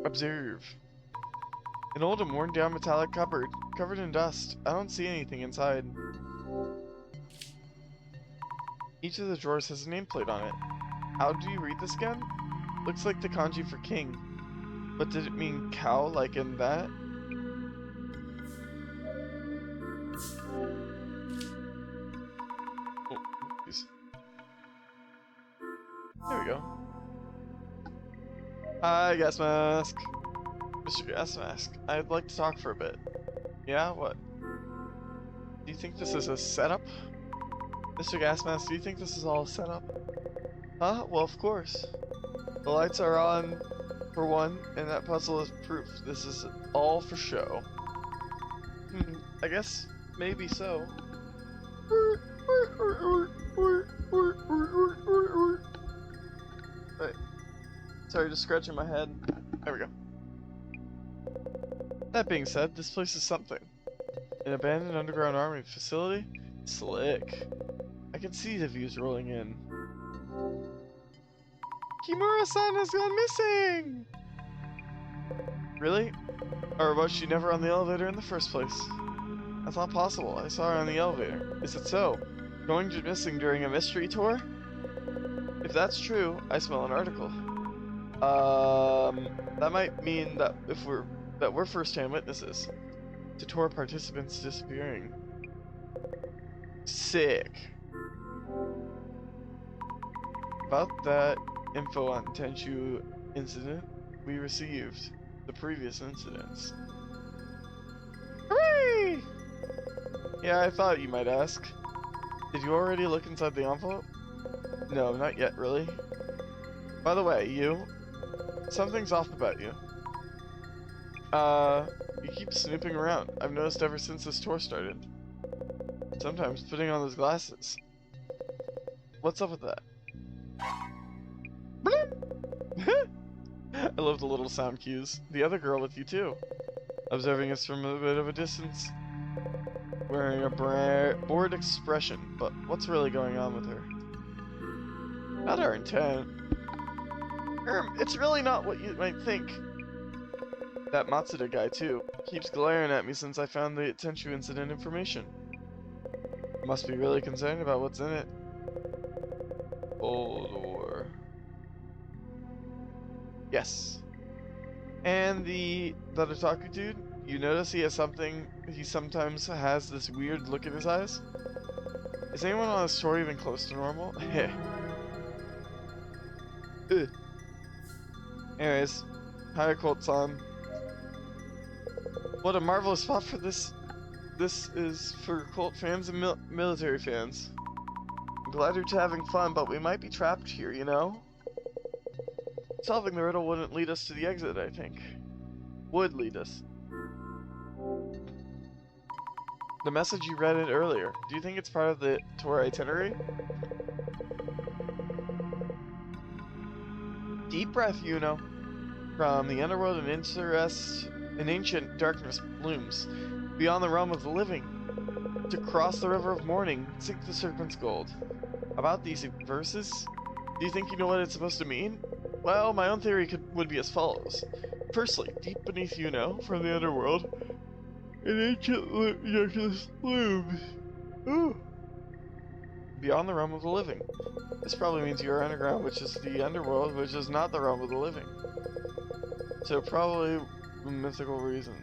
Observe. An old and worn down metallic cupboard, covered in dust. I don't see anything inside. Each of the drawers has a nameplate on it. How do you read this again? Looks like the kanji for king. But did it mean cow like in that? Oh, geez. There we go. Hi, Gas Mask. Mr. Gas Mask, I'd like to talk for a bit. Yeah, what? Do you think this is a setup? Mr. Gas Mask, do you think this is all a setup? Huh? Well, of course. The lights are on, for one, and that puzzle is proof. This is all for show. I guess maybe so. Wait. Sorry, just scratching my head. There we go. That being said, this place is something. An abandoned underground army facility? Slick. I can see the views rolling in. Kimura-san has gone missing! Really? Or was she never on the elevator in the first place? That's not possible. I saw her on the elevator. Is it so? Going missing during a mystery tour? If that's true, I smell an article. That might mean that we're first-hand witnesses to tour participants disappearing. Sick. About that info on Tenchu incident, we received the previous incidents. Hooray! Yeah, I thought you might ask. Did you already look inside the envelope? No, not yet, really. By the way, something's off about you. You keep snooping around. I've noticed ever since this tour started. Sometimes putting on those glasses. What's up with that? I love the little sound cues. The other girl with you too. Observing us from a bit of a distance. Wearing a bored expression, but what's really going on with her? Not our intent. It's really not what you might think. That Matsuda guy too. Keeps glaring at me since I found the Tenchu incident information. Must be really concerned about what's in it. Old war. Yes. And the otaku dude, you notice he sometimes has this weird look in his eyes? Is anyone on this tour even close to normal? Heh. Anyways, hi Colt-san. What a marvelous spot for this. This is for cult fans and military fans. I'm glad you're having fun, but we might be trapped here, you know? Solving the riddle wouldn't lead us to the exit, I think. Would lead us. The message you read it earlier, do you think it's part of the tour itinerary? Deep breath, Yuno. From the underworld an ancient darkness blooms. Beyond the realm of the living. To cross the river of morning, seek the serpent's gold. About these verses, do you think you know what it's supposed to mean? Well, my own theory would be as follows. Firstly, deep beneath Yuno, from the underworld, an ancient darkness blooms. Ooh. Beyond the realm of the living. This probably means you are underground, which is the underworld, which is not the realm of the living. So probably a mythical reason.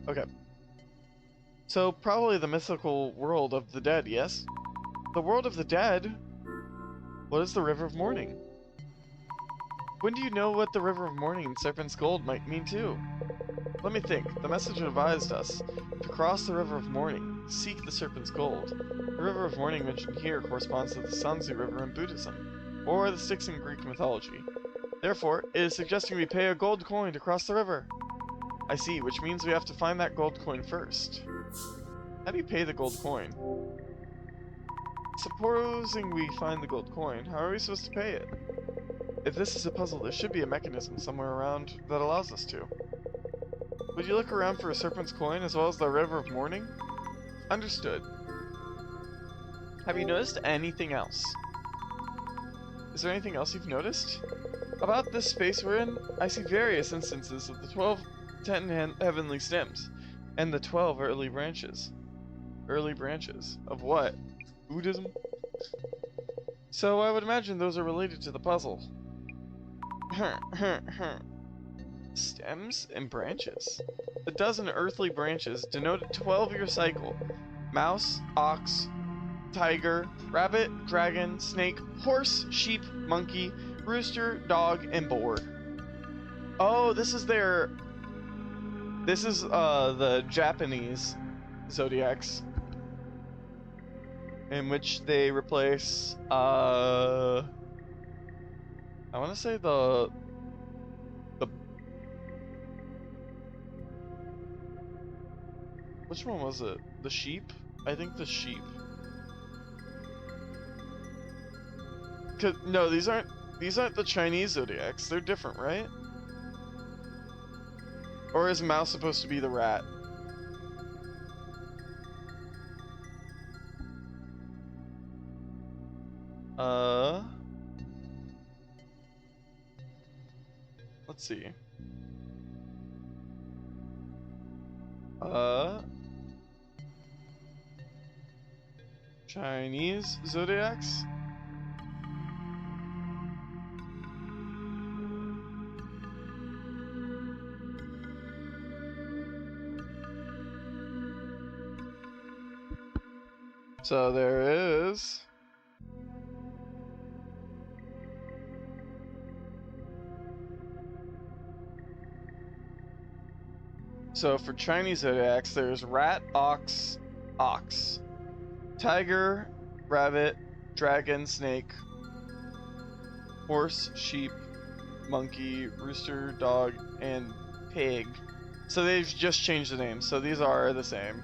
Okay. So probably the mythical world of the dead, yes? The world of the dead? What is the River of Morning? When do you know what the River of Morning and Serpent's Gold might mean too? Let me think. The message advised us to cross the River of Morning, seek the Serpent's Gold. The River of Morning mentioned here corresponds to the Sanzu River in Buddhism, or the Styx in Greek mythology. Therefore, it is suggesting we pay a gold coin to cross the river. I see, which means we have to find that gold coin first. How do you pay the gold coin? Supposing we find the gold coin, how are we supposed to pay it? If this is a puzzle, there should be a mechanism somewhere around that allows us to. Would you look around for a serpent's coin as well as the River of Morning? Understood. Have you noticed anything else? Is there anything else you've noticed? About this space we're in, I see various instances of the 10 heavenly stems, and the 12 early branches. Early branches? Of what? Buddhism? So I would imagine those are related to the puzzle. Stems and branches. The dozen earthly branches denote a 12-year cycle. Mouse, ox, tiger, rabbit, dragon, snake, horse, sheep, monkey, rooster, dog, and boar. Oh, this is their... This is the Japanese zodiacs, in which they replace I want to say the which one was it? The sheep? I think the sheep. No, these aren't the Chinese zodiacs. They're different, right? Or is mouse supposed to be the rat? Let's see. Chinese zodiacs? So there is... So for Chinese zodiacs, there's rat, ox, ox. Tiger, rabbit, dragon, snake, horse, sheep, monkey, rooster, dog, and pig. So they've just changed the names, so these are the same.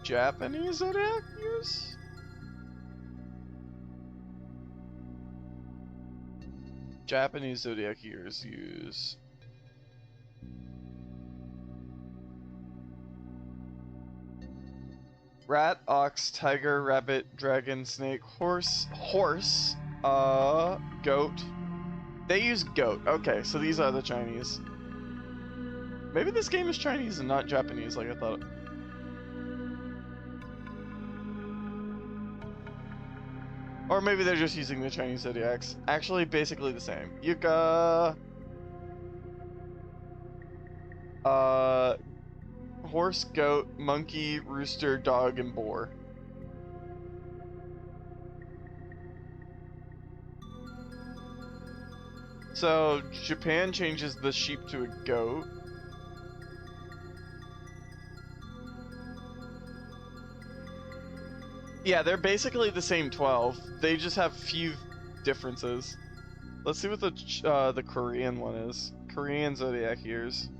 Japanese zodiac years? Japanese zodiac years use... rat, ox, tiger, rabbit, dragon, snake, horse, goat. They use goat. Okay, so these are the Chinese. Maybe this game is Chinese and not Japanese like I thought. Or maybe they're just using the Chinese zodiacs. Actually, basically the same. Yuka... horse, goat, monkey, rooster, dog, and boar. So, Japan changes the sheep to a goat. Yeah, they're basically the same 12. They just have few differences. Let's see what the Korean one is. Korean zodiac years.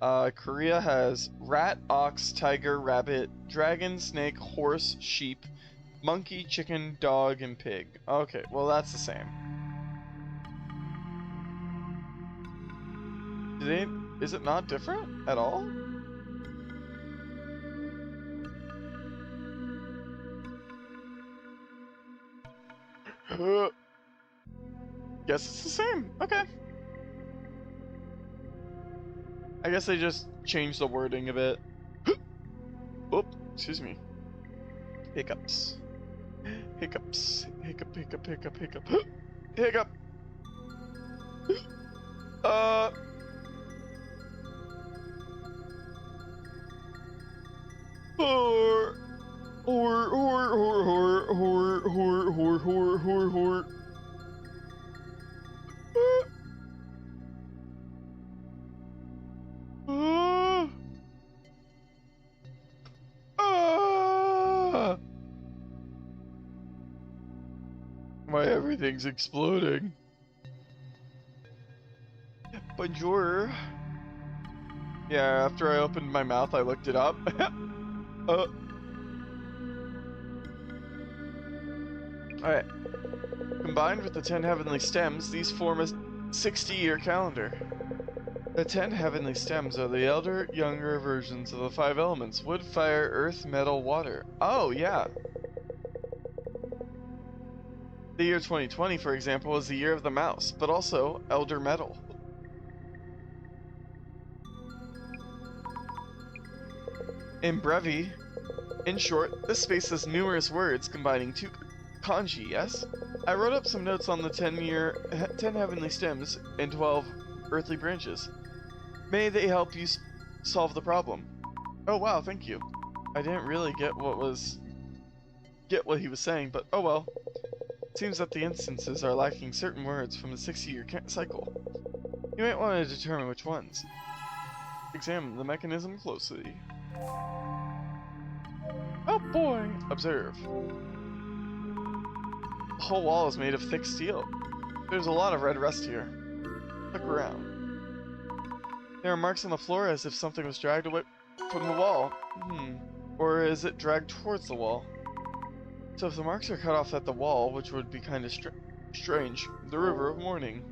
Korea has rat, ox, tiger, rabbit, dragon, snake, horse, sheep, monkey, chicken, dog, and pig. Okay, well that's the same. Is it not different at all? Guess it's the same. Okay. I guess they just changed the wording a bit. Oh, excuse me. Hiccups. Hiccups. Hiccup, hiccup, hiccup, hiccup. Hiccup! Why everything's exploding. Bonjour. Yeah, after I opened my mouth, I looked it up. Alright. Combined with the 10 heavenly stems, these form a 60-year calendar. The 10 heavenly stems are the elder, younger versions of the 5 elements: wood, fire, earth, metal, water. Oh, yeah. The year 2020, for example, is the year of the mouse, but also elder metal. In brevi, in short, this space has numerous words combining 2 kanji, yes? I wrote up some notes on the 10 heavenly stems and 12 earthly branches. May they help you solve the problem. Oh wow, thank you. I didn't really get what he was saying, but oh well. It seems that the instances are lacking certain words from the 60-year cycle. You might want to determine which ones. Examine the mechanism closely. Oh boy! Observe. The whole wall is made of thick steel. There's a lot of red rust here. Look around. There are marks on the floor as if something was dragged away from the wall. Or is it dragged towards the wall? So if the marks are cut off at the wall, which would be kind of strange, the River of Mourning.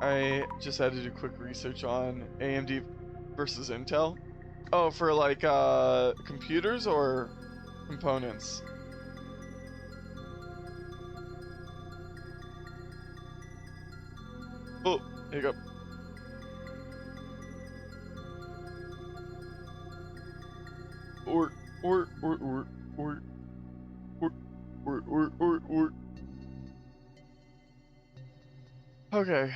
I just had to do quick research on AMD versus Intel. Oh, for like computers or components? Oh, hiccup. Or. Okay.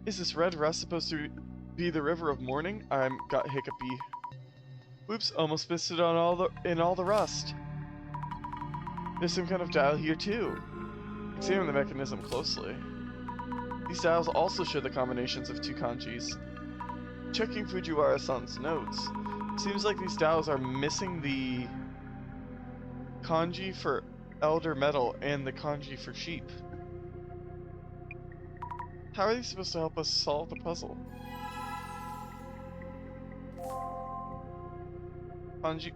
Is this red rust supposed to be the River of Mourning? I'm got hiccupy. Oops, almost missed it on all the rust. There's some kind of dial here too. Examine the mechanism closely. These dials also show the combinations of 2 kanjis. Checking Fujiwara-san's notes, seems like these dials are missing the kanji for elder metal and the kanji for sheep. How are these supposed to help us solve the puzzle? Kanji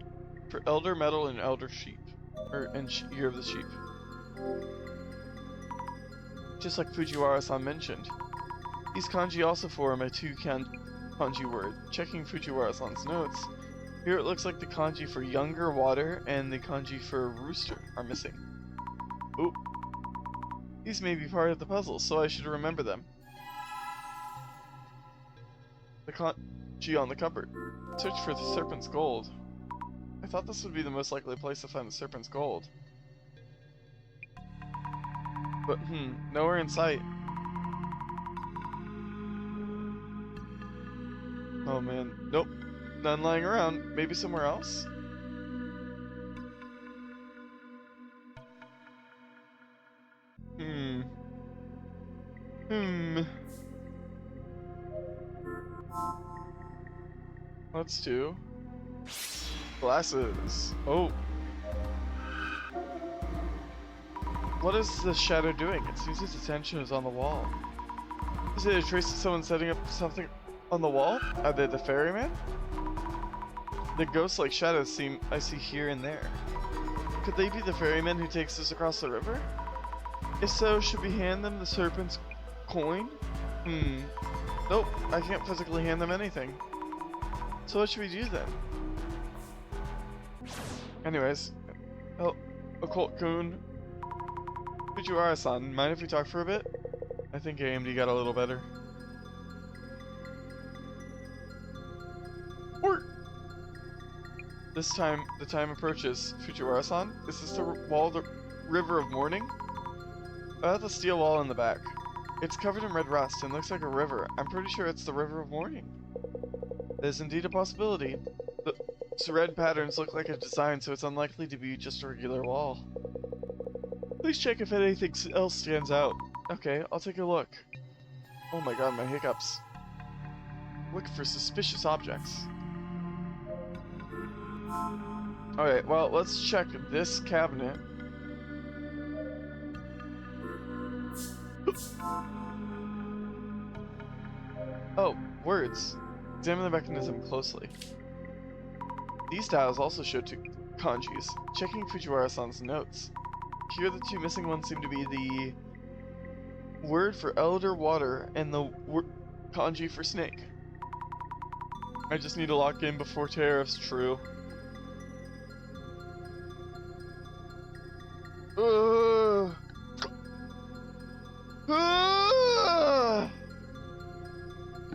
for elder metal and elder sheep, and year of the sheep. Just like Fujiwara-san mentioned, these kanji also form a 2 kanji word. Checking Fujiwara-san's notes, here it looks like the kanji for younger water and the kanji for rooster are missing. Oop. These may be part of the puzzle, so I should remember them. The kanji on the cupboard. Search for the serpent's gold. I thought this would be the most likely place to find the serpent's gold. But nowhere in sight. Oh man, nope. None lying around. Maybe somewhere else? Let's do glasses. Oh. What is the shadow doing? It seems its attention is on the wall. Is it a trace of someone setting up something on the wall? Are they the ferryman? The ghost-like shadows I see here and there. Could they be the ferryman who takes us across the river? If so, should we hand them the serpent's coin? Nope, I can't physically hand them anything. So what should we do then? Anyways, Occult Coon. Fujiwara-san, mind if we talk for a bit? I think AMD got a little better. This time, the time approaches. Fujiwara-san, is this the wall of the River of Mourning? About the steel wall in the back. It's covered in red rust and looks like a river. I'm pretty sure it's the River of Mourning. There's indeed a possibility. The red patterns look like a design, so it's unlikely to be just a regular wall. Please check if anything else stands out. Okay, I'll take a look. Oh my god, my hiccups. Look for suspicious objects. Alright, well, let's check this cabinet. Oh, words. Examine the mechanism closely. These dials also show two kanjis. Checking Fujiwara-san's notes. Here the two missing ones seem to be the word for elder water and the kanji for snake. I just need to lock in before tariffs, true.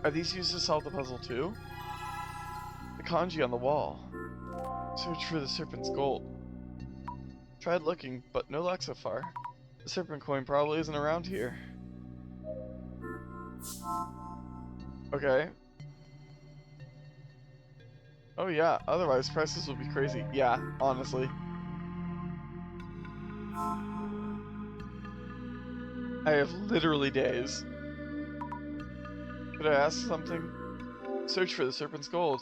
Are these used to solve the puzzle too? The kanji on the wall. Search for the serpent's gold. Tried looking, but no luck so far. The serpent coin probably isn't around here. Okay. Oh yeah, otherwise prices will be crazy. Yeah, honestly. I have literally days. Could I ask something? Search for the serpent's gold.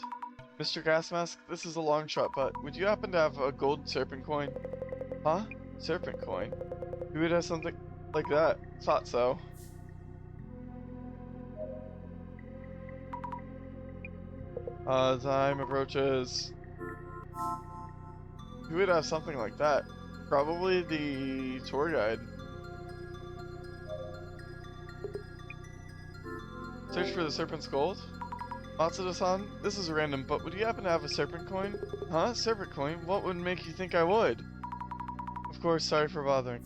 Mr. Gasmask, this is a long shot, but would you happen to have a gold serpent coin? Huh? Serpent coin? Who would have something like that? Thought so. Time approaches. Who would have something like that? Probably the tour guide. Search for the serpent's gold? Matsuda-san, this is random, but would you happen to have a serpent coin? Huh? Serpent coin? What would make you think I would? Of course, sorry for bothering.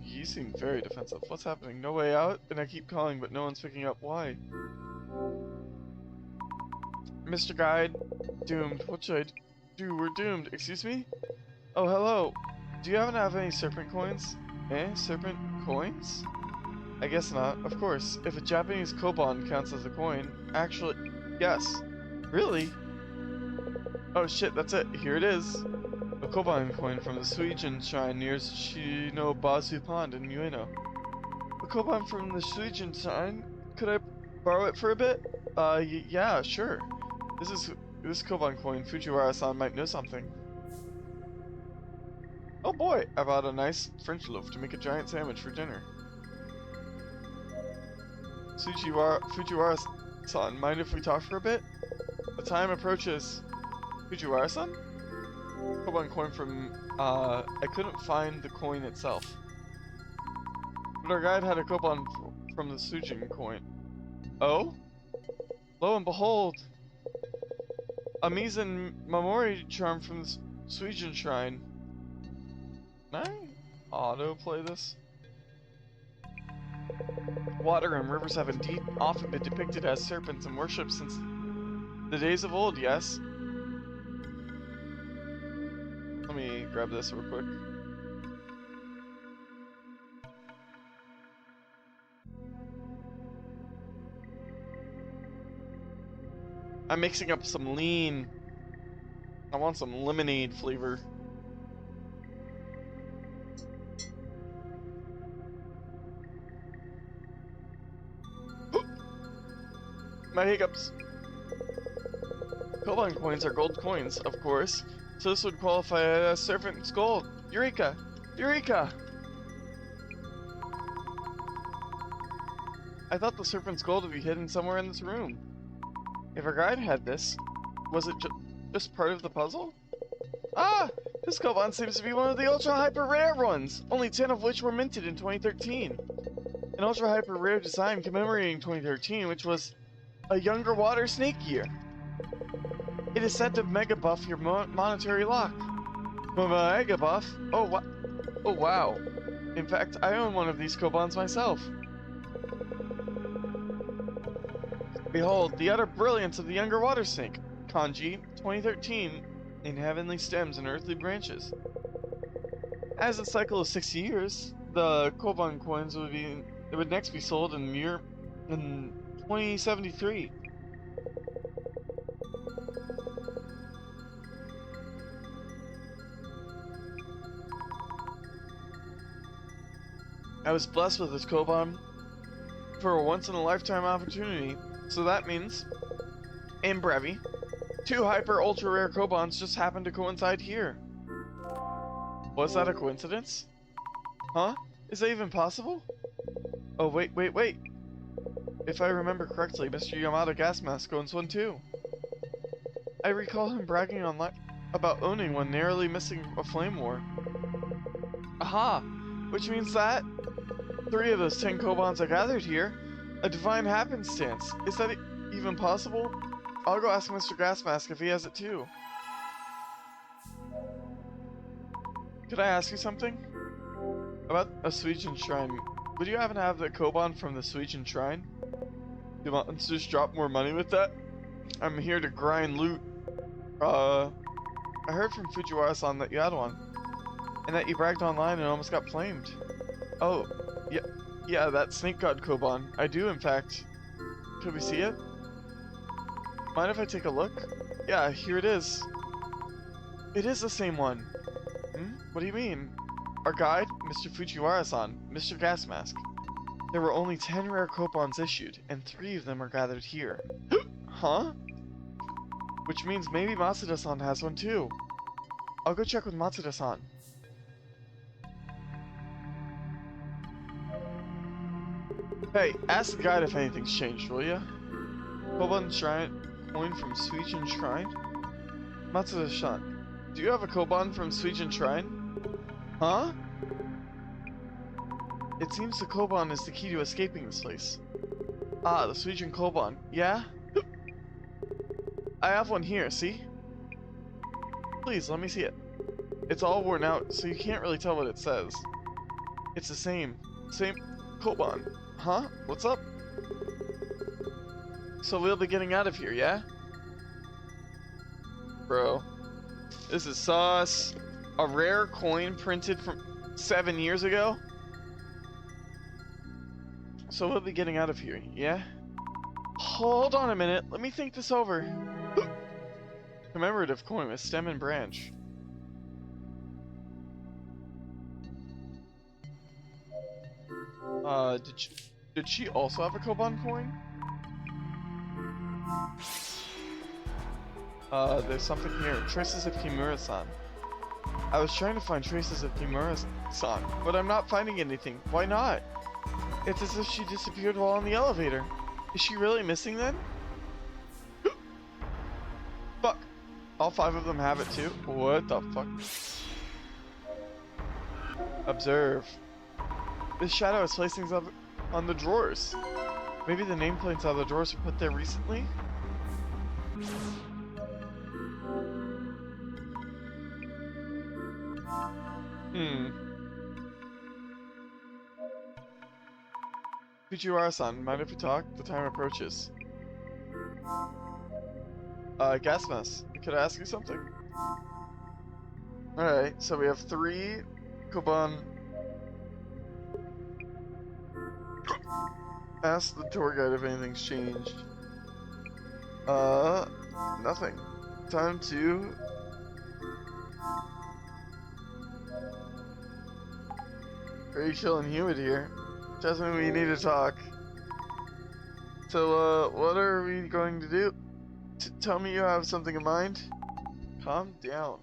You seem very defensive. What's happening? No way out? And I keep calling, but no one's picking up. Why? Mr. Guide, doomed. What should I do? We're doomed. Excuse me? Oh, hello. Do you happen to have any serpent coins? Eh? Serpent coins? I guess not. Of course. If a Japanese koban counts as a coin. Actually, yes. Really? Oh shit, that's it. Here it is. A koban coin from the Suijin shrine near Shinobazu Pond in Ueno. A koban from the Suijin shrine? Could I borrow it for a bit? Yeah, sure. This koban coin, Fujiwara-san might know something. Oh boy, I bought a nice French loaf to make a giant sandwich for dinner. Fujiwara-san, mind if we talk for a bit? The time approaches. Fujiwara-san? Koban coin from, I couldn't find the coin itself. But our guide had a koban from the Suijin coin. Oh? Lo and behold! A Mizan Mamori charm from the Suijin shrine. Can I autoplay this? Water and rivers have indeed often been depicted as serpents and worshipped since the days of old, yes? Let me grab this real quick. I'm mixing up some lean. I want some lemonade flavor. My hiccups. Koban coins are gold coins, of course, so this would qualify as serpent's gold. Eureka! Eureka! I thought the serpent's gold would be hidden somewhere in this room. If our guide had this, was it just part of the puzzle? Ah! This Koban seems to be one of the ultra hyper rare ones, only 10 of which were minted in 2013. An ultra hyper rare design commemorating 2013, which was a younger water snake year. It is said to mega buff your monetary lock. Mega buff? Oh wow. In fact, I own one of these Kobans myself. Behold, the utter brilliance of the younger water snake. Kanji, 2013, in heavenly stems and earthly branches. As a cycle of 60 years, the Koban coins would next be sold in the year in 2073. I was blessed with this Koban for a once-in-a-lifetime opportunity, so that means, in Brevi, 2 hyper ultra rare Kobans just happened to coincide here. Was that a coincidence? Huh? Is that even possible? Oh wait. If I remember correctly, Mr. Yamada Gas Mask owns one too. I recall him bragging online about owning one, narrowly missing a flame war. Aha! Which means that 3 of those 10 Kobans are gathered here. A divine happenstance. Is that even possible? I'll go ask Mr. Gas Mask if he has it too. Could I ask you something? About a Suijin Shrine. Would you happen to have the Koban from the Suijin Shrine? Do monsters drop more money with that? I'm here to grind loot. I heard from Fujiwara-san that you had one. And that you bragged online and almost got flamed. Oh, yeah, that Snake God Koban. I do, in fact. Could we see it? Mind if I take a look? Yeah, here it is. It is the same one. What do you mean? Our guide, Mr. Fujiwara-san, Mr. Gas Mask. There were only 10 rare Kobans issued, and 3 of them are gathered here. Huh? Which means maybe Matsuda-san has one too. I'll go check with Matsuda-san. Hey, ask the guide if anything's changed, will ya? Koban Shrine coin from Suijin Shrine? Matsuda-san, do you have a Koban from Suijin Shrine? Huh? It seems the Koban is the key to escaping this place. Ah, the Suijin Koban. Yeah? I have one here, see? Please, let me see it. It's all worn out, so you can't really tell what it says. It's the same Koban. Huh? What's up? So we'll be getting out of here, yeah? Bro. This is sauce. A rare coin printed from 7 years ago? So we'll be getting out of here, yeah? Hold on a minute, let me think this over. Commemorative coin with stem and branch. Did she also have a Koban coin? There's something here. Traces of Kimura-san. I was trying to find traces of Kimura-san, but I'm not finding anything. Why not? It's as if she disappeared while on the elevator. Is she really missing then? Fuck. All 5 of them have it too? What the fuck? Observe. This shadow has placed things up on the drawers. Maybe the nameplates on the drawers were put there recently? Fujiwara-san, mind if we talk? The time approaches. Gas Mask, could I ask you something? Alright, so we have 3 Koban. Ask the tour guide if anything's changed. Nothing. Time to... Very chill and humid here. Jasmine, we need to talk. So, what are we going to do? Tell me you have something in mind? Calm down.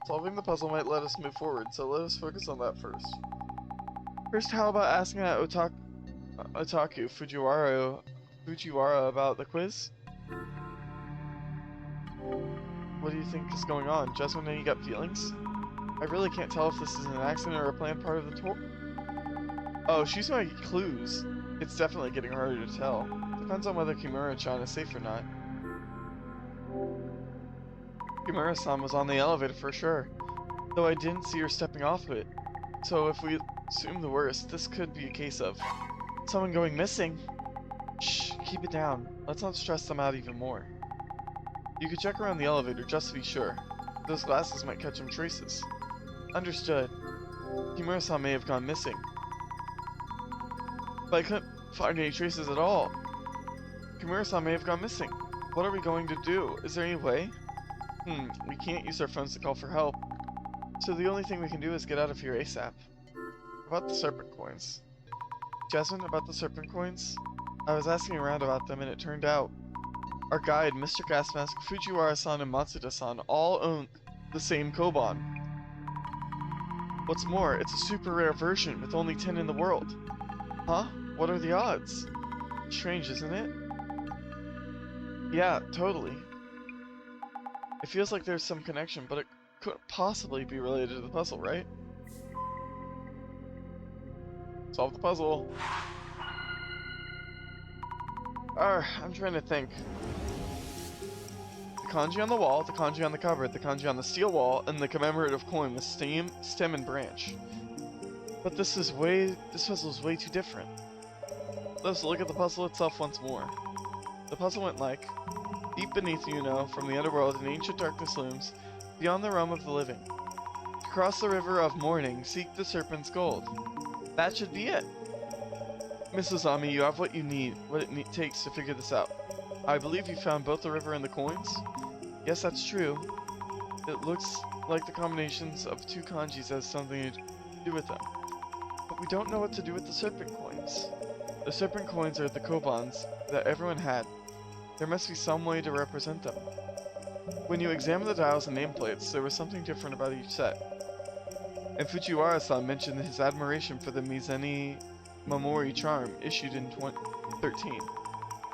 Solving the puzzle might let us move forward, so let us focus on that first. First, how about asking that Otaku Fujiwara about the quiz? What do you think is going on? Jasmine, any gut feelings? I really can't tell if this is an accident or a planned part of the tour. Oh, she's going to get clues. It's definitely getting harder to tell. Depends on whether Kimura-chan is safe or not. Kimura-san was on the elevator for sure, though I didn't see her stepping off it. So if we assume the worst, this could be a case of someone going missing. Shh, keep it down. Let's not stress them out even more. You could check around the elevator just to be sure. Those glasses might catch some traces. Understood. Kimura-san may have gone missing. But I couldn't find any traces at all. Kimura-san may have gone missing. What are we going to do? Is there any way? We can't use our phones to call for help. So the only thing we can do is get out of here ASAP. About the serpent coins. Jasmine, about the serpent coins? I was asking around about them and it turned out our guide, Mr. Gasmask, Fujiwara-san, and Matsuda-san all own the same Koban. What's more, it's a super rare version with only 10 in the world. Huh? What are the odds? Strange, isn't it? Yeah, totally. It feels like there's some connection, but it couldn't possibly be related to the puzzle, right? Solve the puzzle. I'm trying to think. The kanji on the wall, the kanji on the cupboard, the kanji on the steel wall, and the commemorative coin with stem and branch. But this puzzle is way too different. Let's look at the puzzle itself once more. The puzzle went like, deep beneath you know, from the underworld an ancient darkness looms, beyond the realm of the living. To cross the river of mourning, seek the serpent's gold. That should be it. Mrs. Ami, you have what you need, what it takes to figure this out. I believe you found both the river and the coins? Yes, that's true. It looks like the combinations of two kanjis has something to do with them. But we don't know what to do with the serpent coins. The serpent coins are the kobans that everyone had. There must be some way to represent them. When you examine the dials and nameplates, there was something different about each set. And Fujiwara-san mentioned his admiration for the Mizeni Mamori charm issued in 2013.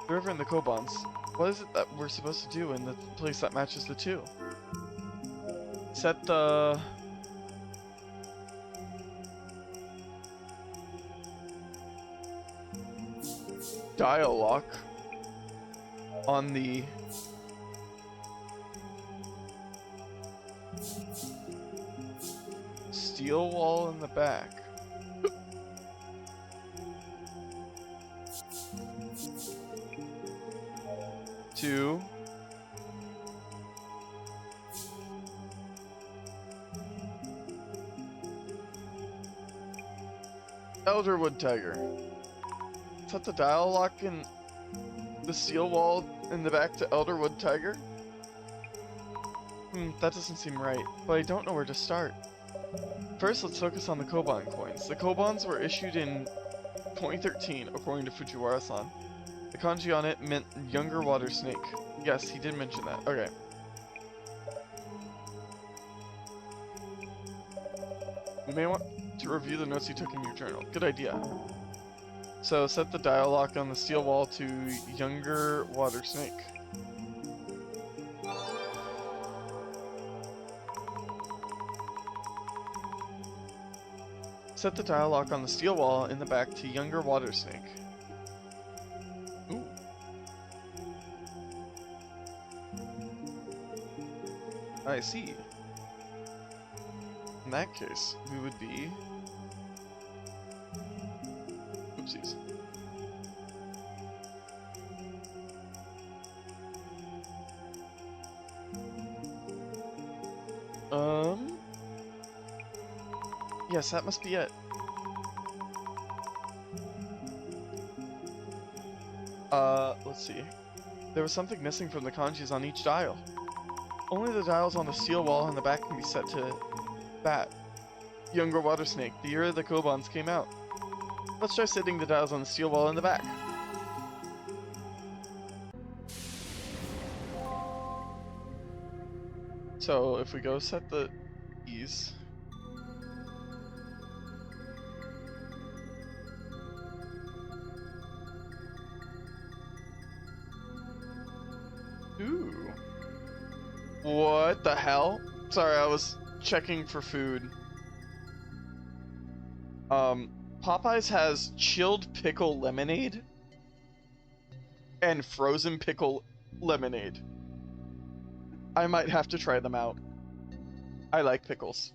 The river and the kobans. What is it that we're supposed to do in the place that matches the two? Set the... dial lock on the steel wall in the back. To Elderwood Tiger. Set the dial lock in the steel wall in the back to Elderwood Tiger? That doesn't seem right, but I don't know where to start. First, let's focus on the Koban coins. The Kobans were issued in 2013, according to Fujiwara-san. The kanji on it meant younger water snake. Yes, he did mention that. Okay. You may want to review the notes you took in your journal. Good idea. So set the dial lock on the steel wall to younger water snake. Set the dial lock on the steel wall in the back to younger water snake. Ooh. I see. In that case, we would be... Oopsies. Yes, that must be it. Let's see. There was something missing from the kanjis on each dial. Only the dials on the steel wall in the back can be set to that. Younger water snake, the year the Kobans came out. Let's try setting the dials on the steel wall in the back. So if we go set the Ease. Ooh. What the hell? Sorry, I was checking for food. Popeyes has chilled pickle lemonade and frozen pickle lemonade. I might have to try them out. I like pickles.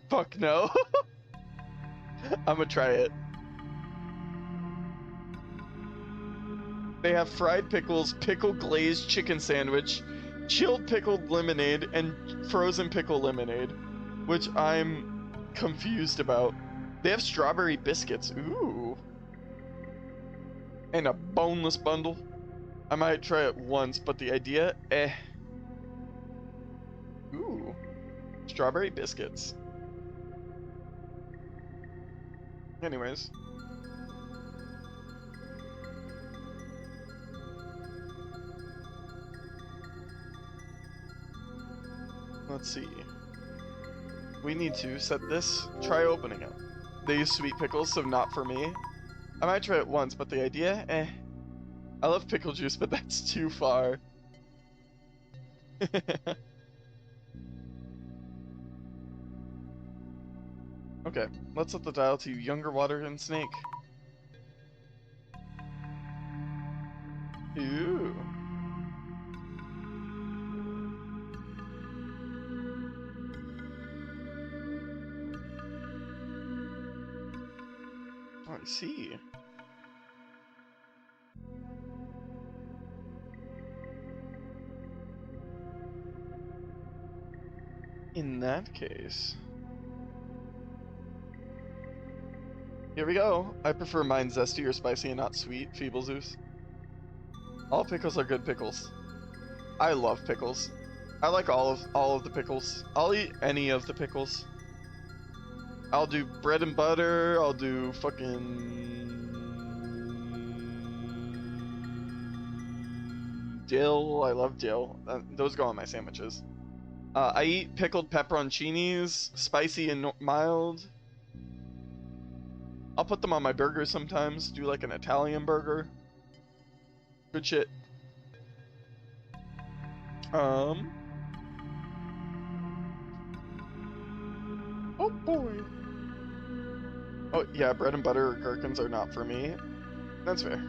Fuck no. I'm gonna try it. They have fried pickles, pickle glazed chicken sandwich, chilled pickled lemonade, and frozen pickle lemonade, which I'm confused about. They have strawberry biscuits. Ooh. And a boneless bundle. I might try it once, but the idea, eh. Ooh. Strawberry biscuits. Anyways. Let's see. We need to set this. Try opening it. They use sweet pickles, so not for me. I might try it once, but the idea, eh. I love pickle juice, but that's too far. Okay, let's set the dial to younger water and snake. Ooh. Oh, I see. In that case... Here we go. I prefer mine zesty or spicy and not sweet, Feeble Zeus. All pickles are good pickles. I love pickles. I like all of the pickles. I'll eat any of the pickles. I'll do bread and butter, I'll do fucking dill. I love dill. Those go on my sandwiches. I eat pickled pepperoncinis, spicy and mild. I'll put them on my burgers sometimes, do like an Italian burger. Good shit. Oh boy. Oh yeah, bread and butter or gherkins are not for me. That's fair.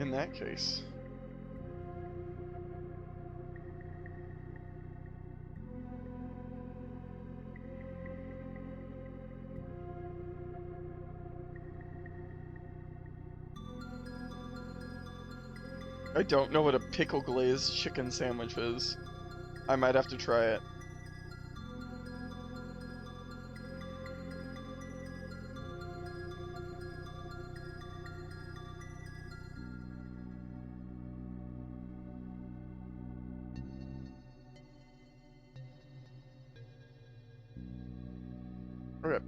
In that case. I don't know what a pickle glazed chicken sandwich is. I might have to try it. Okay.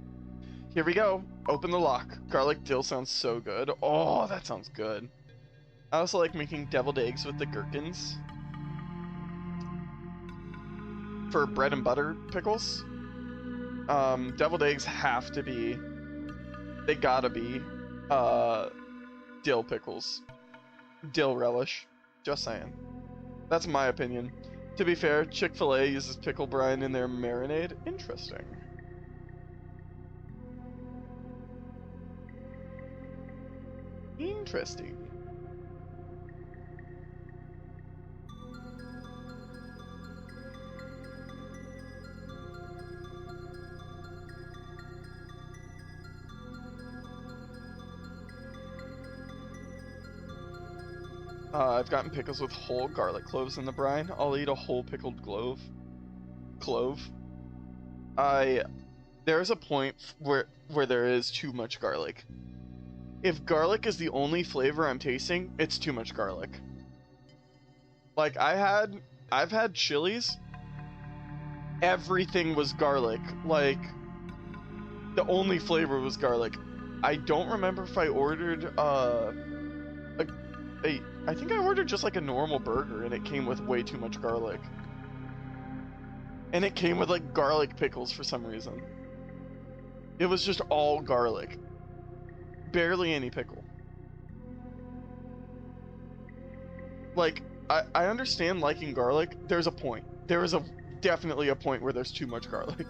Here we go. Open the lock. Garlic dill sounds so good. Oh, that sounds good. I also like making deviled eggs with the gherkins. For bread and butter pickles. Deviled eggs have to be... They gotta be... dill pickles. Dill relish. Just saying. That's my opinion. To be fair, Chick-fil-A uses pickle brine in their marinade. Interesting. Interesting. I've gotten pickles with whole garlic cloves in the brine. I'll eat a whole pickled clove. There's a point where there is too much garlic. If garlic is the only flavor I'm tasting, it's too much garlic. Like I've had chilies. Everything was garlic. Like the only flavor was garlic. I don't remember if I ordered a I think I ordered just like a normal burger and it came with way too much garlic. And it came with like garlic pickles for some reason. It was just all garlic. Barely any pickle. Like, I understand liking garlic. There's a point. There is definitely a point where there's too much garlic.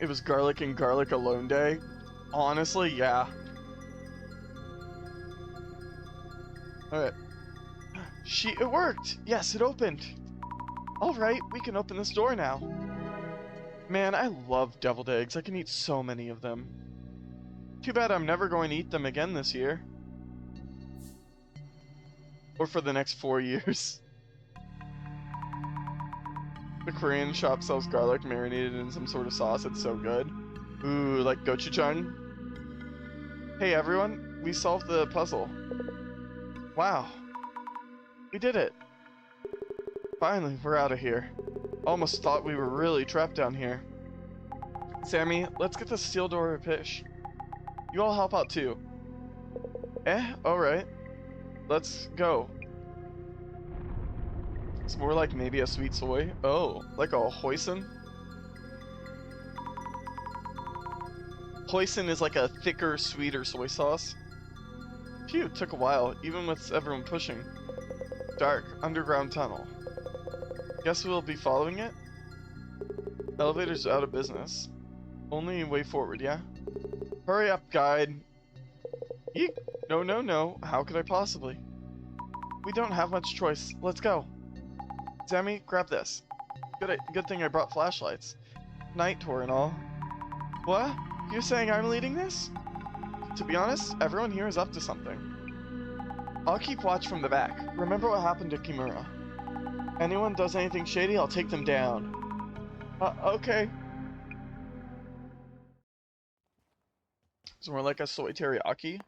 It was garlic and garlic alone day. Honestly, yeah. Alright. It worked! Yes, it opened! Alright, we can open this door now. Man, I love deviled eggs. I can eat so many of them. Too bad I'm never going to eat them again this year. Or for the next 4 years. The Korean shop sells garlic marinated in some sort of sauce. It's so good. Ooh, like gochujang. Hey everyone, we solved the puzzle. Wow. We did it. Finally, we're out of here. Almost thought we were really trapped down here. Sammy, let's get the steel door repaired. You all help out too. Alright. Let's go. It's more like maybe a sweet soy. Oh, like a hoisin? Hoisin is like a thicker, sweeter soy sauce. Phew, took a while, even with everyone pushing. Dark, underground tunnel. Guess we'll be following it? Elevator's out of business. Only way forward, yeah? Hurry up, guide. Eek! No, no, no. How could I possibly? We don't have much choice. Let's go. Sammy, grab this. Good thing I brought flashlights. Night tour and all. What? You're saying I'm leading this? To be honest, everyone here is up to something. I'll keep watch from the back. Remember what happened to Kimura. Anyone does anything shady, I'll take them down. Okay. It's more like a soy teriyaki.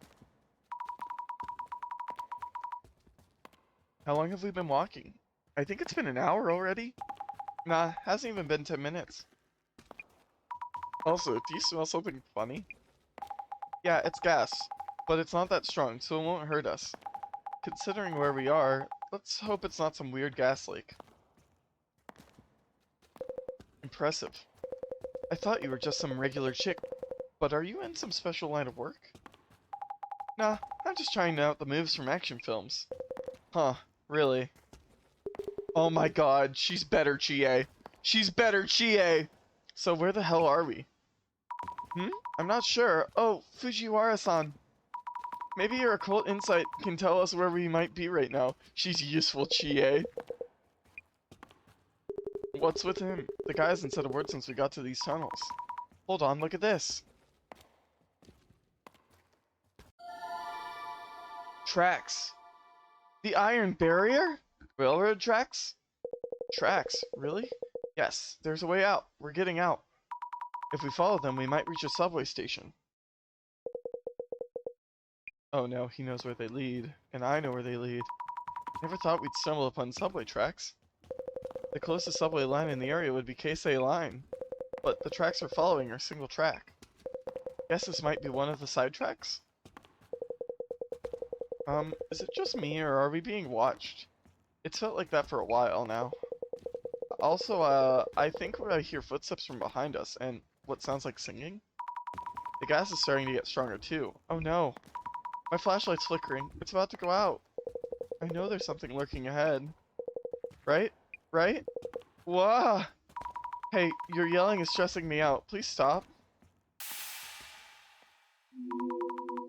How long have we been walking? I think it's been an hour already. Nah, hasn't even been 10 minutes. Also, do you smell something funny? Yeah, it's gas, but it's not that strong, so it won't hurt us. Considering where we are, let's hope it's not some weird gas leak. Impressive. I thought you were just some regular chick, but are you in some special line of work? Nah, I'm just trying out the moves from action films. Huh, really? Oh my god, she's better, Chie. She's better, Chie! So where the hell are we? I'm not sure. Oh, Fujiwara-san. Maybe your occult insight can tell us where we might be right now. She's useful, Chie. What's with him? The guy hasn't said a word since we got to these tunnels. Hold on, look at this. Tracks. The iron barrier? Railroad tracks? Tracks, really? Yes, there's a way out. We're getting out. If we follow them, we might reach a subway station. Oh no, he knows where they lead, and I know where they lead. Never thought we'd stumble upon subway tracks. The closest subway line in the area would be Keisei Line, but the tracks we're following are single track. Guess this might be one of the side tracks? Is it just me, or are we being watched? It's felt like that for a while now. Also, I think I hear footsteps from behind us, and what sounds like singing? The gas is starting to get stronger too. Oh no. My flashlight's flickering. It's about to go out. I know there's something lurking ahead. Right? Right? Whoa! Hey, your yelling is stressing me out. Please stop.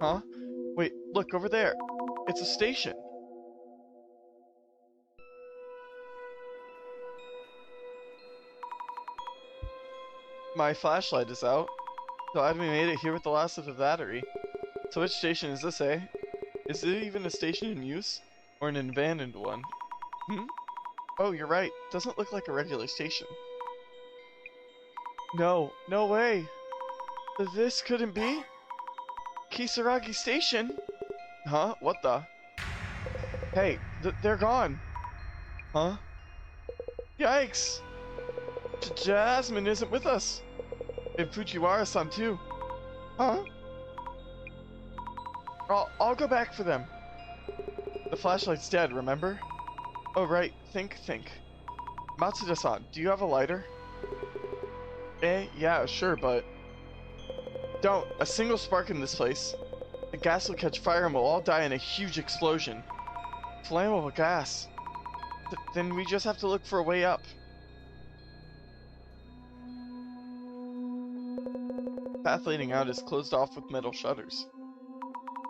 Huh? Wait, look over there. It's a station. My flashlight is out. Glad we made it here with the last of the battery. So which station is this, eh? Is it even a station in use? Or an abandoned one? Oh, you're right. Doesn't look like a regular station. No, no way! This couldn't be? Kisaragi Station? Huh? What the? Hey, they're gone! Huh? Yikes! Jasmine isn't with us! And Fujiwara-san too. Huh? I'll go back for them. The flashlight's dead, remember? Oh, right. Think. Matsuda-san, do you have a lighter? Yeah, sure, but... Don't. A single spark in this place. The gas will catch fire and we'll all die in a huge explosion. Flammable gas. Then we just have to look for a way up. Path leading out is closed off with metal shutters.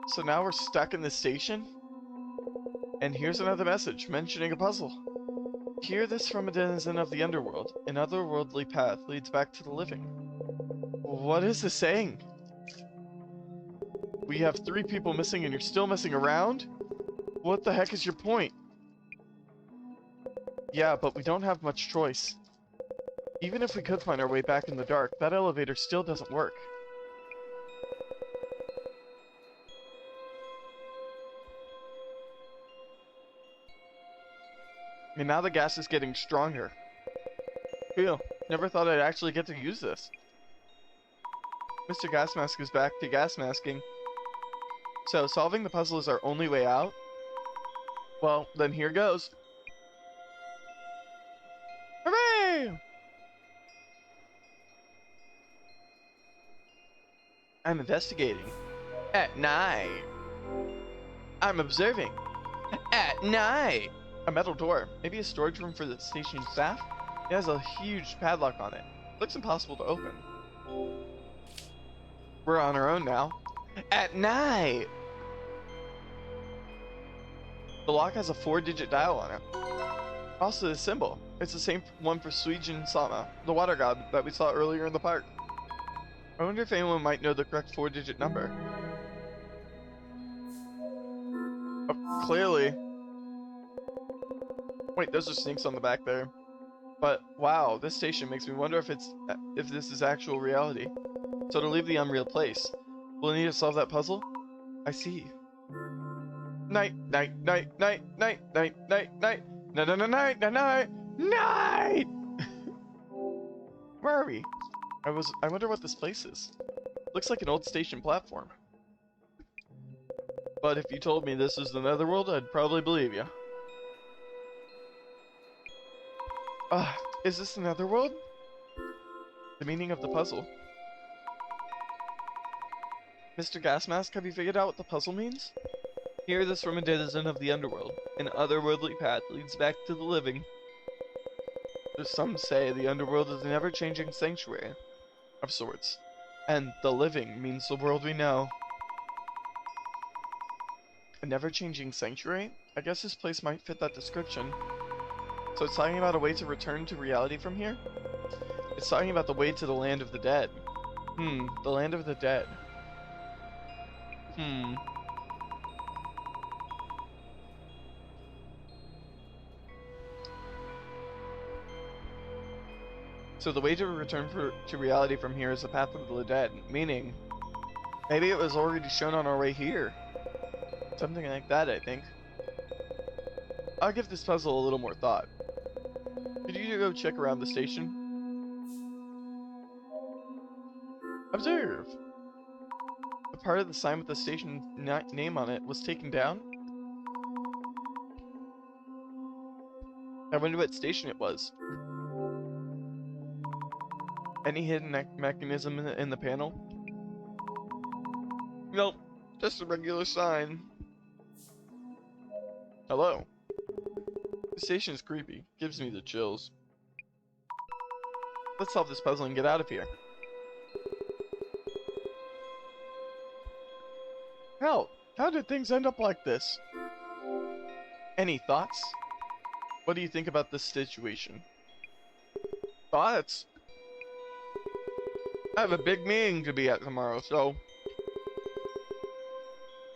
So now we're stuck in the station? And here's another message mentioning a puzzle. Hear this from a denizen of the underworld. An otherworldly path leads back to the living. What is this saying? We have 3 people missing and you're still messing around? What the heck is your point? Yeah, but we don't have much choice. Even if we could find our way back in the dark, that elevator still doesn't work. And now the gas is getting stronger. Phew, never thought I'd actually get to use this. Mr. Gas Mask is back to gas masking. So, solving the puzzle is our only way out? Well, then here goes. Hooray! I'm investigating. At night. I'm observing. At night. A metal door. Maybe a storage room for the station staff? It has a huge padlock on it. Looks impossible to open. We're on our own now. At night! The lock has a 4-digit dial on it. Also the symbol. It's the same one for Suijin Sama, the water god that we saw earlier in the park. I wonder if anyone might know the correct 4-digit number. Oh, clearly. Wait, those are snakes on the back there. But wow, this station makes me wonder if this is actual reality. So to leave the unreal place, we'll need to solve that puzzle? I see. Night. Where are we? I wonder what this place is. Looks like an old station platform. But if you told me this is the Netherworld, I'd probably believe you. Is this the Netherworld? The meaning of the puzzle. Mr. Gasmask, have you figured out what the puzzle means? Hear this from a denizen of the underworld. An otherworldly path leads back to the living. Some say the underworld is an ever-changing sanctuary of sorts, and the living means the world we know. A never-changing sanctuary? I guess this place might fit that description. So it's talking about a way to return to reality from here? It's talking about the way to the land of the dead. The land of the dead. So the way to return to reality from here is the path of the dead, meaning maybe it was already shown on our way here. Something like that, I think. I'll give this puzzle a little more thought. Could you go check around the station? Observe! The part of the sign with the station name on it was taken down? I wonder what station it was. Any hidden mechanism in the panel? Nope, just a regular sign. Hello. The station is creepy. Gives me the chills. Let's solve this puzzle and get out of here. Hell, how did things end up like this? Any thoughts? What do you think about this situation? Thoughts? I have a big meeting to be at tomorrow, so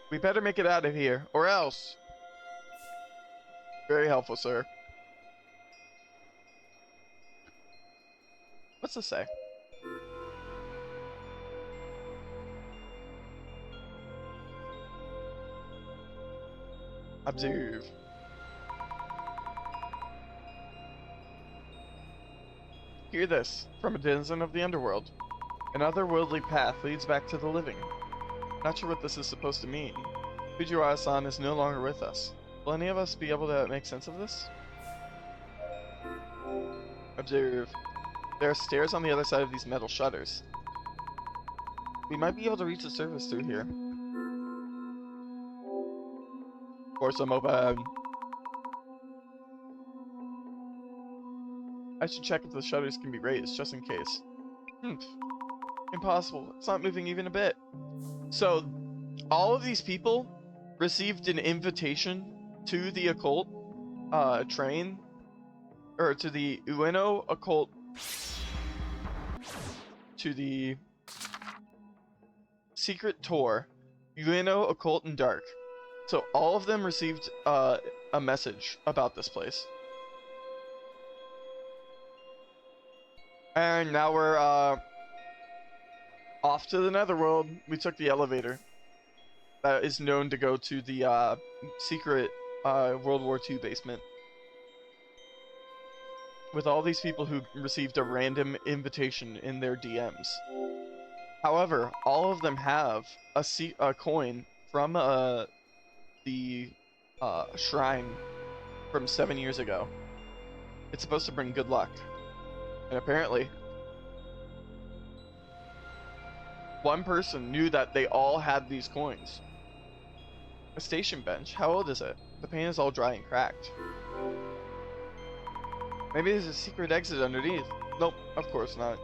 we better make it out of here, or else. Very helpful, sir. What's this say? Observe. Hear this from a denizen of the underworld. An otherworldly path leads back to the living. Not sure what this is supposed to mean. Fujiwara-san is no longer with us. Will any of us be able to make sense of this? Observe. There are stairs on the other side of these metal shutters. We might be able to reach the surface through here. Force them open. I should check if the shutters can be raised, just in case. Impossible. It's not moving even a bit. So, all of these people received an invitation to the occult train, or to the Ueno occult, to the secret tour, Ueno occult and dark. So all of them received a message about this place. And now we're off to the netherworld. We took the elevator that is known to go to the secret World War II basement. With all these people who received a random invitation in their DMs. However, all of them have a coin from the shrine from 7 years ago. It's supposed to bring good luck. And apparently, one person knew that they all had these coins. A station bench. How old is it? The paint is all dry and cracked. Maybe there's a secret exit underneath. Nope, of course not.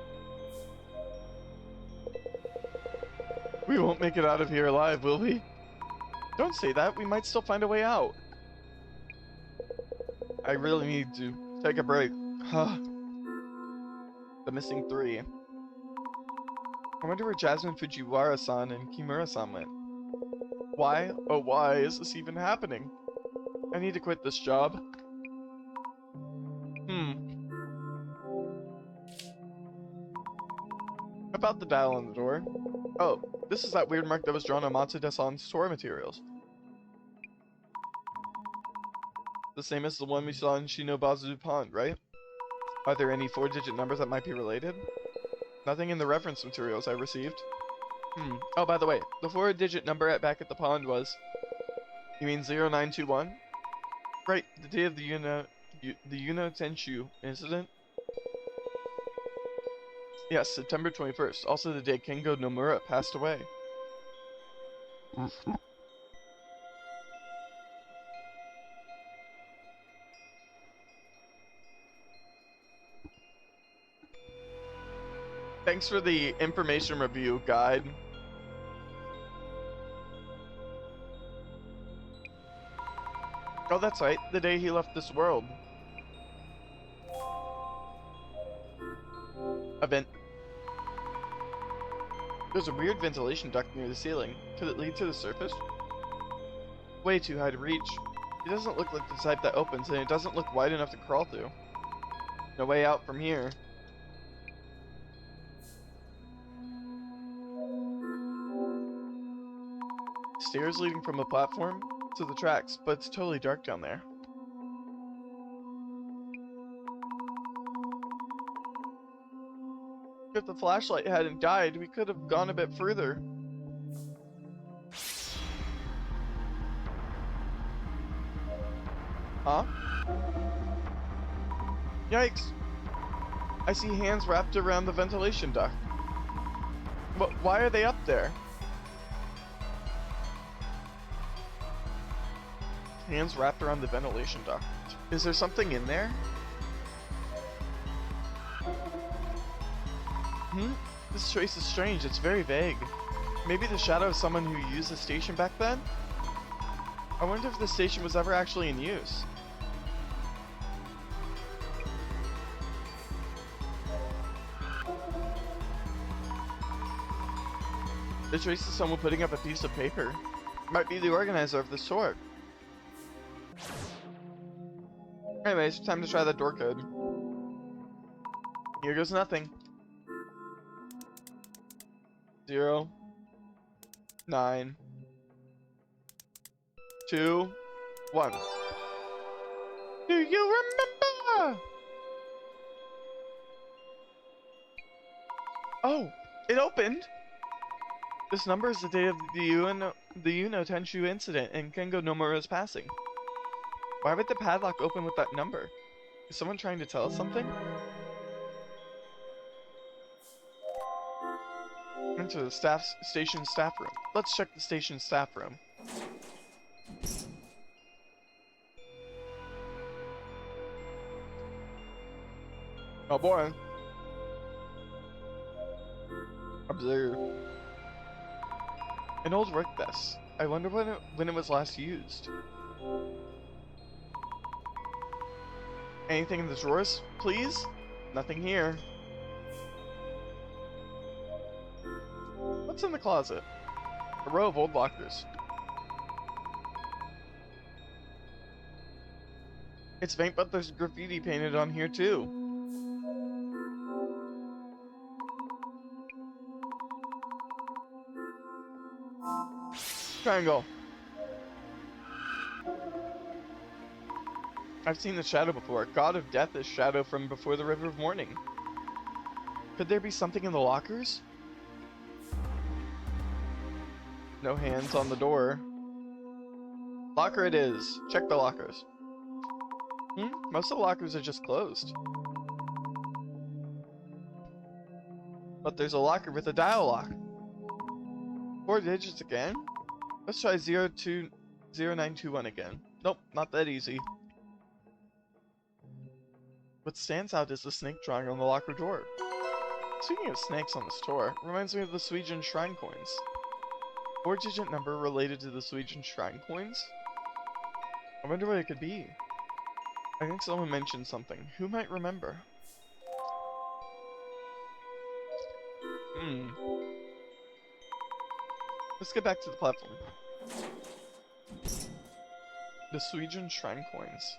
We won't make it out of here alive, will we? Don't say that. We might still find a way out. I really need to take a break. The missing 3. I wonder where Jasmine, Fujiwara-san, and Kimura-san went. Why? Oh, why is this even happening? I need to quit this job. About the dial on the door. Oh, this is that weird mark that was drawn on Matsuda-san's tour materials. The same as the one we saw in Shinobazu Pond, right? Are there any 4-digit numbers that might be related? Nothing in the reference materials I received. Oh, by the way, the 4-digit number back at the pond was... You mean 0921? Right, the day of the Yuno Tenshu incident? Yes, September 21st. Also the day Kengo Nomura passed away. Thanks for the information review guide. Oh, that's right. The day he left this world. Event. There's a weird ventilation duct near the ceiling. Could it lead to the surface? Way too high to reach. It doesn't look like the type that opens, and it doesn't look wide enough to crawl through. No way out from here. Stairs leading from the platform to the tracks, but it's totally dark down there. If the flashlight hadn't died, we could have gone a bit further. Huh? Yikes! I see hands wrapped around the ventilation duct. But why are they up there? Hands wrapped around the ventilation duct. Is there something in there? This trace is strange. It's very vague. Maybe the shadow of someone who used the station back then? I wonder if the station was ever actually in use. The trace is someone putting up a piece of paper. Might be the organizer of this tour. Anyways, time to try that door code. Here goes nothing. 0, 9, 2, 1. Do you remember? Oh, It opened! This number is the date of the Uno Tenshu incident, and Kengo Nomura's passing. Why would the padlock open with that number? Is someone trying to tell us something? Enter the station staff room. Let's check the station staff room. Oh boy. Observe. An old work desk. I wonder when it was last used. Anything in the drawers, please? Nothing here. What's in the closet? A row of old lockers. It's faint, but there's graffiti painted on here too. Triangle. I've seen the shadow before. God of Death is shadow from before the River of Morning. Could there be something in the lockers? No hands on the door. Locker it is. Check the lockers. Most of the lockers are just closed. But there's a locker with a dial lock. 4 digits again? Let's try 02921 again. Nope, not that easy. What stands out is the snake drawing on the locker door. Speaking of snakes on this door, reminds me of the Suijin shrine coins. 4-digit number related to the Suijin shrine coins? I wonder what it could be. I think someone mentioned something. Who might remember? Let's get back to the platform. The Suijin shrine coins.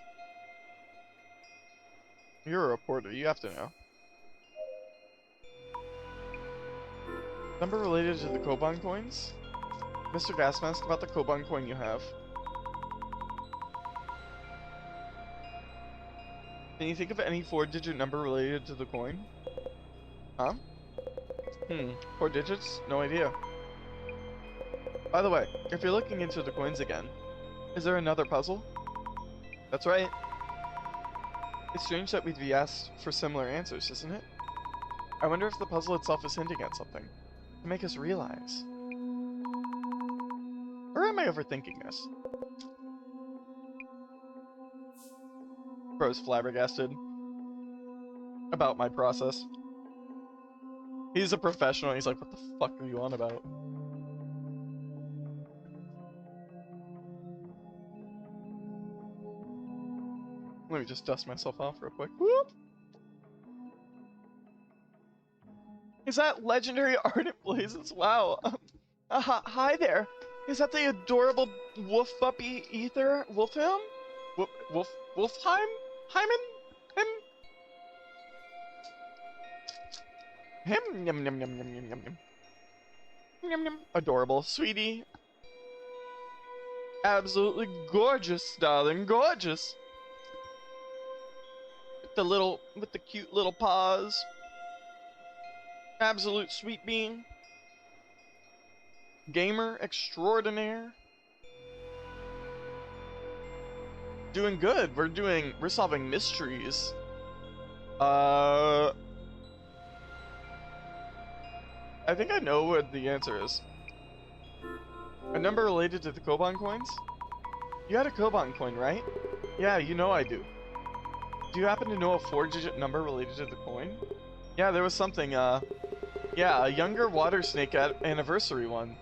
You're a reporter, you have to know. Number related to the Koban coins? Mr. Gasmask, about the Koban coin you have. Can you think of any 4-digit number related to the coin? Huh? 4 digits? No idea. By the way, if you're looking into the coins again, is there another puzzle? That's right. It's strange that we'd be asked for similar answers, isn't it? I wonder if the puzzle itself is hinting at something to make us realize. Or am I overthinking this? Bro's flabbergasted about my process. He's a professional. He's like, what the fuck are you on about? Let me just dust myself off real quick. Whoop! Is that legendary Ardent Blazes? Wow. Hi there. Is that the adorable wolf puppy Ether Wolfhelm? Wolfheim? Hyman? Him? Yum yum yum yum yum yum yum. Yum yum. Adorable. Sweetie. Absolutely gorgeous, darling. Gorgeous. With the cute little paws. Absolute sweet being. Gamer extraordinaire. Doing good. We're solving mysteries. I think I know what the answer is. A number related to the Koban coins? You had a Koban coin, right? Yeah, you know I do. Do you happen to know a 4-digit number related to the coin? Yeah, there was something, yeah, a younger water snake anniversary one.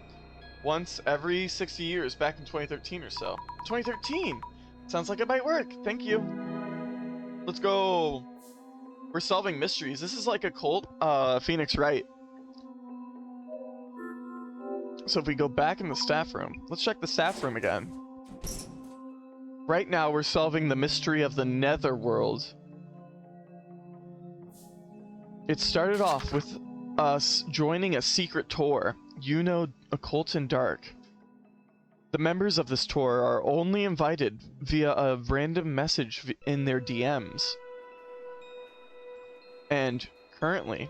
Once every 60 years, back in 2013 or so. 2013! Sounds like it might work. Thank you. Let's go. We're solving mysteries. This is like a cult, Phoenix Wright. So if we go back in the staff room, let's check the staff room again. Right now, we're solving the mystery of the Netherworld. It started off with us joining a secret tour, Uno Occult and Dark. The members of this tour are only invited via a random message in their DMs. And currently,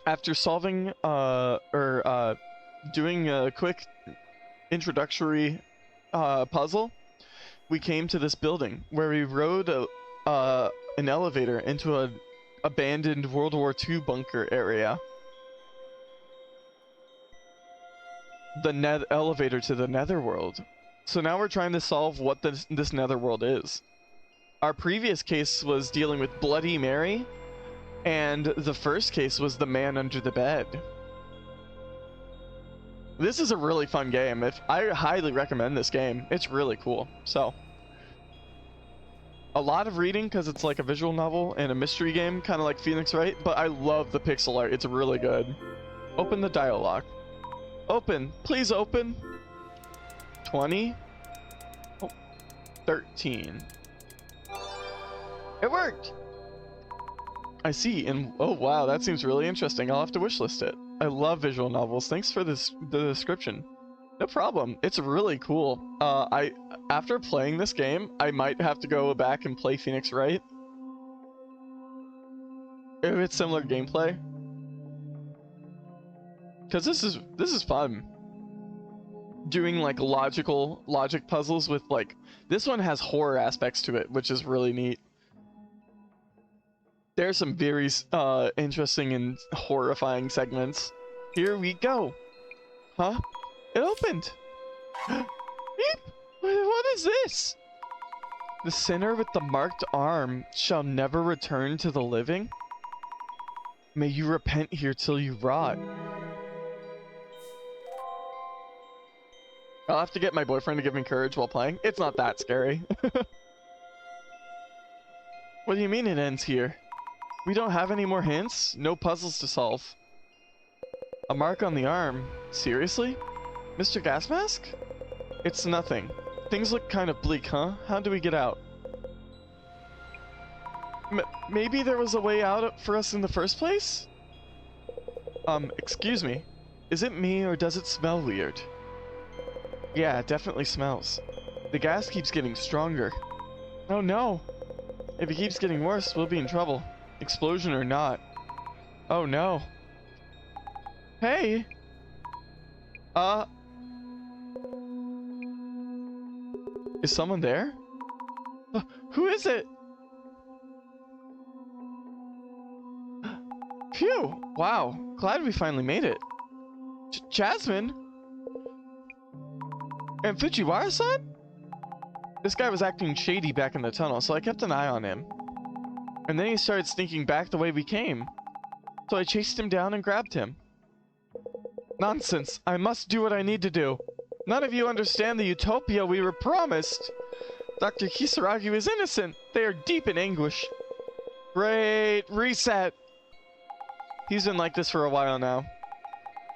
After solving doing a quick introductory puzzle, we came to this building where we rode an elevator into an abandoned World War II bunker area. The elevator to the netherworld. So now we're trying to solve what this netherworld is. Our previous case was dealing with Bloody Mary, and the first case was the man under the bed. This is a really fun game. I highly recommend this game. It's really cool. So, a lot of reading because it's like a visual novel and a mystery game, kind of like Phoenix Wright, but I love the pixel art. It's really good. Open the dialogue. Open. Please open. 20. Oh, 13. It worked! I see, and oh wow, that seems really interesting. I'll have to wishlist it. I love visual novels. Thanks for the description. No problem. It's really cool. After playing this game, I might have to go back and play Phoenix Wright. If it's similar gameplay. Because this is fun. Doing like logic puzzles with like, this one has horror aspects to it, which is really neat. There's some very interesting and horrifying segments. Here we go. Huh? It opened. Beep! What is this? The sinner with the marked arm shall never return to the living. May you repent here till you rot. I'll have to get my boyfriend to give me courage while playing. It's not that scary. What do you mean it ends here? We don't have any more hints? No puzzles to solve. A mark on the arm? Seriously? Mr. Gasmask? It's nothing. Things look kind of bleak, huh? How do we get out? Maybe there was a way out for us in the first place? Excuse me. Is it me or does it smell weird? Yeah, it definitely smells. The gas keeps getting stronger. Oh no! If it keeps getting worse, we'll be in trouble. Explosion or not. Oh no. Hey! Is someone there? Who is it? Phew! Wow, glad we finally made it. Jasmine? And Fujiwara-san? This guy was acting shady back in the tunnel, so I kept an eye on him. And then he started sneaking back the way we came. So I chased him down and grabbed him. Nonsense. I must do what I need to do. None of you understand the utopia we were promised. Dr. Kisaragi is innocent. They are deep in anguish. Great. Reset. He's been like this for a while now.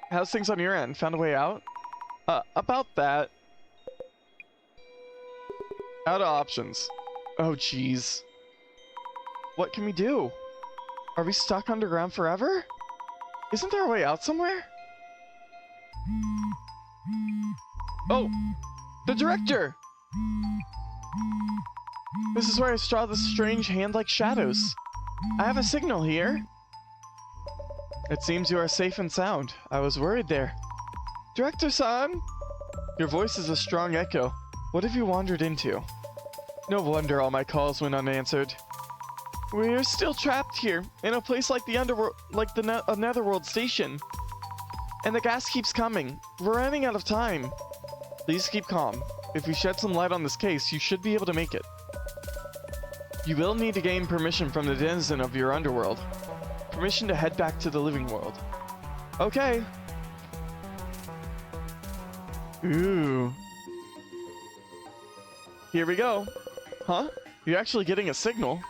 How's things on your end? Found a way out? About that. Out of options. Oh, jeez. What can we do? Are we stuck underground forever? Isn't there a way out somewhere? Oh! The director! This is where I saw the strange hand-like shadows. I have a signal here. It seems you are safe and sound. I was worried there. Director-san! Your voice is a strong echo. What have you wandered into? No wonder all my calls went unanswered. We're still trapped here, in a place like the underworld, like the netherworld station. And the gas keeps coming. We're running out of time. Please keep calm. If we shed some light on this case, you should be able to make it. You will need to gain permission from the denizen of your underworld. Permission to head back to the living world. Okay. Ooh. Here we go. Huh? You're actually getting a signal?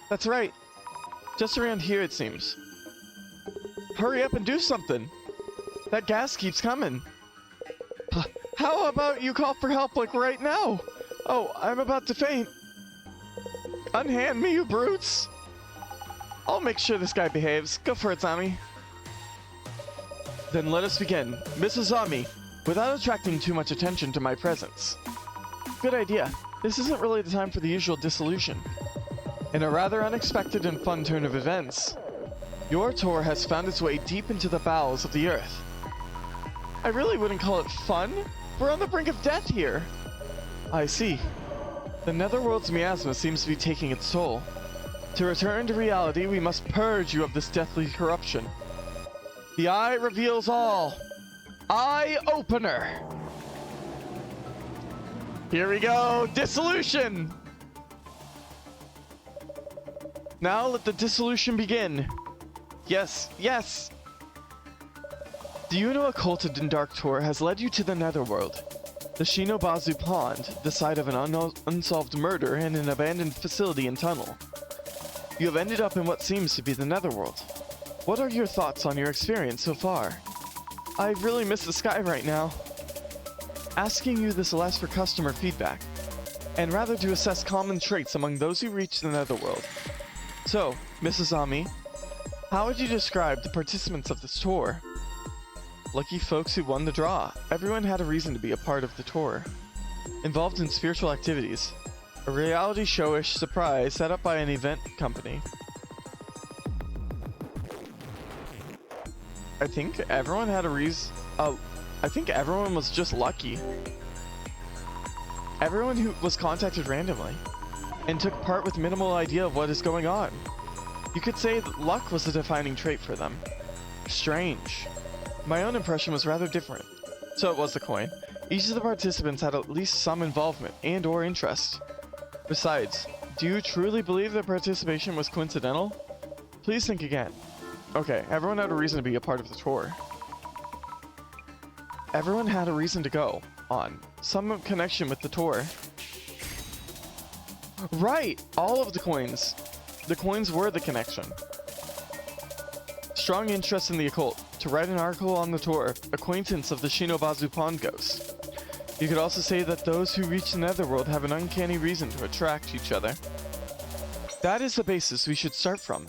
That's right. Just around here, it seems. Hurry up and do something. That gas keeps coming. How about you call for help like right now? Oh, I'm about to faint. Unhand me, you brutes. I'll make sure this guy behaves. Go for it, Tommy. Then let us begin. Mrs. Zami, without attracting too much attention to my presence. Good idea. This isn't really the time for the usual dissolution. In a rather unexpected and fun turn of events, Your tour has found its way deep into the bowels of the earth. I really wouldn't call it fun. We're on the brink of death here. I see. The Netherworld's miasma seems to be taking its toll. To return to reality, we must purge you of this deathly corruption. The eye reveals all. Eye opener. Here we go. Dissolution. Now let the dissolution begin. Yes, yes. The occulted and dark tour has led you to the Netherworld. The Shinobazu Pond, the site of an unsolved murder and an abandoned facility and tunnel. You have ended up in what seems to be the Netherworld. What are your thoughts on your experience so far? I really miss the sky right now. Asking you this allows for customer feedback, and rather to assess common traits among those who reach the Netherworld. So, Mrs. Ami, how would you describe the participants of this tour? Lucky folks who won the draw. Everyone had a reason to be a part of the tour. Involved in spiritual activities. A reality showish surprise set up by an event company. I think everyone had a reason. I think everyone was just lucky. Everyone who was contacted randomly and took part with minimal idea of what is going on. You could say that luck was the defining trait for them. Strange. My own impression was rather different. So it was the coin. Each of the participants had at least some involvement and or interest. Besides, do you truly believe their participation was coincidental? Please think again. Okay, everyone had a reason to be a part of the tour. Everyone had a reason to go on. Some connection with the tour. Right! All of the coins. The coins were the connection. Strong interest in the occult. To write an article on the tour. Acquaintance of the Shinobazu Pond ghost. You could also say that those who reach the Netherworld have an uncanny reason to attract each other. That is the basis we should start from.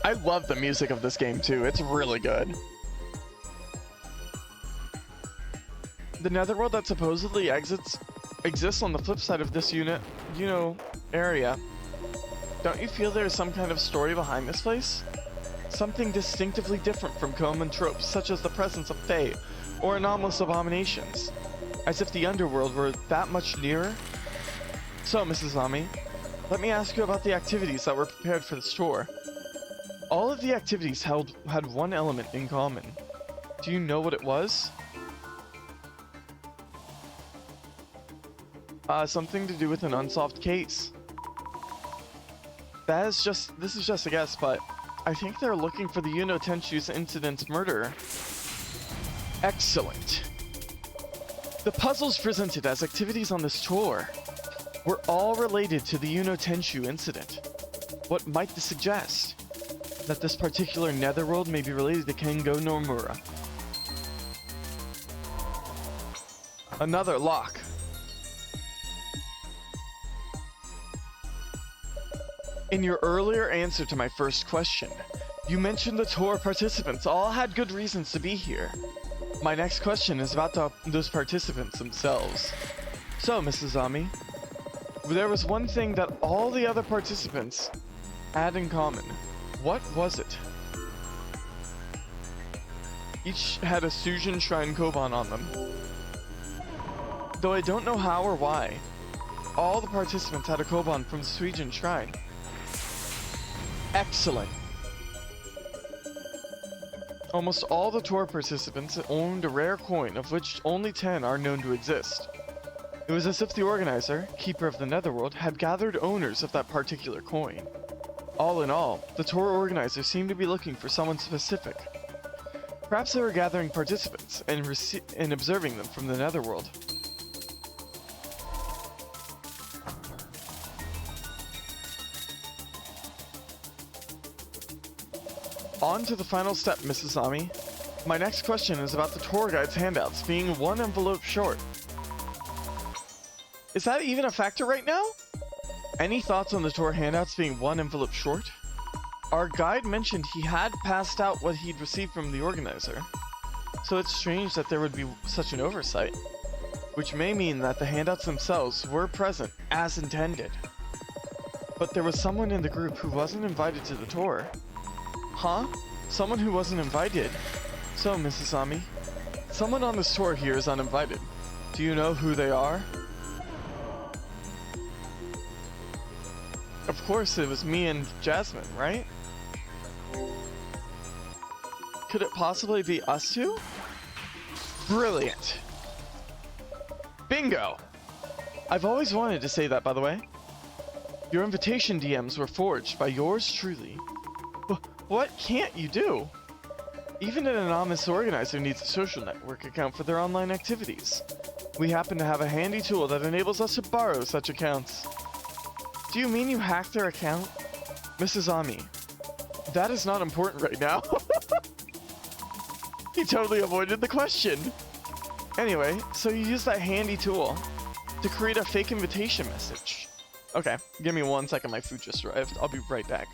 I love the music of this game too, it's really good. The Netherworld that supposedly exists on the flip side of this area. Don't you feel there's some kind of story behind this place? Something distinctively different from common tropes such as the presence of fae or anomalous abominations. As if the underworld were that much nearer? So, Mrs. Ami, let me ask you about the activities that were prepared for this tour. All of the activities had one element in common. Do you know what it was? Something to do with an unsolved case. This is just a guess, but I think they're looking for the Yuno Tenshu's incident's murderer. Excellent. The puzzles presented as activities on this tour were all related to the Yuno Tenshu incident. What might this suggest? That this particular Netherworld may be related to Kengo Nomura. Another lock. In your earlier answer to my first question, you mentioned the tour participants all had good reasons to be here. My next question is about those participants themselves. So, Mrs. Ami, there was one thing that all the other participants had in common. What was it? Each had a Sujin Shrine Koban on them. Though I don't know how or why, all the participants had a Koban from the Sujin Shrine. Excellent. Almost all the tour participants owned a rare coin, of which only 10 are known to exist. It was as if the organizer, Keeper of the Netherworld, had gathered owners of that particular coin. All in all, the tour organizer seemed to be looking for someone specific. Perhaps they were gathering participants and observing them from the Netherworld. On to the final step, Mrs. Ami. My next question is about the tour guide's handouts being one envelope short. Is that even a factor right now? Any thoughts on the tour handouts being one envelope short? Our guide mentioned he had passed out what he'd received from the organizer, so it's strange that there would be such an oversight. which may mean that the handouts themselves were present as intended. But there was someone in the group who wasn't invited to the tour. Huh? Someone who wasn't invited? So, Mrs. Ami, someone on this tour here is uninvited. Do you know who they are? Of course, it was me and Jasmine, right? Could it possibly be us two? Brilliant! Bingo! I've always wanted to say that, by the way. Your invitation DMs were forged by yours truly. What can't you do? Even an anonymous organizer needs a social network account for their online activities. We happen to have a handy tool that enables us to borrow such accounts. Do you mean you hacked their account? Mrs. Ami, that is not important right now. He totally avoided the question. Anyway, so you use that handy tool to create a fake invitation message. Okay, give me 1 second, my food just arrived. I'll be right back.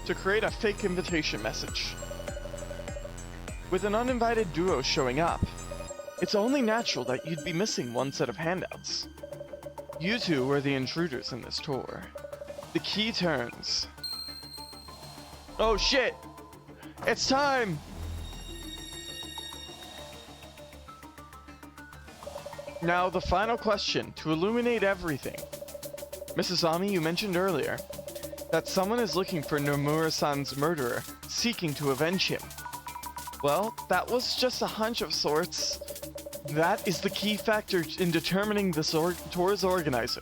To create a fake invitation message. With an uninvited duo showing up, it's only natural that you'd be missing one set of handouts. You two were the intruders in this tour. The key turns. Oh shit! It's time! Now the final question to illuminate everything. Mrs. Ami, you mentioned earlier that someone is looking for Nomura-san's murderer, seeking to avenge him. Well, that was just a hunch of sorts. That is the key factor in determining the tour's organizer.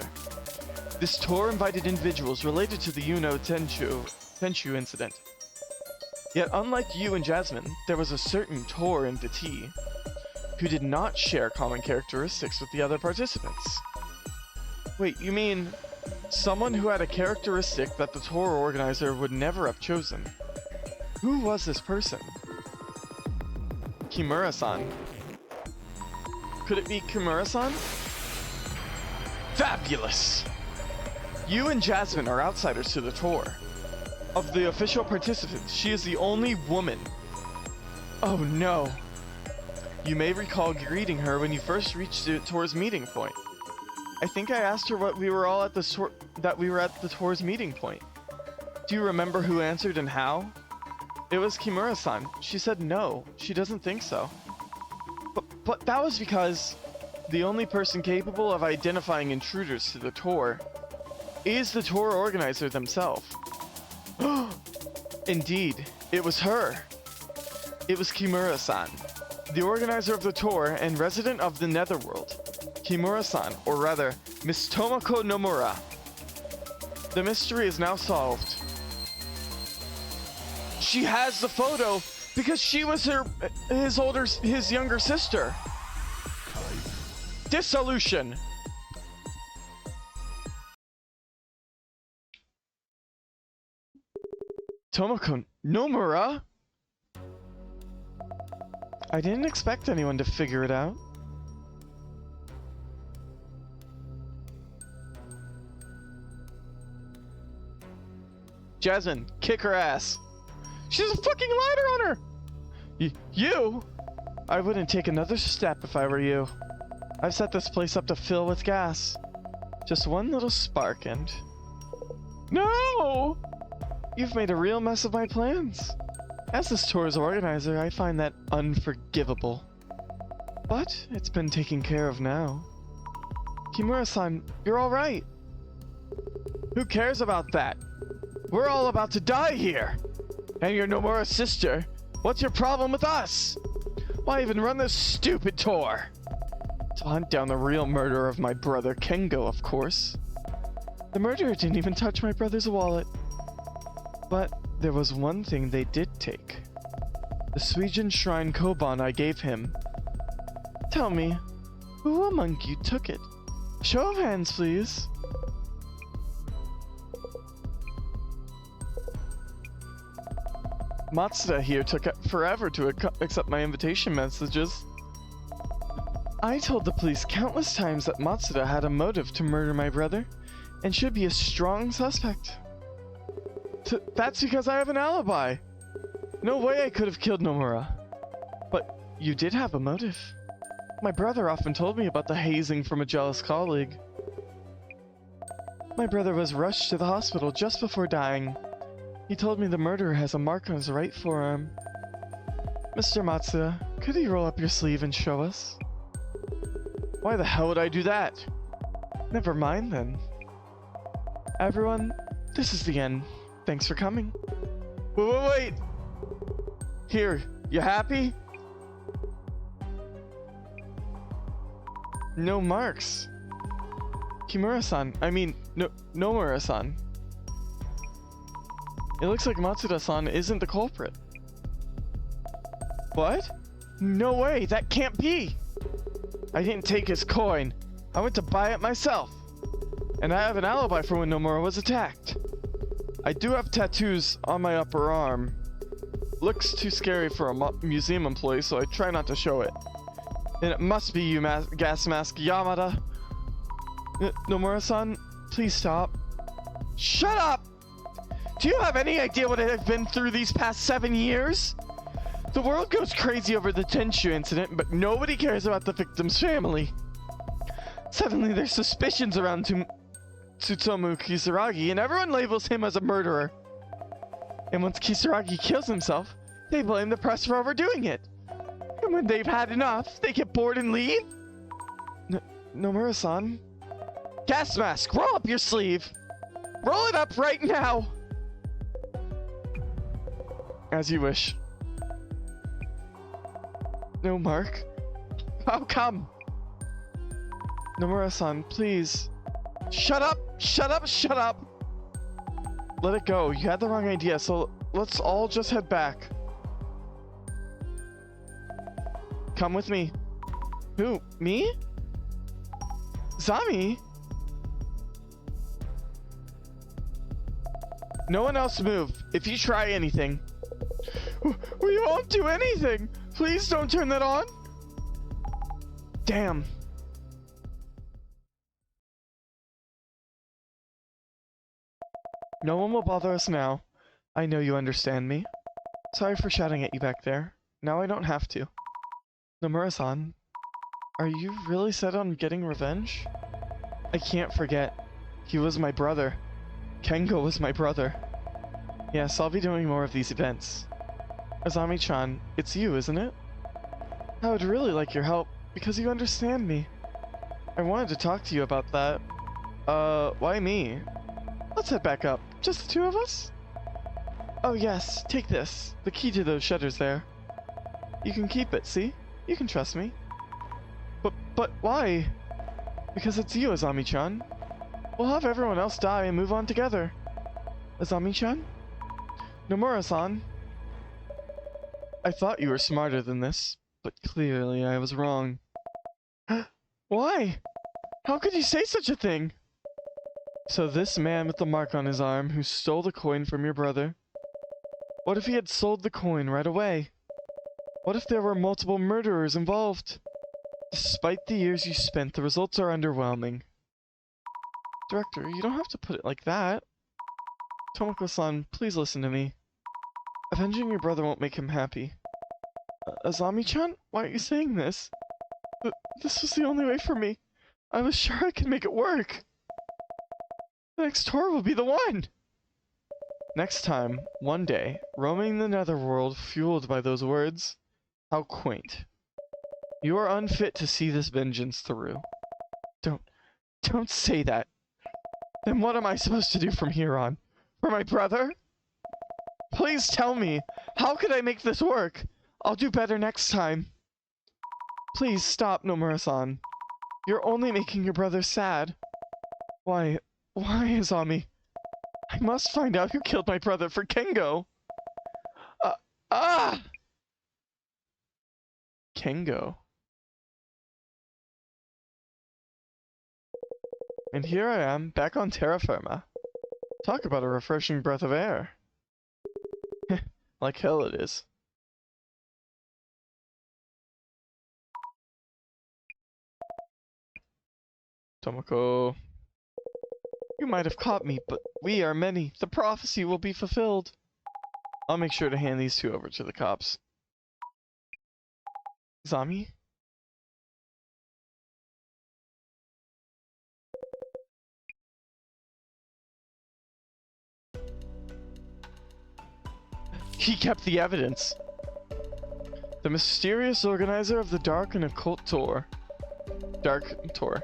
This tour invited individuals related to the Yuno Tenchu incident. Yet unlike you and Jasmine, there was a certain tour invitee who did not share common characteristics with the other participants. Wait, you mean someone who had a characteristic that the tour organizer would never have chosen? Who was this person? Kimura-san. Could it be Kimura-san? Fabulous! You and Jasmine are outsiders to the tour. Of the official participants, she is the only woman. Oh no. You may recall greeting her when you first reached the tour's meeting point. I think I asked her what we were all at the tour's meeting point. Do you remember who answered and how? It was Kimura-san. She said no, she doesn't think so. But that was because the only person capable of identifying intruders to the tour is the tour organizer themselves. Indeed, it was her. It was Kimura-san, the organizer of the tour and resident of the Netherworld. Kimura-san, or rather, Miss Tomoko Nomura. The mystery is now solved. She has the photo because she was his younger sister. Dissolution. Tomoko Nomura? I didn't expect anyone to figure it out. Jasmine, kick her ass. She's a fucking lighter on her! You? I wouldn't take another step if I were you. I've set this place up to fill with gas. Just one little spark and... No! You've made a real mess of my plans. As this tour's organizer, I find that unforgivable. But it's been taken care of now. Kimura-san, you're alright. Who cares about that? We're all about to die here! And you're Nomura's sister. What's your problem with us? Why even run this stupid tour? To hunt down the real murderer of my brother Kengo, of course. The murderer didn't even touch my brother's wallet. But there was one thing they did take. The Suijin Shrine Koban I gave him. Tell me, who among you took it? Show of hands, please. Matsuda here took forever to accept my invitation messages. I told the police countless times that Matsuda had a motive to murder my brother, and should be a strong suspect. That's because I have an alibi. No way I could have killed Nomura. But you did have a motive. My brother often told me about the hazing from a jealous colleague. My brother was rushed to the hospital just before dying. He told me the murderer has a mark on his right forearm. Mr. Matsuda, could you roll up your sleeve and show us? Why the hell would I do that? Never mind then. Everyone, this is the end. Thanks for coming. Wait! Here, you happy? No marks. Kimura-san, Nomura-san. It looks like Matsuda-san isn't the culprit. What? No way, that can't be! I didn't take his coin. I went to buy it myself. And I have an alibi for when Nomura was attacked. I do have tattoos on my upper arm. Looks too scary for a museum employee, so I try not to show it. And it must be you, gas mask Yamada. Nomura-san, please stop. Shut up! Do you have any idea what I've been through these past 7 years? The world goes crazy over the Tenshu incident, but nobody cares about the victim's family. Suddenly there's suspicions around Tsutomu Kisaragi, and everyone labels him as a murderer. And once Kisaragi kills himself, they blame the press for overdoing it. And when they've had enough, they get bored and leave? Nomura-san? Gas mask, roll up your sleeve! Roll it up right now! As you wish. No mark? How come? Nomura-san, please. Shut up! Shut up! Shut up! Let it go. You had the wrong idea, so let's all just head back. Come with me. Who? Me? Zami? No one else move. If you try anything. We won't do anything! Please don't turn that on! Damn. No one will bother us now. I know you understand me. Sorry for shouting at you back there. Now I don't have to. Nomura-san, are you really set on getting revenge? I can't forget. He was my brother. Kengo was my brother. Yes, I'll be doing more of these events. Azami-chan, it's you, isn't it? I would really like your help, because you understand me. I wanted to talk to you about that. Why me? Let's head back up. Just the two of us? Oh yes, take this. The key to those shutters there. You can keep it, see? You can trust me. But why? Because it's you, Azami-chan. We'll have everyone else die and move on together. Azami-chan? Nomura-san? I thought you were smarter than this, but clearly I was wrong. Why? How could you say such a thing? So this man with the mark on his arm who stole the coin from your brother, what if he had sold the coin right away? What if there were multiple murderers involved? Despite the years you spent, the results are underwhelming. Director, you don't have to put it like that. Tomoko-san, please listen to me. Avenging your brother won't make him happy. Azami-chan? Why are you saying this? This was the only way for me. I was sure I could make it work. The next tour will be the one! Next time, one day, roaming the netherworld fueled by those words. How quaint. You are unfit to see this vengeance through. Don't say that. Then what am I supposed to do from here on? For my brother? Please tell me, how could I make this work? I'll do better next time. Please stop, Nomura-san. You're only making your brother sad. Why, Izami? I must find out who killed my brother for Kengo. Kengo. And here I am, back on terra firma. Talk about a refreshing breath of air. Like hell it is. Tomoko. You might have caught me, but we are many. The prophecy will be fulfilled. I'll make sure to hand these two over to the cops. Zami? He kept the evidence. The mysterious organizer of the Dark and Occult Tour. Dark Tour.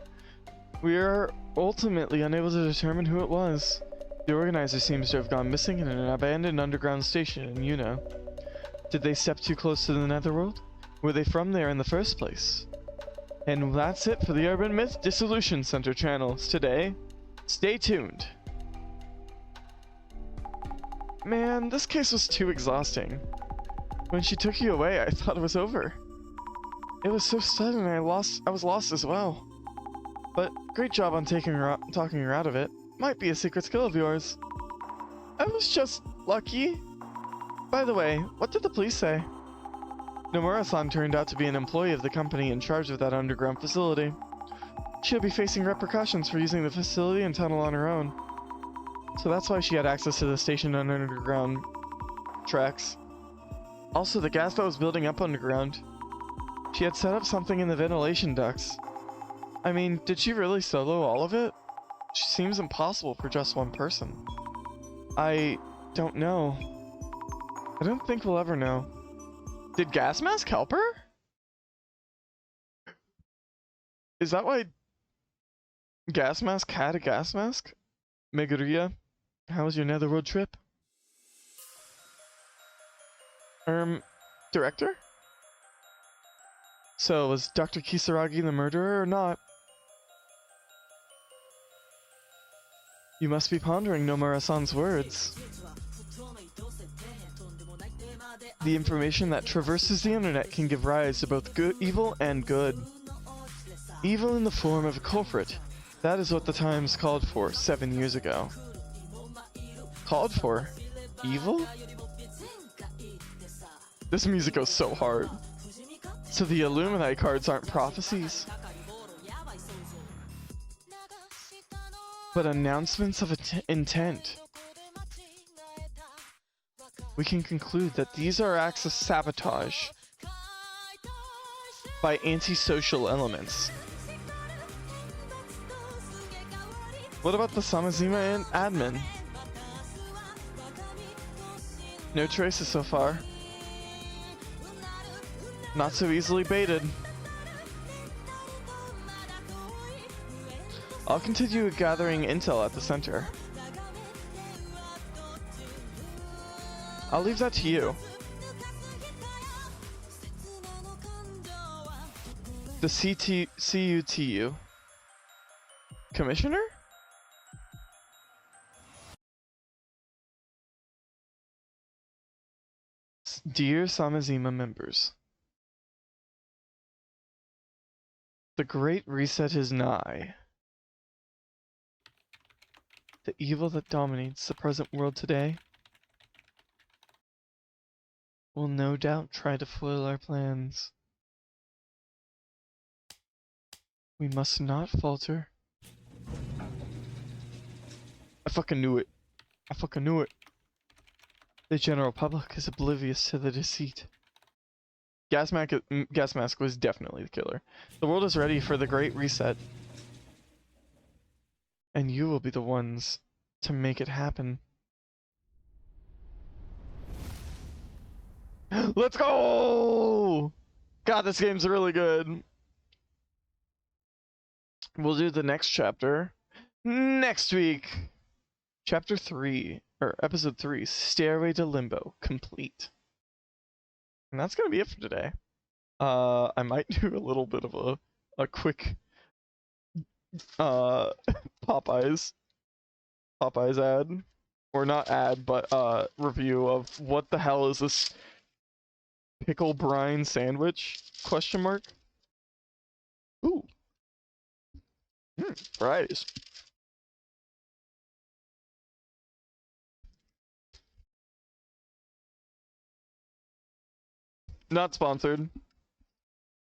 We are ultimately unable to determine who it was. The organizer seems to have gone missing in an abandoned underground station in Yuno. Did they step too close to the netherworld? Were they from there in the first place? And that's it for the Urban Myth Dissolution Center channels today. Stay tuned. Man, this case was too exhausting. When she took you away, I thought it was over. It was so sudden I was lost as well. But great job on talking her out of it. Might be a secret skill of yours. I was just lucky. By the way, what did the police say? Nomura-san turned out to be an employee of the company in charge of that underground facility. She'll be facing repercussions for using the facility and tunnel on her own. So that's why she had access to the station and underground tracks. Also, the gas that was building up underground. She had set up something in the ventilation ducts. I mean, did she really solo all of it? She seems impossible for just one person. I don't know. I don't think we'll ever know. Did Gas Mask help her? Is that why Gas Mask had a gas mask? Meguriya, how was your netherworld trip? Director? So, was Dr. Kisaragi the murderer or not? You must be pondering Nomura-san's words. The information that traverses the internet can give rise to both evil and good. Evil in the form of a culprit. That is what the Times called for 7 years ago. Called for? Evil? This music goes so hard. So the Illuminati cards aren't prophecies, but announcements of intent. We can conclude that these are acts of sabotage by antisocial elements. What about the Samazima and admin? No traces so far. Not so easily baited. I'll continue gathering intel at the center. I'll leave that to you. The CUTU. Commissioner? Dear Samazima members. The Great Reset is nigh. The evil that dominates the present world today will no doubt try to foil our plans. We must not falter. I fucking knew it. I fucking knew it. The general public is oblivious to the deceit. Gas Mask was definitely the killer. The world is ready for the Great Reset. And you will be the ones to make it happen. Let's go! God, this game's really good. We'll do the next chapter next week. Chapter 3, or Episode 3, Stairway to Limbo, complete. And that's gonna be it for today. I might do a little bit of a quick Popeyes ad, or not ad, but review of what the hell is this pickle brine sandwich? Question mark. Ooh. Fries. Not sponsored.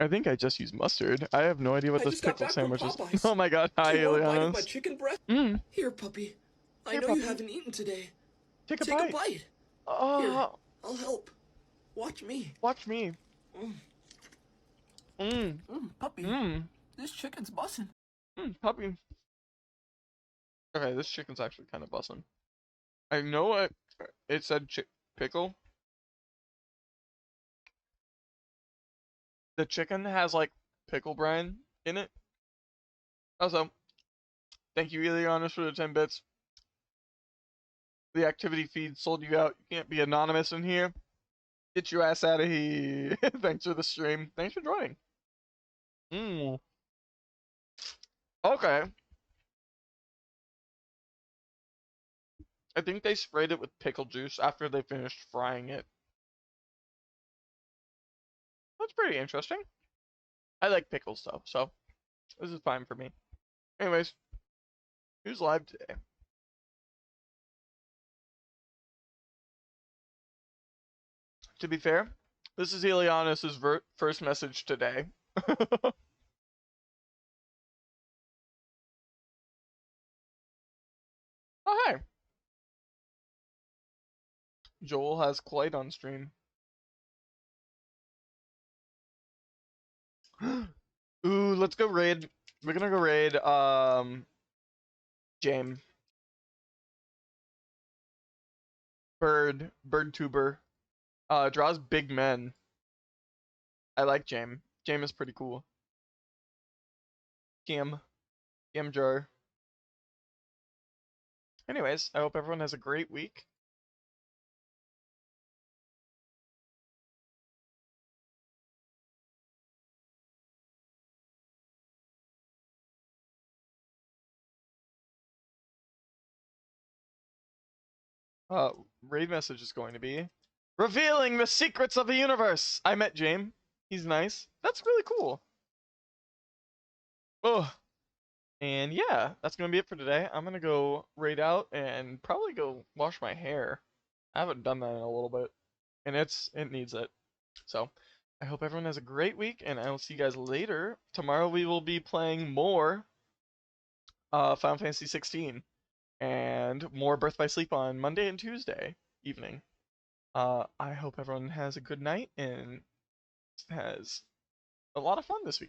I think I just used mustard. I have no idea what I this just got pickle back from sandwich is. Popeyes. Oh my god, hi, Do you want a bite of my Elianos. chicken breast? Here, puppy. I Here, know puppy. you haven't eaten today. Take a Take bite. a bite. Oh. Here, I'll help. Watch me. Watch me. Puppy. This chicken's bussin'. Puppy. Okay, this chicken's actually kind of bussin'. I know it said pickle. The chicken has like pickle brine in it. Also, thank you, Elianos, for the 10 bits. The activity feed sold you out. You can't be anonymous in here. Get your ass out of here. Thanks for the stream. Thanks for joining. Okay. I think they sprayed it with pickle juice after they finished frying it. That's pretty interesting. I like pickles though, so this is fine for me. Anyways, who's live today? To be fair, this is Elianos' first message today. Oh, hi. Joel has Clyde on stream. Ooh, let's go raid. We're gonna go raid, James. Bird tuber. Draws big men. I like James. James is pretty cool. Jam jar. Anyways, I hope everyone has a great week. Raid message is going to be revealing the secrets of the universe. I met James. He's nice. That's really cool. Oh, and yeah, that's gonna be it for today. I'm gonna go raid out and probably go wash my hair. I haven't done that in a little bit, and it needs it. So, I hope everyone has a great week, and I will see you guys later. Tomorrow we will be playing more Final Fantasy 16 and more Birth by Sleep on Monday and Tuesday evening. I hope everyone has a good night and has a lot of fun this week.